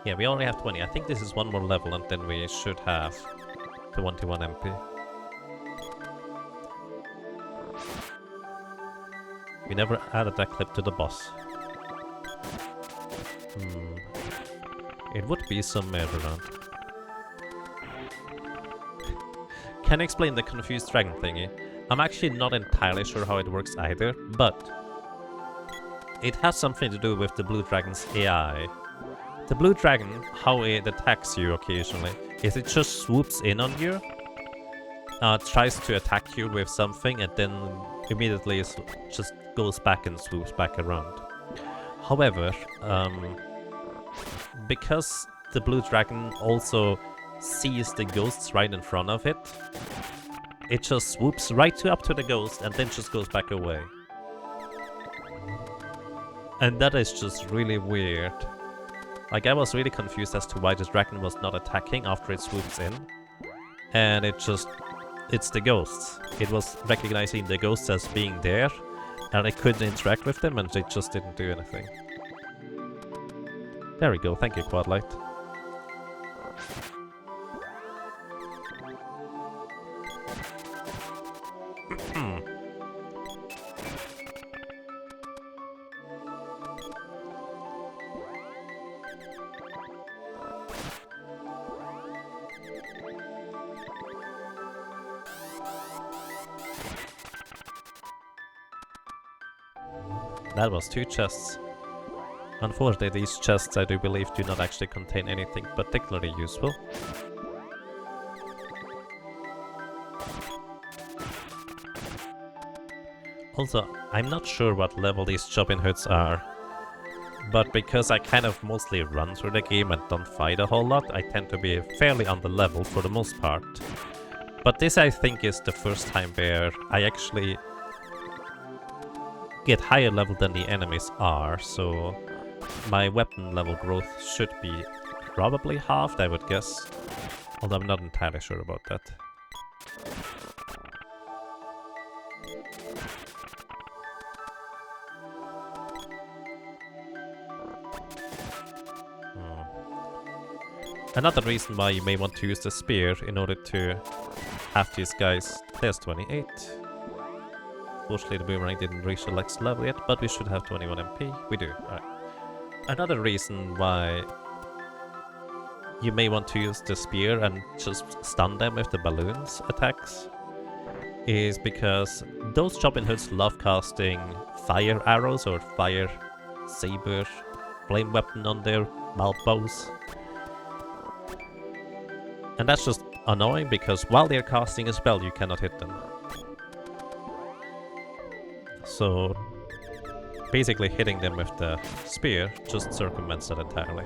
Yeah, we only have 20. I think this is one more level and then we should have the 21 MP. We never added that clip to the boss. It would be somewhere around. Can I explain the confused dragon thingy? I'm actually not entirely sure how it works either, but it has something to do with the blue dragon's AI. The blue dragon, how it attacks you occasionally, is it just swoops in on you, tries to attack you with something, and then immediately just goes back and swoops back around. However, because the blue dragon also sees the ghosts right in front of it, it just swoops right up to the ghost and then just goes back away. And that is just really weird. Like, I was really confused as to why this dragon was not attacking after it swoops in. And it's the ghosts. It was recognizing the ghosts as being there, and it couldn't interact with them, and it just didn't do anything. There we go, thank you, Quadlight. That was 2 chests. Unfortunately, these chests, I do believe, do not actually contain anything particularly useful. Also, I'm not sure what level these Chopin Hoods are, but because I kind of mostly run through the game and don't fight a whole lot, I tend to be fairly on the level for the most part. But this, I think, is the first time where I actually get higher level than the enemies are, so my weapon level growth should be probably halved, I would guess. Although I'm not entirely sure about that. Another reason why you may want to use the spear in order to have these guys. There's 28. Fortunately, the boomerang didn't reach the next level yet, but we should have 21 MP. We do. Alright. Another reason why you may want to use the spear and just stun them with the balloons attacks is because those Chopin Hoods love casting fire arrows or fire saber flame weapon on their bows. And that's just annoying because while they're casting a spell, you cannot hit them. So basically hitting them with the spear just circumvents that entirely.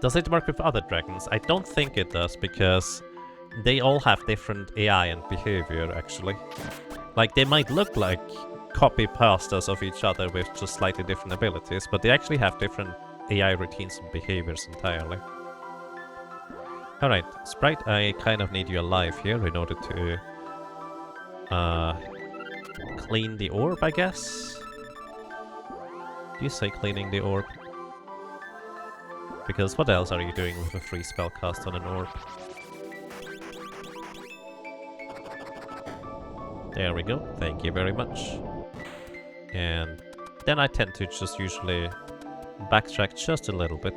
Does it work with other dragons? I don't think it does, because they all have different AI and behavior, actually. Like, they might look like copy-pastas of each other with just slightly different abilities, but they actually have different AI routines and behaviors entirely. Alright, Sprite, I kind of need you alive here in order to clean the orb, I guess? Do you say cleaning the orb? Because what else are you doing with a free spell cast on an orb? There we go, thank you very much. And then I tend to just usually backtrack just a little bit.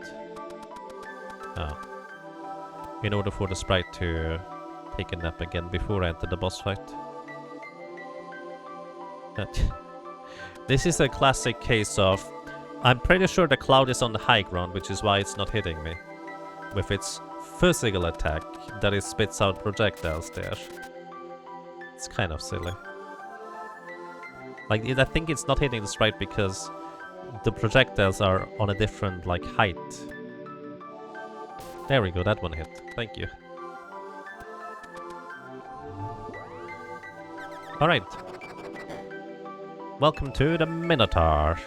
In order for the sprite to take a nap again before I enter the boss fight. This is a classic case of I'm pretty sure the cloud is on the high ground, which is why it's not hitting me. With its physical attack that it spits out projectiles there. It's kind of silly. Like, I think it's not hitting the sprite because the projectiles are on a different, like, height. There we go, that one hit. Thank you. Alright. Welcome to the Minotaur.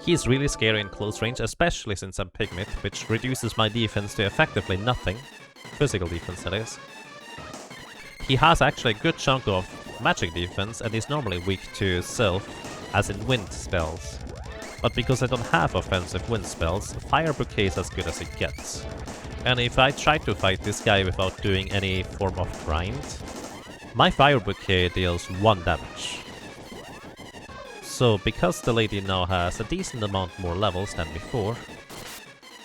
He's really scary in close range, especially since I'm Pigmit, which reduces my defense to effectively nothing. Physical defense, that is. He has actually a good chunk of magic defense, and is normally weak to Sylph, as in wind spells. but because I don't have offensive wind spells, Fire Bouquet is as good as it gets. And if I try to fight this guy without doing any form of grind, my Fire Bouquet deals 1 damage. So because the lady now has a decent amount more levels than before,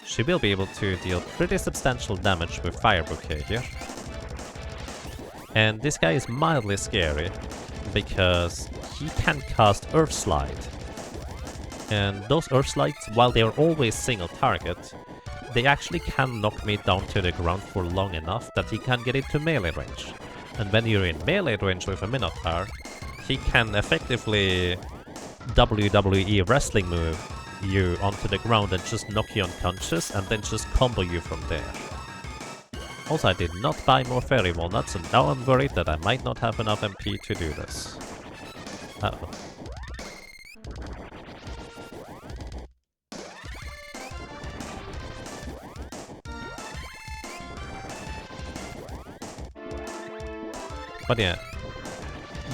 she will be able to deal pretty substantial damage with Fire Bouquet here. And this guy is mildly scary, because he can cast Earth Slide. And those Earth Slides, while they are always single target, they actually can knock me down to the ground for long enough that he can get into melee range. And when you're in melee range with a Minotaur, he can effectively WWE wrestling move you onto the ground and just knock you unconscious and then just combo you from there. Also, I did not buy more fairy walnuts, and now I'm worried that I might not have enough MP to do this. Uh-oh. But yeah,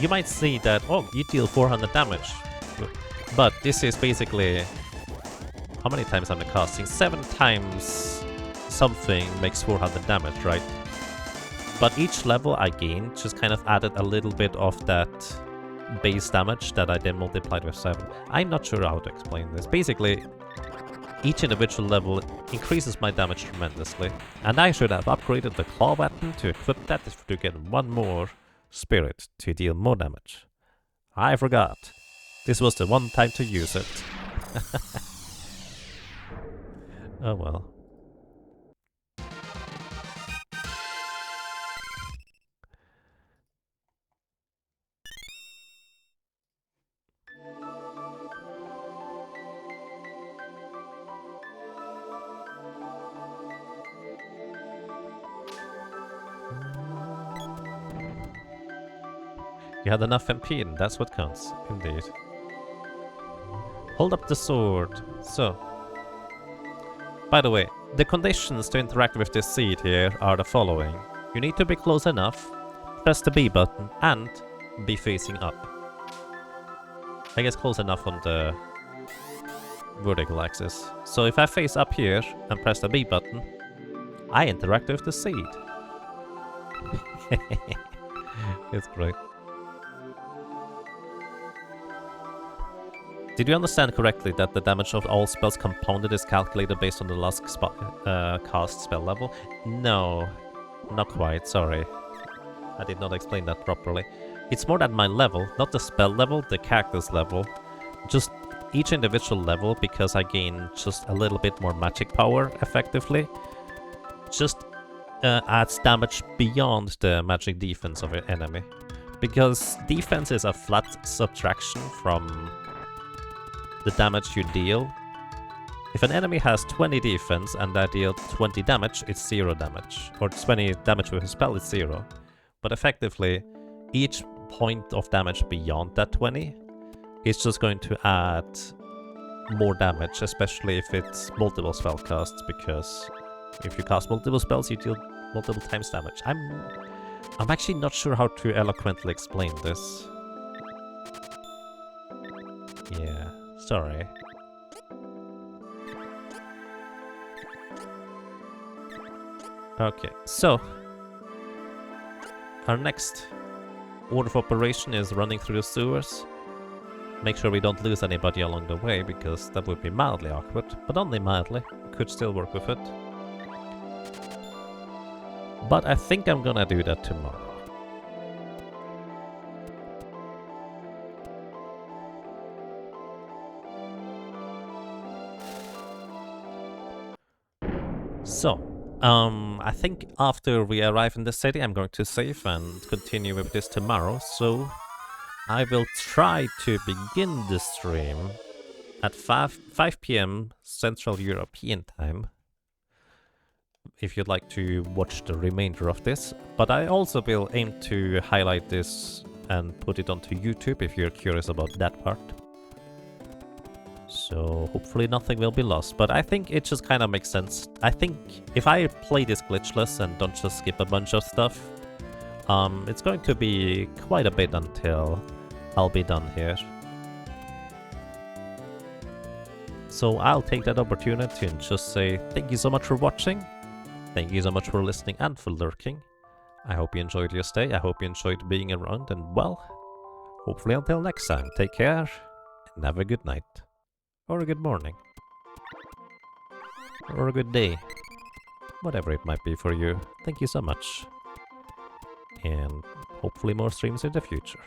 you might see that, oh, you deal 400 damage. But this is basically... How many times am I casting? 7 times something makes 400 damage, right? But each level I gained just kind of added a little bit of that base damage that I then multiplied with 7. I'm not sure how to explain this. Basically, each individual level increases my damage tremendously. And I should have upgraded the claw weapon to equip that to get 1 more spirit to deal more damage. I forgot. This was the one time to use it. Oh well. You had enough MP and that's what counts, indeed. Hold up the sword. So, by the way, the conditions to interact with this seed here are the following. You need to be close enough, press the B button, and be facing up. I guess close enough on the vertical axis. So if I face up here and press the B button, I interact with the seed. It's great. Did you understand correctly that the damage of all spells compounded is calculated based on the last cast spell level? No, not quite, sorry. I did not explain that properly. It's more than my level, not the spell level, the character's level. Just each individual level, because I gain just a little bit more magic power, effectively. Just adds damage beyond the magic defense of an enemy. Because defense is a flat subtraction from the damage you deal. If an enemy has 20 defense and I deal 20 damage, it's 0 damage. Or 20 damage with a spell, it's 0. But effectively, each point of damage beyond that 20 is just going to add more damage, especially if it's multiple spell casts, because if you cast multiple spells, you deal multiple times damage. I'm actually not sure how to eloquently explain this. Yeah. Sorry. Okay, so our next order of operation is running through the sewers. Make sure we don't lose anybody along the way, because that would be mildly awkward, but only mildly. Could still work with it. But I think I'm gonna do that tomorrow. So, I think after we arrive in the city, I'm going to save and continue with this tomorrow. So, I will try to begin the stream at 5 p.m. Central European time, if you'd like to watch the remainder of this. But I also will aim to highlight this and put it onto YouTube if you're curious about that part. So hopefully nothing will be lost, but I think it just kind of makes sense. I think if I play this glitchless and don't just skip a bunch of stuff, it's going to be quite a bit until I'll be done here. So I'll take that opportunity and just say thank you so much for watching. Thank you so much for listening and for lurking. I hope you enjoyed your stay. I hope you enjoyed being around. And well, hopefully until next time, take care and have a good night. Or a good morning. Or a good day. Whatever it might be for you. Thank you so much. And hopefully more streams in the future.